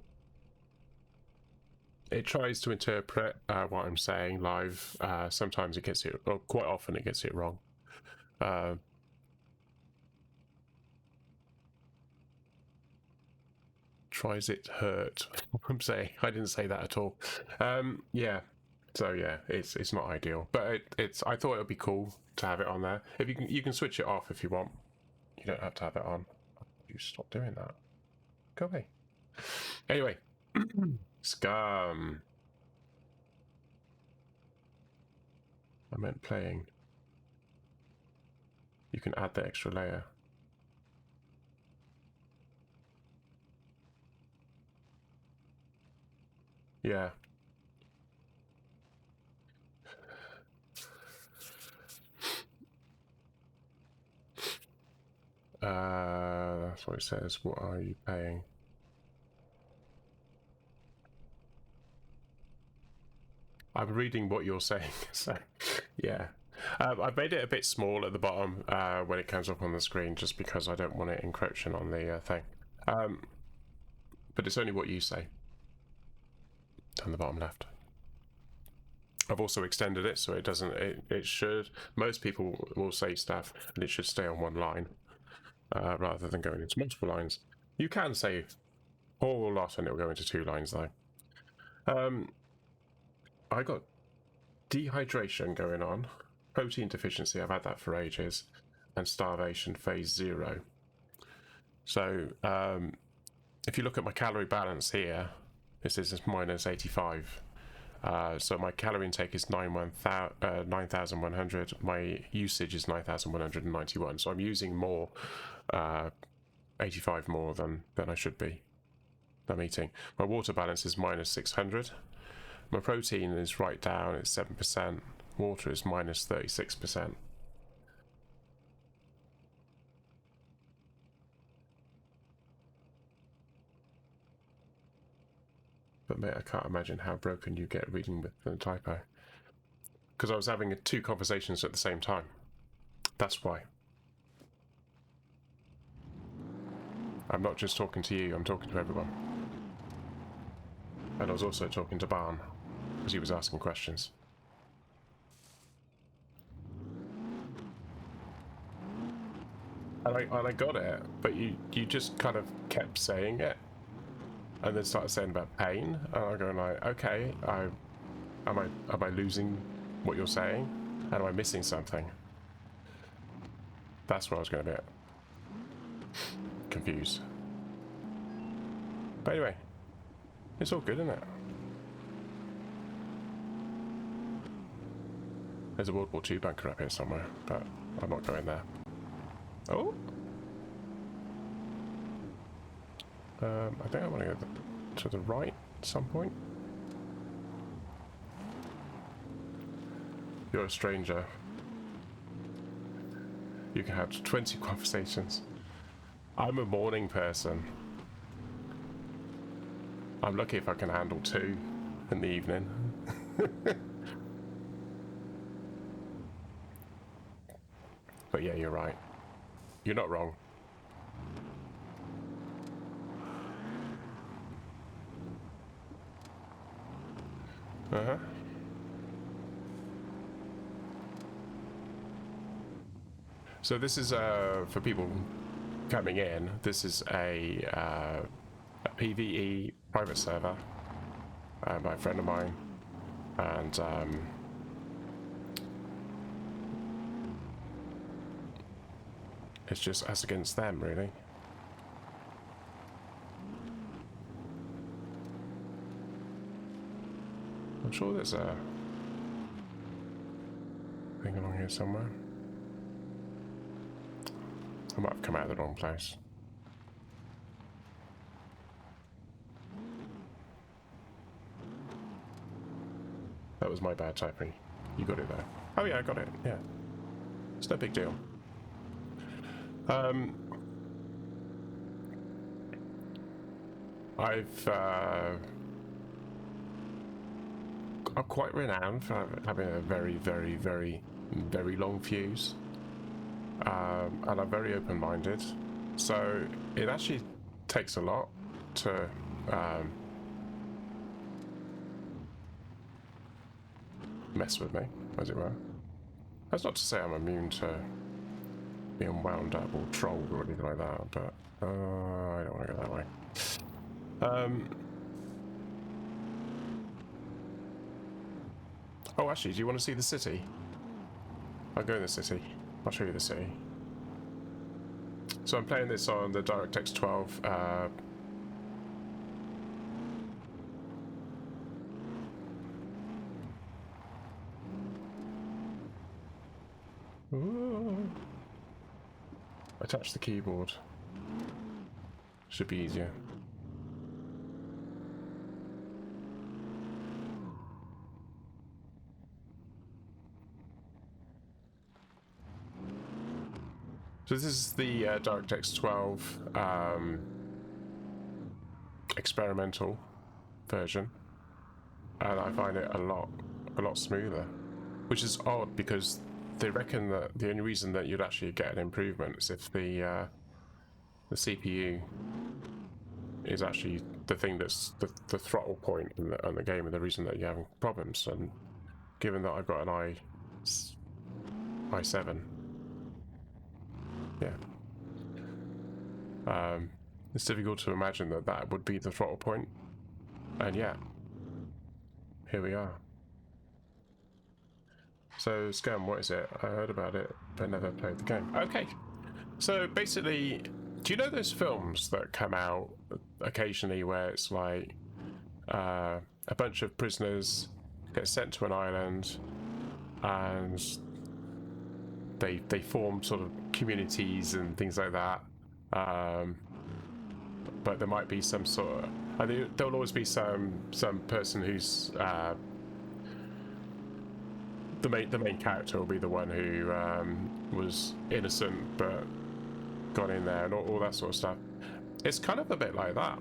It tries to interpret what I'm saying live. Sometimes it gets it, or quite often it gets it wrong. Tries it hurt. I'm saying I didn't say that at all. Yeah. So yeah, it's not ideal, but it's. I thought it would be cool to have it on there. If you can switch it off if you want. You don't have to have it on. You stop doing that. Go away. Anyway, Scum. I meant playing. You can add the extra layer. Yeah. That's what it says. What are you paying? I'm reading what you're saying, so yeah. I've made it a bit small at the bottom when it comes up on the screen, just because I don't want it encroaching on the thing. But it's only what you say on the bottom left. I've also extended it so it doesn't. It should. Most people will say stuff, and it should stay on one line rather than going into multiple lines. You can say a whole lot, and it'll go into 2 lines though. I got dehydration going on, protein deficiency, I've had that for ages, and starvation phase 0. So if you look at my calorie balance here, this is minus 85. So my calorie intake is 9,100. My usage is 9,191. So I'm using more, 85 more than I should be. I'm eating. My water balance is minus 600. My protein is right down, it's 7%. Water is minus 36%. But mate, I can't imagine how broken you get reading with the typo. Because I was having 2 conversations at the same time. That's why. I'm not just talking to you, I'm talking to everyone. And I was also talking to Barn, because he was asking questions. And I got it, but you just kind of kept saying it, and then started saying about pain, and I'm going like, okay, am I losing what you're saying? And am I missing something? That's where I was going to be confused. But anyway, it's all good, isn't it? There's a World War II bunker up here somewhere, but I'm not going there. Oh! I think I want to go to the right at some point. You're a stranger. You can have 20 conversations. I'm a morning person. I'm lucky if I can handle 2 in the evening. But yeah, you're right. You're not wrong. Uh-huh. So this is, for people coming in, this is a PvE private server by a friend of mine, and it's just us against them, really. I'm sure there's a thing along here somewhere. I might have come out of the wrong place. That was my bad typing. You got it there. Oh yeah, I got it. Yeah. It's no big deal. I'm quite renowned for having a very, very, very, very long fuse. And I'm very open-minded. So it actually takes a lot to mess with me, as it were. That's not to say I'm immune to being wound up or trolled or anything like that, but I don't want to go that way. Oh, actually, do you want to see the city? I'll go in the city. I'll show you the city. So I'm playing this on the DirectX 12. Attach the keyboard. Should be easier. So this is the DirectX 12 experimental version, and I find it a lot smoother, which is odd because they reckon that the only reason that you'd actually get an improvement is if the CPU is actually the thing that's the throttle point in the game, and the reason that you're having problems. And given that I've got an i7, yeah, it's difficult to imagine that that would be the throttle point. And yeah, here we are. So Scum, what is it? I heard about it, but never played the game. Okay, so basically, do you know those films that come out occasionally where it's like a bunch of prisoners get sent to an island and they form sort of communities and things like that, but there might be some sort of, there'll always be some person who's the main character will be the one who was innocent but got in there and all that sort of stuff. It's kind of a bit like that.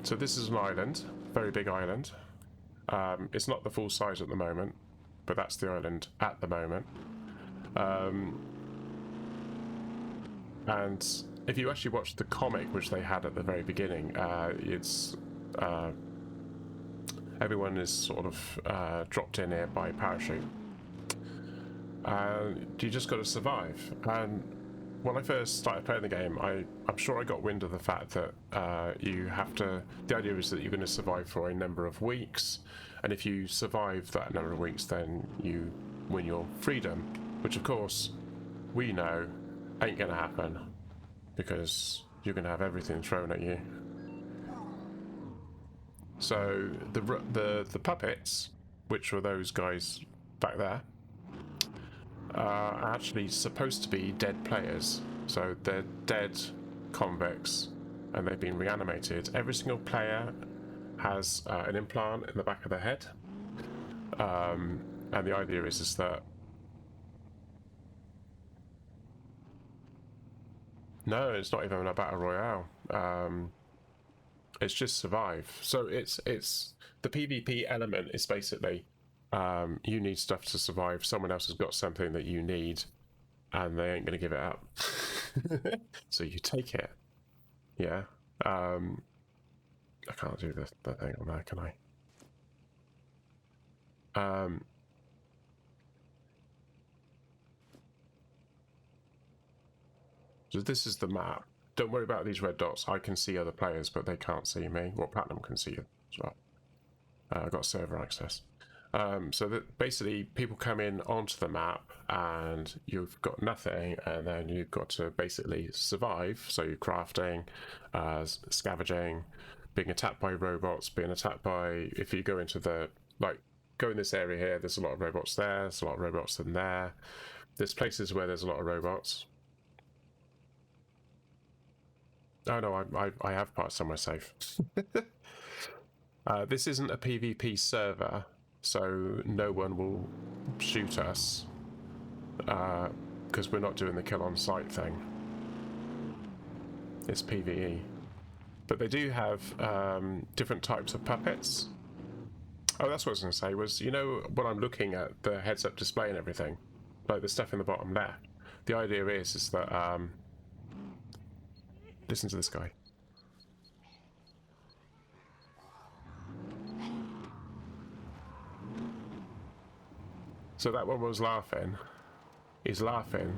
So this is an island, very big island. It's not the full size at the moment, but that's the island at the moment. And if you actually watch the comic which they had at the very beginning, it's Everyone is sort of dropped in here by parachute. You just got to survive. And when I first started playing the game, I'm sure I got wind of the fact that you have to. The idea is that you're going to survive for a number of weeks, and if you survive that number of weeks, then you win your freedom, which of course we know ain't going to happen because you're going to have everything thrown at you. So the puppets, which were those guys back there, are actually supposed to be dead players. So they're dead convicts and they've been reanimated. Every single player has an implant in the back of their head. And the idea is that no, it's not even a battle royale. It's just survive. So it's the PvP element is basically you need stuff to survive. Someone else has got something that you need, and they ain't going to give it up. So you take it. Yeah. I can't do the thing on there, can I? So this is the map. Don't worry about these red dots. I can see other players, but they can't see me. Well, Platinum can see you as well. I've got server access. So that basically people come in onto the map and you've got nothing, and then you've got to basically survive. So you're crafting, scavenging, being attacked by robots, being attacked by, if you go into the, like, go in this area here, there's a lot of robots there, there's a lot of robots in there. There's places where there's a lot of robots. Oh no, I have parts somewhere safe. This isn't a PvP server, so no one will shoot us because we're not doing the kill on sight thing. It's PvE. But they do have different types of puppets. Oh, that's what I was going to say, was, you know, when I'm looking at the heads-up display and everything, like the stuff in the bottom left, the idea is that, listen to this guy. So that one was laughing. He's laughing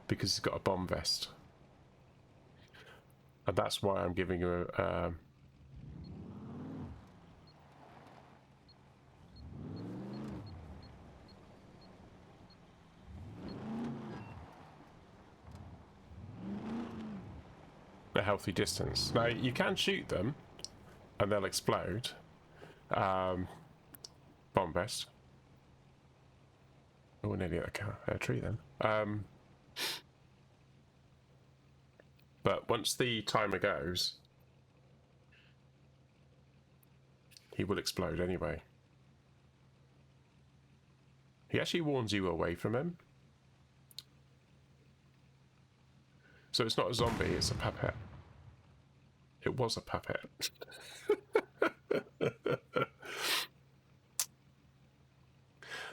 because he's got a bomb vest. And that's why I'm giving you a healthy distance. Now, you can shoot them and they'll explode. Bomb vest. Oh, nearly at a tree then. But once the timer goes, he will explode anyway. He actually warns you away from him. So it's not a zombie, it's a puppet. It was a puppet.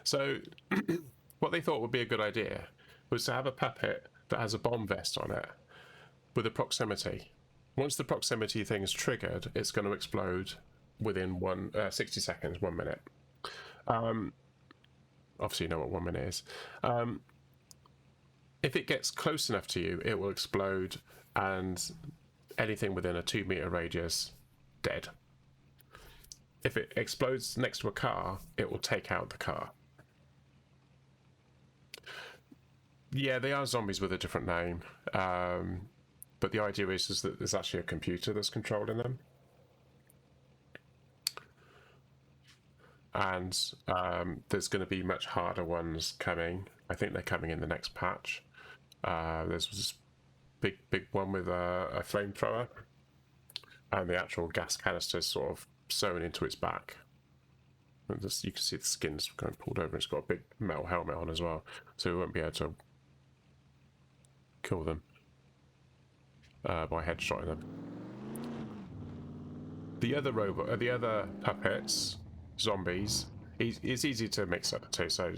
So what they thought would be a good idea was to have a puppet that has a bomb vest on it with a proximity. Once the proximity thing is triggered, it's going to explode within 60 seconds, 1 minute. Obviously you know what 1 minute is. If it gets close enough to you, it will explode, and anything within a 2-meter radius, dead. If it explodes next to a car, it will take out the car. Yeah, they are zombies with a different name. But the idea is that there's actually a computer that's controlling them. And there's going to be much harder ones coming. I think they're coming in the next patch. There's this big one with a flamethrower, and the actual gas canister is sort of sewn into its back. And just, you can see the skin's kind of pulled over. It's got a big metal helmet on as well, so we won't be able to kill them by headshotting them. The other puppets, zombies, it's easy to mix up the two. So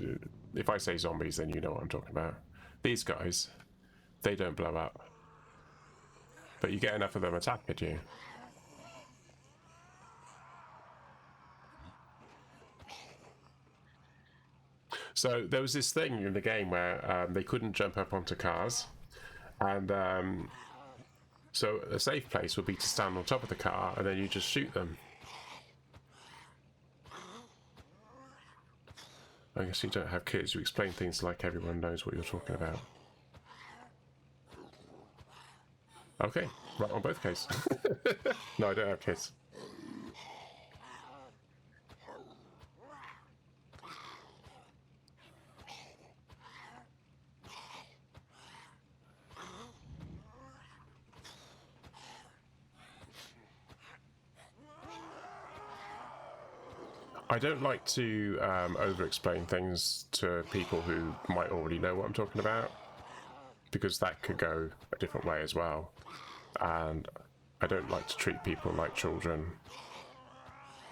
if I say zombies, then you know what I'm talking about. These guys, they don't blow up, but you get enough of them attacking you. So there was this thing in the game where they couldn't jump up onto cars, and so a safe place would be to stand on top of the car and then you just shoot them. I guess you don't have kids. You explain things like everyone knows what you're talking about. Okay, right on both cases. No, I don't have kids. I don't like to over-explain things to people who might already know what I'm talking about, because that could go a different way as well. And I don't like to treat people like children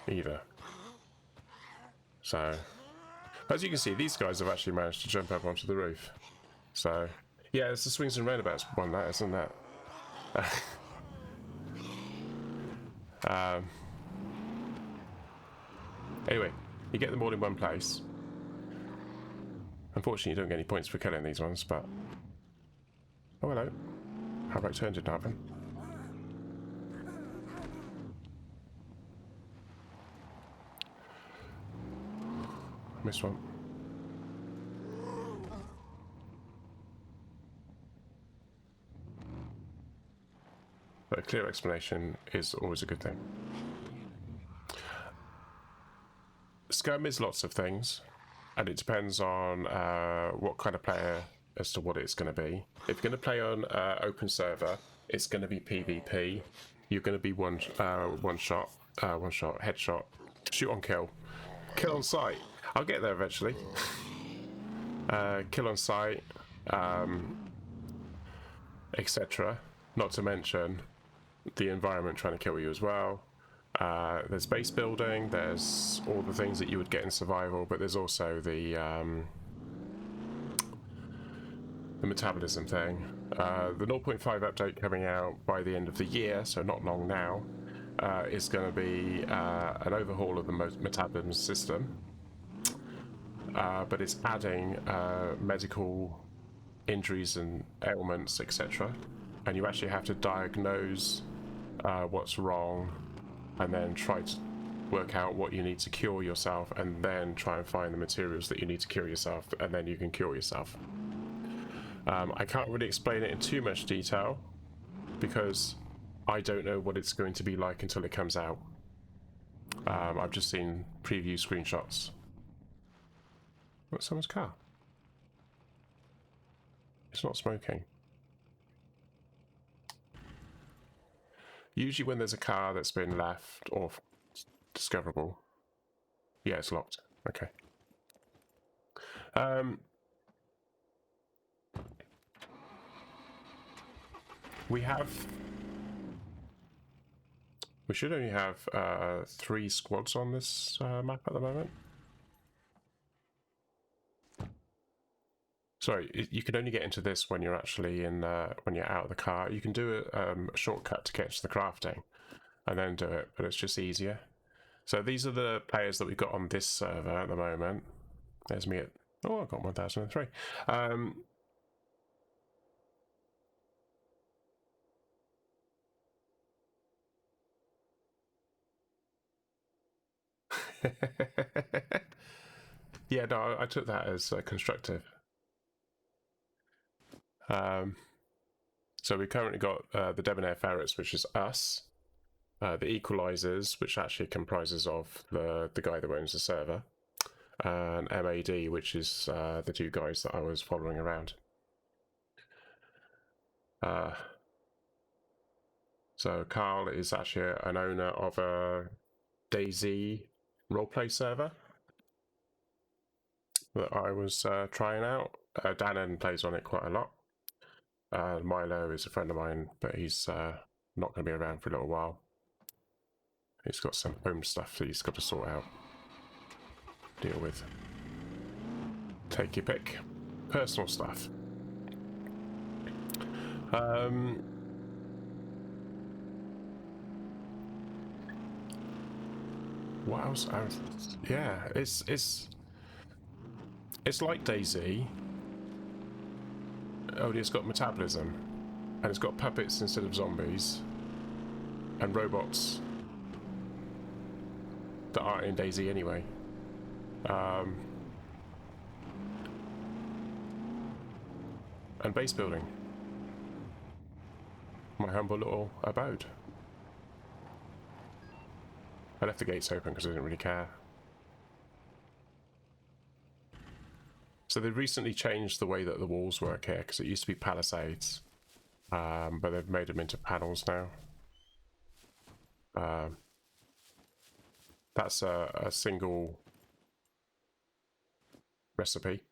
either. So, as you can see, these guys have actually managed to jump up onto the roof. So, yeah, it's the swings and roundabouts one, that isn't that? Anyway, you get them all in one place. Unfortunately, you don't get any points for killing these ones, but... Oh, hello. How about turn didn't happen? Missed one. But a clear explanation is always a good thing. Scum is lots of things, and it depends on what kind of player as to what it's going to be. If you're going to play on open server, it's going to be PvP. You're going to be one shot, headshot, shoot on kill, kill on sight. I'll get there eventually. Kill on sight, etc. Not to mention the environment trying to kill you as well. There's base building, there's all the things that you would get in survival, but there's also the metabolism thing. The 0.5 update coming out by the end of the year, so not long now, is going to be an overhaul of the metabolism system, but it's adding medical injuries and ailments, etc. And you actually have to diagnose what's wrong, and then try to work out what you need to cure yourself, and then try and find the materials that you need to cure yourself, and then you can cure yourself. I can't really explain it in too much detail because I don't know what it's going to be like until it comes out. I've just seen preview screenshots. What's someone's car? It's not smoking. Usually when there's a car that's been left or discoverable. Yeah, it's locked. Okay. We should only have 3 squads on this map at the moment. Sorry, you can only get into this when you're actually in when you're out of the car. You can do a shortcut to get to the crafting and then do it, but it's just easier. So these are the players that we've got on this server at the moment. There's me at... Oh, I've got 1003. Yeah, no, I took that as constructive. So we've currently got the Debonair Ferrets, which is us. The Equalizers, which actually comprises of the guy that owns the server. And MAD, which is the 2 guys that I was following around. So Carl is actually an owner of a DayZ roleplay server that I was trying out. Danon plays on it quite a lot. Milo is a friend of mine, but he's not going to be around for a little while. He's got some home stuff that he's got to sort out, deal with. Take your pick. Personal stuff. What else? Yeah, it's It's like DayZ, only it's got metabolism, and it's got puppets instead of zombies, and robots that aren't in DayZ anyway. And base building. My humble little abode. I left the gates open because I didn't really care. So they recently changed the way that the walls work here, because it used to be palisades, but they've made them into panels now. That's a single recipe,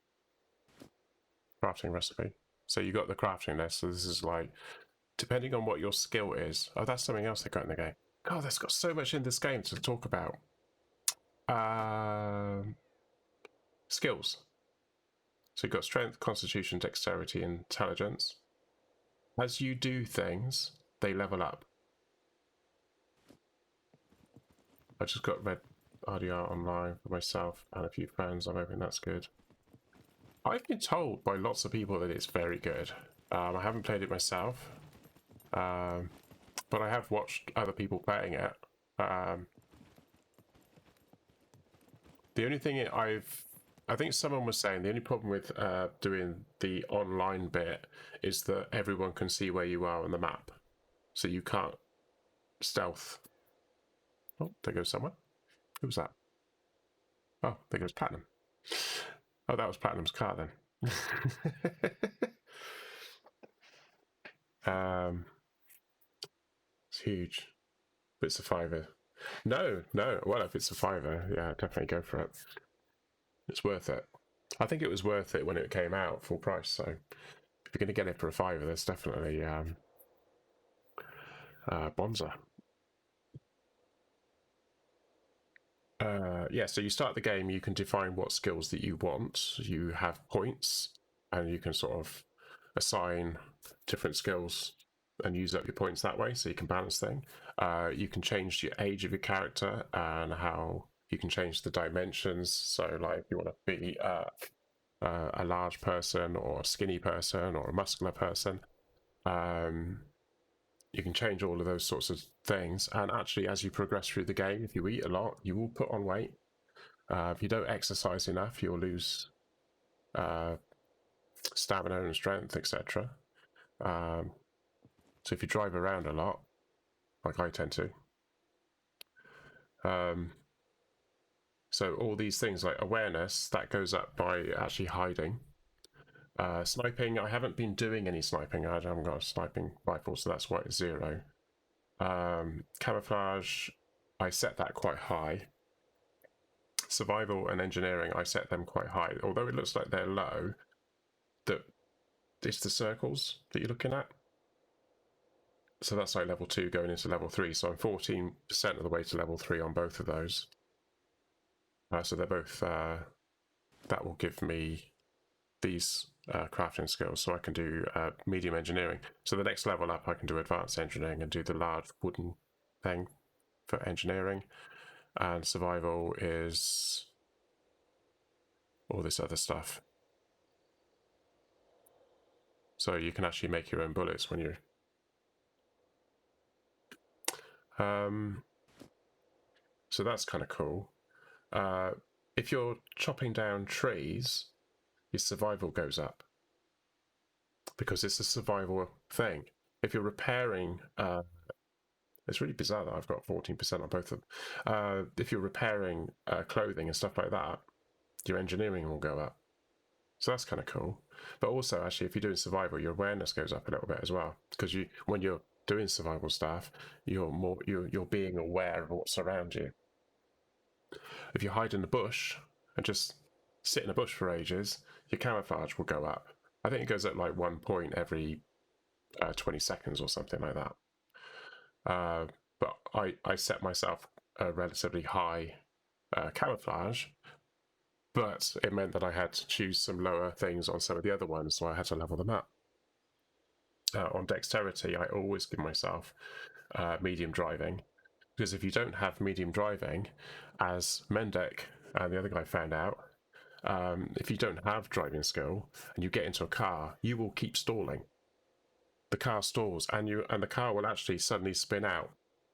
crafting recipe. So you got the crafting list. So this is like, depending on what your skill is. Oh, that's something else they got in the game. God, there's got so much in this game to talk about. Skills. So you've got strength, constitution, dexterity, intelligence. As you do things, they level up. I just got red RDR online for myself and a few friends. I'm hoping that's good. I've been told by lots of people that it's very good. I haven't played it myself, but I have watched other people playing it. The only thing I think someone was saying the only problem with doing the online bit is that everyone can see where you are on the map, so you can't stealth. Oh, there goes someone. Who was that? Oh, there goes Platinum. Oh, that was Platinum's car then. It's huge. But it's a £5. No. Well, if it's a £5, yeah, definitely go for it. It's worth it. I think it was worth it when it came out full price. So if you're going to get it for a £5, there's definitely Bonza. Yeah, so you start the game, you can define what skills that you want. You have points, and you can sort of assign different skills and use up your points that way, so you can balance things. You can change the age of your character and how you can change the dimensions. So, like, if you want to be a large person or a skinny person or a muscular person, you can change all of those sorts of things. And actually, as you progress through the game, if you eat a lot, you will put on weight. If you don't exercise enough, you'll lose stamina and strength, etc. So if you drive around a lot, like I tend to, so all these things like awareness, that goes up by actually hiding. Sniping, I haven't been doing any sniping. I haven't got a sniping rifle, so that's why it's 0. Camouflage, I set that quite high. Survival and engineering, I set them quite high. Although it looks like they're low, it's the circles that you're looking at. So that's like level 2 going into level 3. So I'm 14% of the way to level 3 on both of those. So they're both, that will give me these crafting skills, so I can do medium engineering. So the next level up, I can do advanced engineering and do the large wooden thing for engineering. And survival is all this other stuff. So you can actually make your own bullets when you're... so that's kind of cool. If you're chopping down trees, your survival goes up, because it's a survival thing. If you're repairing... it's really bizarre that I've got 14% on both of them. If you're repairing clothing and stuff like that, your engineering will go up. So that's kind of cool. But also, actually, if you're doing survival, your awareness goes up a little bit as well, because when you're doing survival stuff, you're being aware of what's around you. If you hide in the bush and just sit in a bush for ages, your camouflage will go up. I think it goes up like 1 point every 20 seconds or something like that. But I set myself a relatively high camouflage, but it meant that I had to choose some lower things on some of the other ones, so I had to level them up. On dexterity, I always give myself medium driving, because if you don't have medium driving, as Mendek and the other guy found out, if you don't have driving skill and you get into a car, you will keep stalling. The car stalls, and the car will actually suddenly spin out.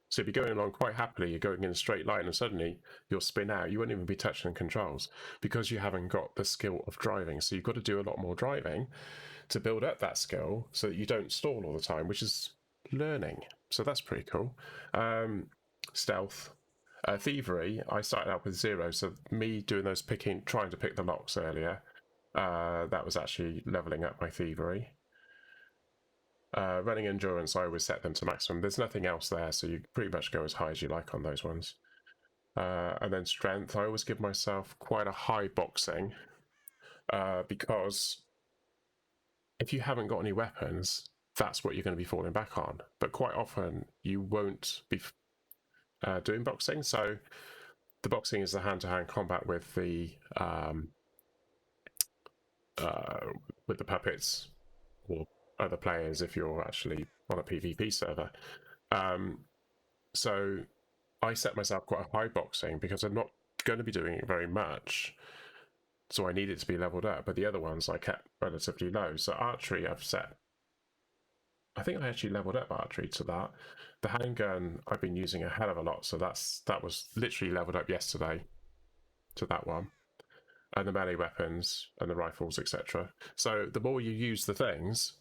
So if you're going along quite happily, you're going in a straight line, and suddenly you'll spin out. You won't even be touching the controls because you haven't got the skill of driving. So you've got to do a lot more driving to build up that skill so that you don't stall all the time, which is learning. So that's pretty cool. Stealth. Thievery, I started out with 0, so me doing those trying to pick the locks earlier, that was actually leveling up my thievery. Running endurance, I always set them to maximum. There's nothing else there, so you pretty much go as high as you like on those ones. And then strength, I always give myself quite a high boxing, because if you haven't got any weapons, that's what you're going to be falling back on. But quite often you won't be doing boxing, so the boxing is the hand-to-hand combat with the puppets or other players if you're actually on a PvP server. So I set myself quite a high boxing because I'm not going to be doing it very much, so I need it to be leveled up. But the other ones I kept relatively low. So archery, I think I actually leveled up archery to that. The handgun I've been using a hell of a lot, so that was literally leveled up yesterday to that one. And the melee weapons and the rifles, etc. So the more you use the things,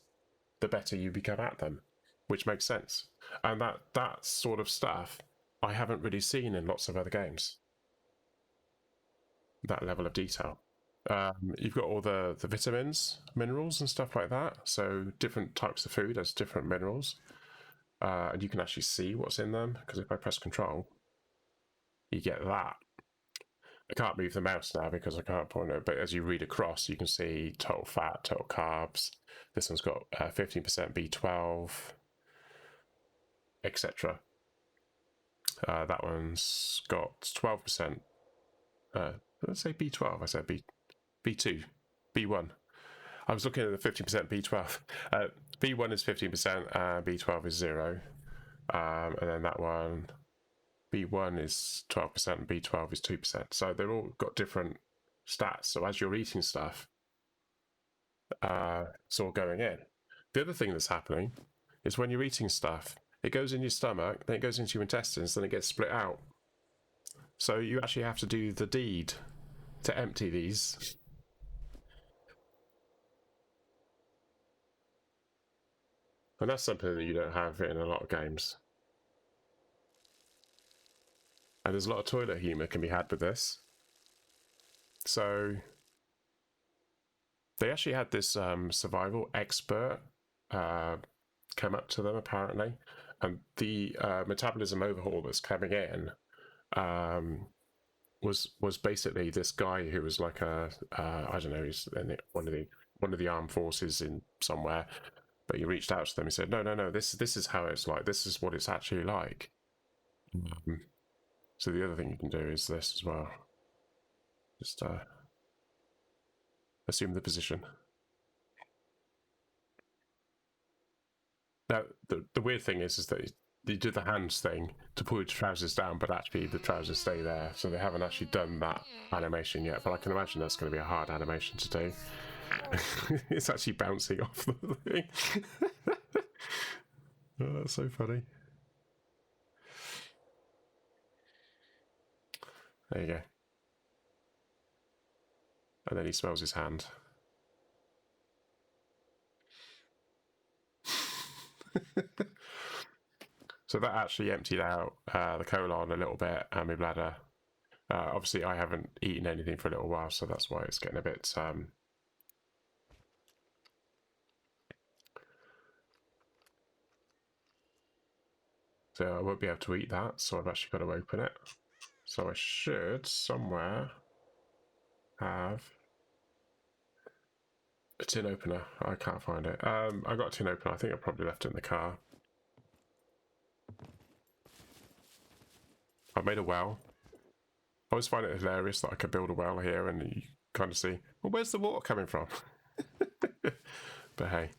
the better you become at them, which makes sense. And that sort of stuff I haven't really seen in lots of other games. That level of detail. You've got all the vitamins, minerals, and stuff like that. So different types of food has different minerals, and you can actually see what's in them. Because if I press Control, you get that. I can't move the mouse now because I can't point it, but as you read across, you can see total fat, total carbs. This one's got 15% B12, etc. That one's got 12%. Let's say B12. I said B2, B1. I was looking at the 50% B12. B1 is 15% and B12 is 0. And then that one, B1 is 12% and B12 is 2%. So they're all got different stats. So as you're eating stuff, it's all going in. The other thing that's happening is when you're eating stuff, it goes in your stomach, then it goes into your intestines, then it gets split out. So you actually have to do the deed to empty these. And that's something that you don't have in a lot of games. And there's a lot of toilet humour can be had with this. So they actually had this survival expert come up to them apparently, and the metabolism overhaul that's coming in was basically this guy who was like I don't know, he's in one of the armed forces in somewhere, but he reached out to them. He said, no, this is how it's like. This is what it's actually like. So the other thing you can do is this as well. Just assume the position. Now, the weird thing is that you do the hands thing to pull your trousers down, but actually the trousers stay there. So they haven't actually done that animation yet, but I can imagine that's going to be a hard animation to do. It's actually bouncing off the thing. Oh, that's so funny. There you go. And then he smells his hand. So that actually emptied out the colon a little bit and my bladder. Obviously, I haven't eaten anything for a little while, so that's why it's getting a bit... So I won't be able to eat that, so I've actually got to open it. So I should somewhere have a tin opener. I can't find it. I got a tin opener. I think I probably left it in the car. I've made a well. I always find it hilarious that I could build a well here and you kind of see, well, where's the water coming from? But hey.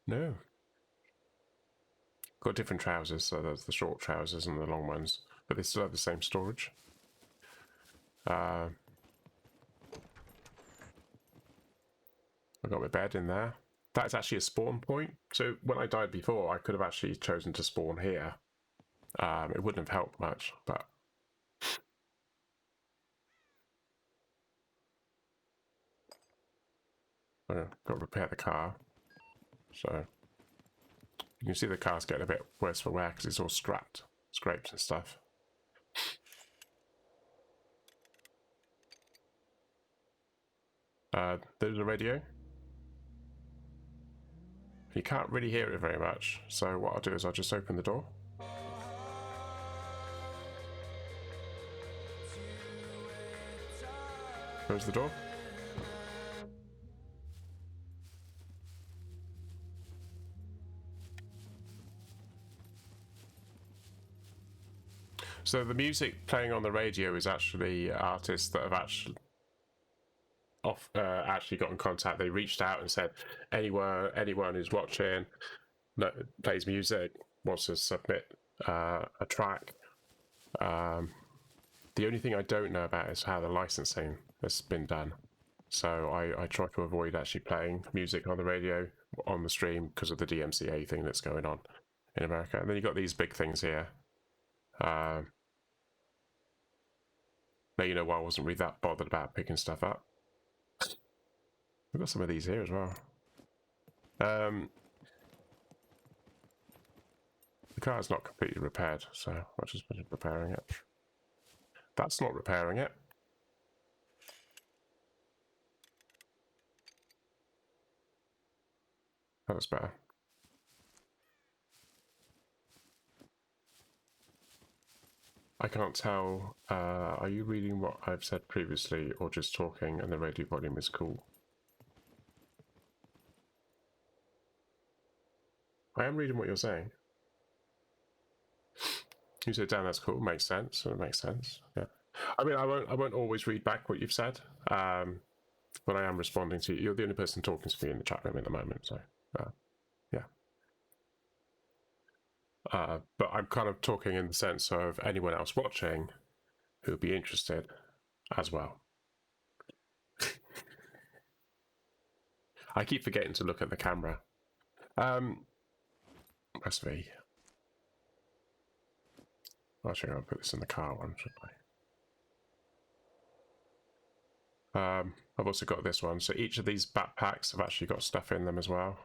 No. Got different trousers, so there's the short trousers and the long ones, but they still have the same storage. I got my bed in there. That's actually a spawn point. So when I died before, I could have actually chosen to spawn here. It wouldn't have helped much, but I've got to repair the car. So you can see the car's getting a bit worse for wear because it's all scraped, scrapes and stuff. There's a radio. You can't really hear it very much, so what I'll do is I'll just open the door. Close the door. So the music playing on the radio is actually artists that have actually got in contact. They reached out and said, anyone who's watching plays music, wants to submit a track. The only thing I don't know about is how the licensing has been done. So I try to avoid actually playing music on the radio on the stream because of the DMCA thing that's going on in America. And then you've got these big things here. Now you know why I wasn't really that bothered about picking stuff up. We've got some of these here as well. The car's not completely repaired, so I'll just finish repairing it. That's not repairing it. That's better. I can't tell. Are you reading what I've said previously or just talking and the radio volume is cool? I am reading what you're saying. You said, Dan, that's cool. Makes sense. It makes sense. Yeah. I mean, I won't always read back what you've said. But I am responding to you. You're the only person talking to me in the chat room at the moment, so yeah. But I'm kind of talking in the sense of anyone else watching who would be interested as well. I keep forgetting to look at the camera. Press V. Actually, I'll put this in the car one, shouldn't I? I've also got this one. So each of these backpacks have actually got stuff in them as well.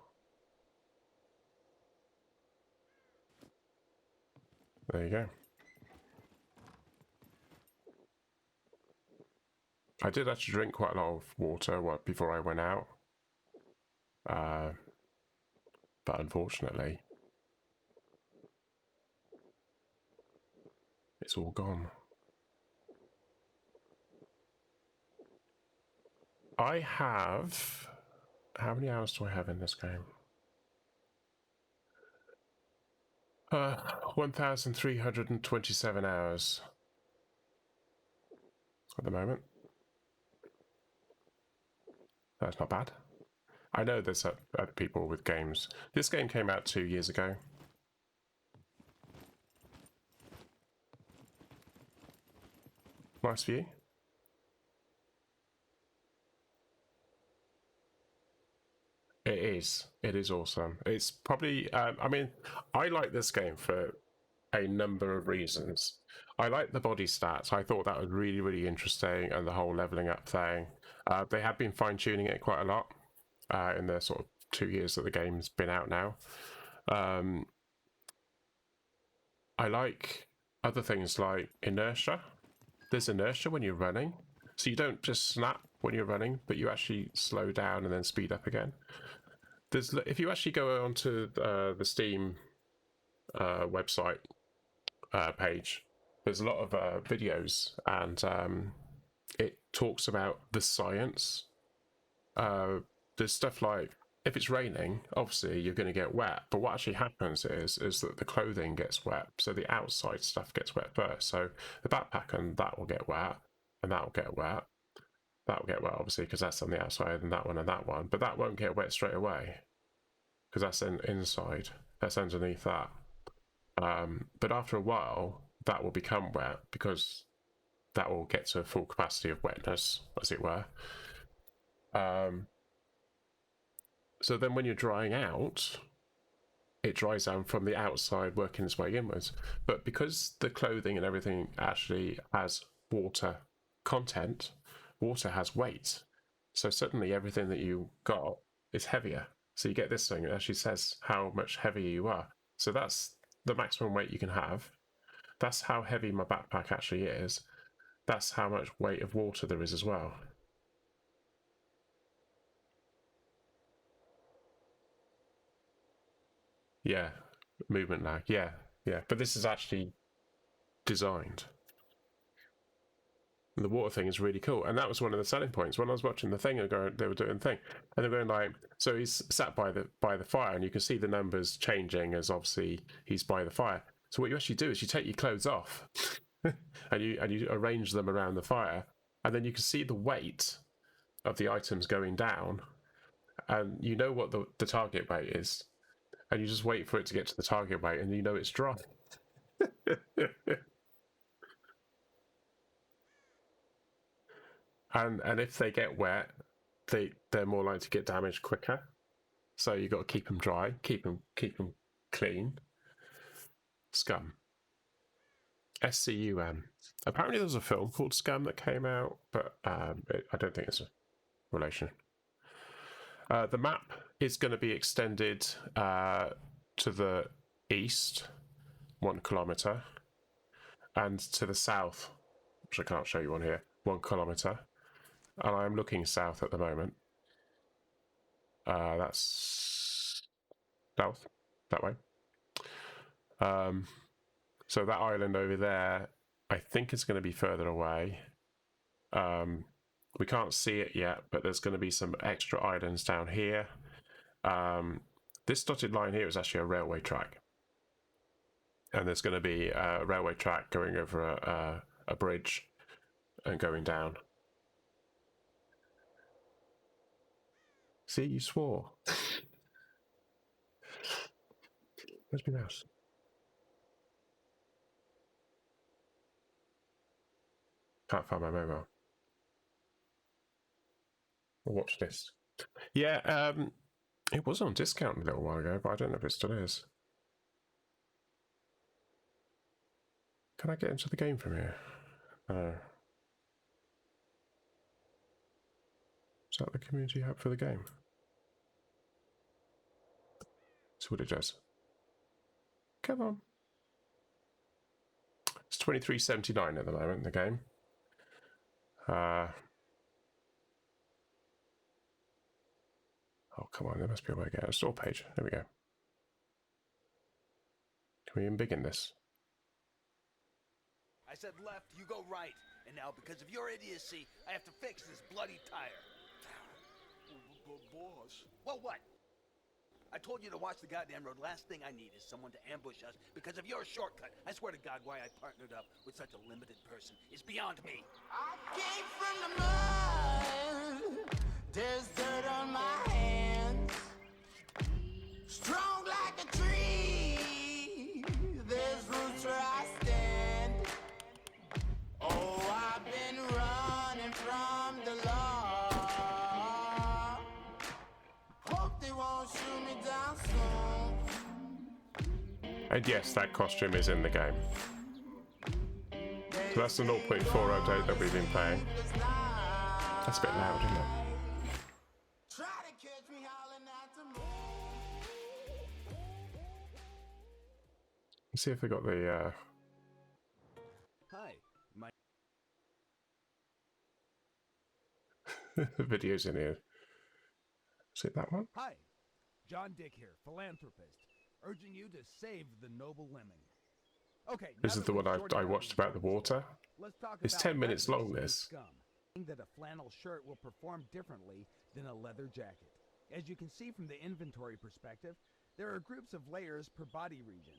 There you go. I did actually drink quite a lot of water before I went out. But unfortunately, it's all gone. I have... How many hours do I have in this game? 1,327 hours at the moment. That's not bad. I know there's other people with games. This game came out 2 years ago. Nice view. It is. It is awesome. It's probably... I mean, I like this game for a number of reasons. I like the body stats. I thought that was really, really interesting, and the whole leveling up thing. They have been fine-tuning it quite a lot in the sort of 2 years that the game's been out now. I like other things like inertia. There's inertia when you're running, so you don't just snap when you're running, but you actually slow down and then speed up again. If you actually go onto the Steam website page, there's a lot of videos, and it talks about the science. There's stuff like, if it's raining, obviously you're going to get wet, but what actually happens is that the clothing gets wet, so the outside stuff gets wet first. So the backpack and that will get wet, and that will get wet. That will get wet, obviously, because that's on the outside, and that one, but that won't get wet straight away, because that's inside. That's underneath that. But after a while, that will become wet because that will get to a full capacity of wetness, as it were. So then when you're drying out, it dries down from the outside, working its way inwards. But because the clothing and everything actually has water content, water has weight. So suddenly everything that you got is heavier. So you get this thing, it actually says how much heavier you are. So that's the maximum weight you can have. That's how heavy my backpack actually is. That's how much weight of water there is as well. Yeah, movement lag. Yeah, yeah. But this is actually designed. And the water thing is really cool, and that was one of the selling points. When I was watching the thing, they were doing the thing, and they're going like, so he's sat by the fire, and you can see the numbers changing as obviously he's by the fire. So what you actually do is you take your clothes off, and you arrange them around the fire, and then you can see the weight of the items going down, and you know what the target weight is, and you just wait for it to get to the target weight, and you know it's dry. And if they get wet, they're more likely to get damaged quicker. So you got to keep them dry, keep them clean. Scum. SCUM. Apparently, there was a film called Scum that came out, but I don't think it's a relation. The map is going to be extended to the east, 1 kilometer, and to the south, which I can't show you on here, 1 kilometer. And I'm looking south at the moment. That's south, that way. So that island over there, I think is going to be further away. We can't see it yet, but there's going to be some extra islands down here. This dotted line here is actually a railway track. And there's going to be a railway track going over a bridge and going down. See, you swore. Where's my mouse? Can't find my mobile. Watch this. Yeah, it was on discount a little while ago, but I don't know if it still is. Can I get into the game from here? Is that the community hub for the game? That's what it does. Come on. It's $23.79 at the moment in the game. Oh, come on, there must be a way to get a store page. There we go. Can we embiggen this? I said left, you go right. And now, because of your idiocy, I have to fix this bloody tire. Boss. Well, what? I told you to watch the goddamn road. Last thing I need is someone to ambush us because of your shortcut. I swear to God, why I partnered up with such a limited person is beyond me. I came from the mud. There's dirt on my hands. Strong like a tree. There's roots where I stand. Oh, I've been running from the law. Hope they won't shoot me down soon. And yes, that costume is in the game. So that's the 0.4 update that we've been playing. That's a bit loud, isn't it? Try to catch me howling at the moon. Let's see if we got the Hi, my videos in here. Is it that one? Hi, John Dick here, philanthropist, urging you to save the noble lemming. Okay, now This is that the one we've sorted I out watched the about the water. let's talk It's about 10 minutes leathers long, and this. Scum. That a flannel shirt will perform differently than a leather jacket. As you can see from the inventory perspective, there are groups of layers per body region.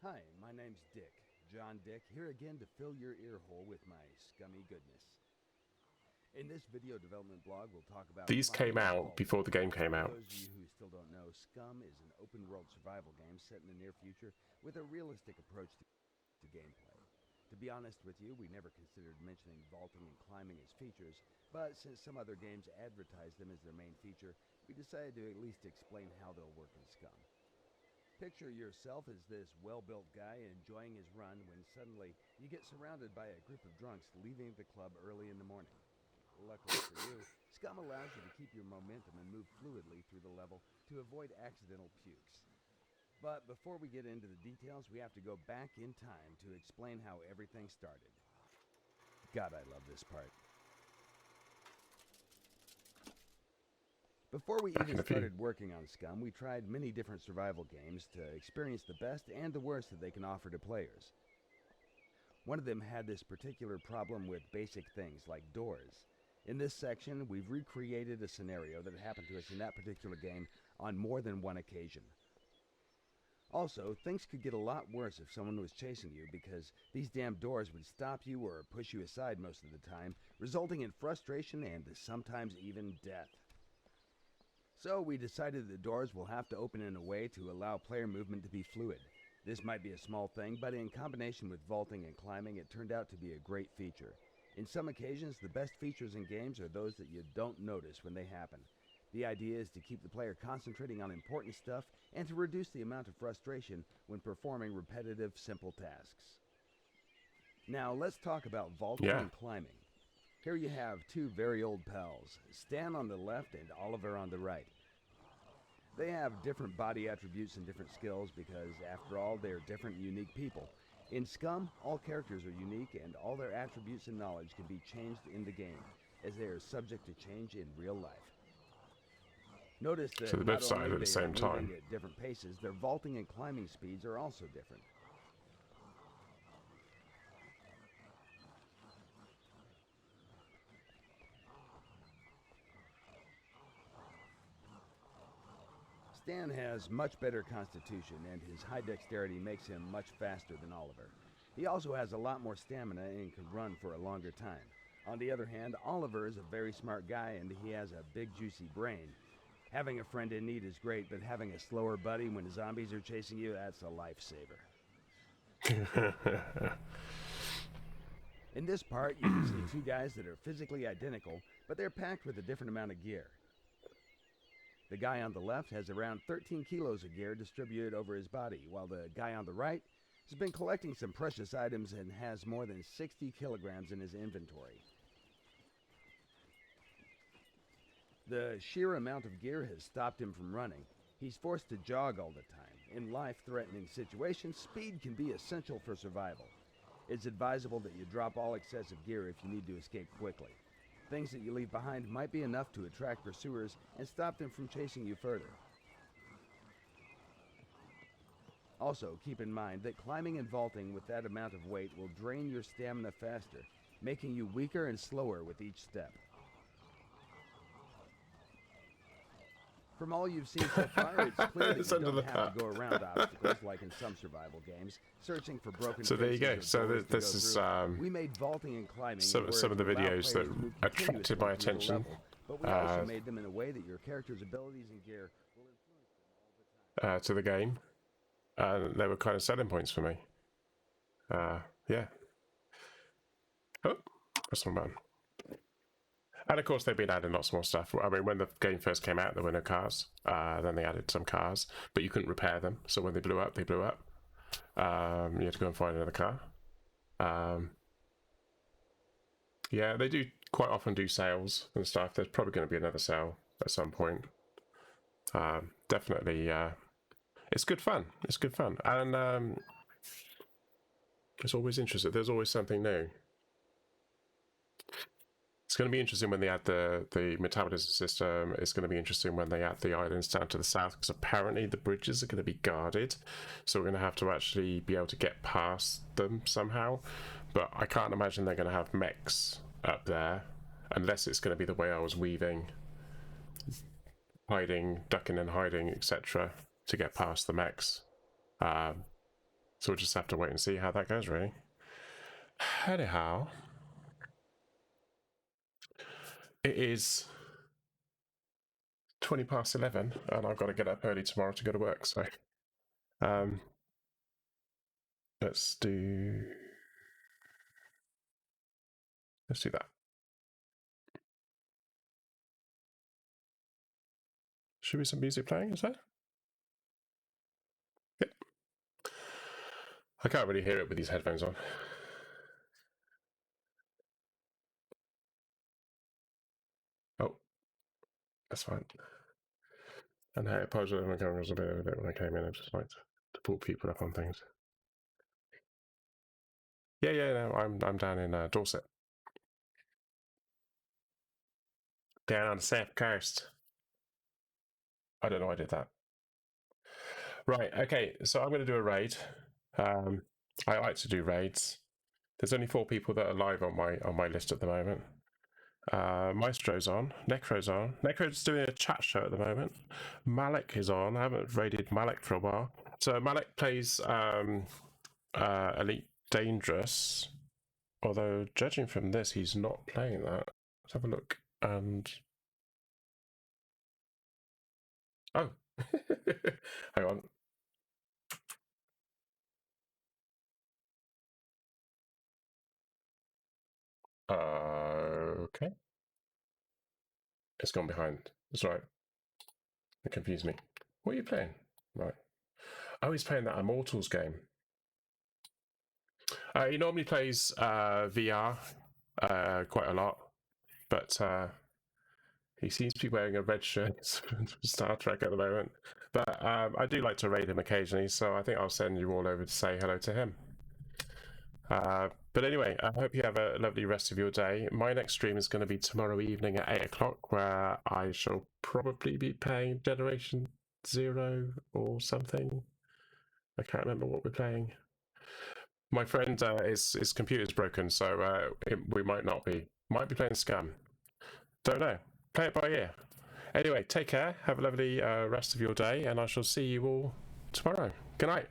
Hi, my name's Dick, John Dick, here again to fill your ear hole with my scummy goodness. In this video development blog, we'll talk about These came climbing and out vaulting. before the game came For out. those of you who still don't know, Scum is an open-world survival game set in the near future with a realistic approach to gameplay. To be honest with you, we never considered mentioning vaulting and climbing as features, but since some other games advertise them as their main feature, we decided to at least explain how they'll work in Scum. Picture yourself as this well-built guy enjoying his run when suddenly you get surrounded by a group of drunks leaving the club early in the morning. Luckily for you, Scum allows you to keep your momentum and move fluidly through the level to avoid accidental pukes. But before we get into the details, we have to go back in time to explain how everything started. God, I love this part. Before we even started working on Scum, we tried many different survival games to experience the best and the worst that they can offer to players. One of them had this particular problem with basic things like doors. In this section, we've recreated a scenario that happened to us in that particular game on more than one occasion. Also, things could get a lot worse if someone was chasing you because these damn doors would stop you or push you aside most of the time, resulting in frustration and sometimes even death. So we decided the doors will have to open in a way to allow player movement to be fluid. This might be a small thing, but in combination with vaulting and climbing, it turned out to be a great feature. In some occasions, the best features in games are those that you don't notice when they happen. The idea is to keep the player concentrating on important stuff and to reduce the amount of frustration when performing repetitive, simple tasks. Now, let's talk about vaulting and climbing. Here you have two very old pals, Stan on the left and Oliver on the right. They have different body attributes and different skills because, after all, they're different and unique people. In Scum, all characters are unique and all their attributes and knowledge can be changed in the game, as they are subject to change in real life. Notice that So they're both started at the same time. At different paces, their vaulting and climbing speeds are also different. Stan has much better constitution, and his high dexterity makes him much faster than Oliver. He also has a lot more stamina and can run for a longer time. On the other hand, Oliver is a very smart guy and he has a big juicy brain. Having a friend in need is great, but having a slower buddy when zombies are chasing you, that's a lifesaver. In this part, you can see two guys that are physically identical, but they're packed with a different amount of gear. The guy on the left has around 13 kilos of gear distributed over his body, while the guy on the right has been collecting some precious items and has more than 60 kilograms in his inventory. The sheer amount of gear has stopped him from running. He's forced to jog all the time. In life-threatening situations, speed can be essential for survival. It's advisable that you drop all excessive gear if you need to escape quickly. Things that you leave behind might be enough to attract pursuers and stop them from chasing you further. Also, keep in mind that climbing and vaulting with that amount of weight will drain your stamina faster, making you weaker and slower with each step. From all you've seen so far, it's clear that you don't have to go around obstacles like in some survival games, searching for broken So there you go. So this is we made vaulting and climbing some of the videos that attracted my attention. But we also made them in a way that your character's abilities and gear will influence them all the time. To the game. They were kind of selling points for me. Yeah. Oh, that's not bad. And of course, they've been adding lots more stuff. I mean, when the game first came out, there were no cars. Then they added some cars, but you couldn't repair them. So when they blew up, they blew up. You had to go and find another car. Yeah, they do quite often do sales and stuff. There's probably going to be another sale at some point. Definitely, it's good fun. It's good fun, and it's always interesting. There's always something new. It's going to be interesting when they add the metabolism system. It's going to be interesting when they add the islands down to the south, because apparently the bridges are going to be guarded. So we're going to have to actually be able to get past them somehow. But I can't imagine they're going to have mechs up there, unless it's going to be the way I was weaving, hiding, ducking and hiding, etc. to get past the mechs. So we'll just have to wait and see how that goes, really. Anyhow. It is 11:20, and I've got to get up early tomorrow to go to work. So, let's do that. Should be some music playing, is there? Yep. I can't really hear it with these headphones on. Oh, that's fine. And I apologize, my camera was a bit when I came in. I just like to pull people up on things. Yeah, no, I'm down in Dorset. Down on the south coast. I don't know why I did that. Right, okay, so I'm going to do a raid. I like to do raids. There's only 4 people that are live on my list at the moment. Maestro's on, Necro's on. Necro's doing a chat show at the moment. Malik is on. I haven't raided Malik for a while. So Malik plays Elite Dangerous. Although, judging from this, he's not playing that. Let's have a look. And oh, hang on. Okay. It's gone behind. That's right. It confused me. What are you playing? Right. Oh, he's playing that Immortals game. He normally plays VR quite a lot, but he seems to be wearing a red shirt for Star Trek at the moment. But I do like to raid him occasionally, so I think I'll send you all over to say hello to him. But anyway, I hope you have a lovely rest of your day. My next stream is going to be tomorrow evening at 8 o'clock, where I shall probably be playing Generation Zero or something. I can't remember what we're playing. My friend, his computer's broken, so we might be playing Scum. Don't know. Play it by ear. Anyway, take care. Have a lovely rest of your day, and I shall see you all tomorrow. Good night.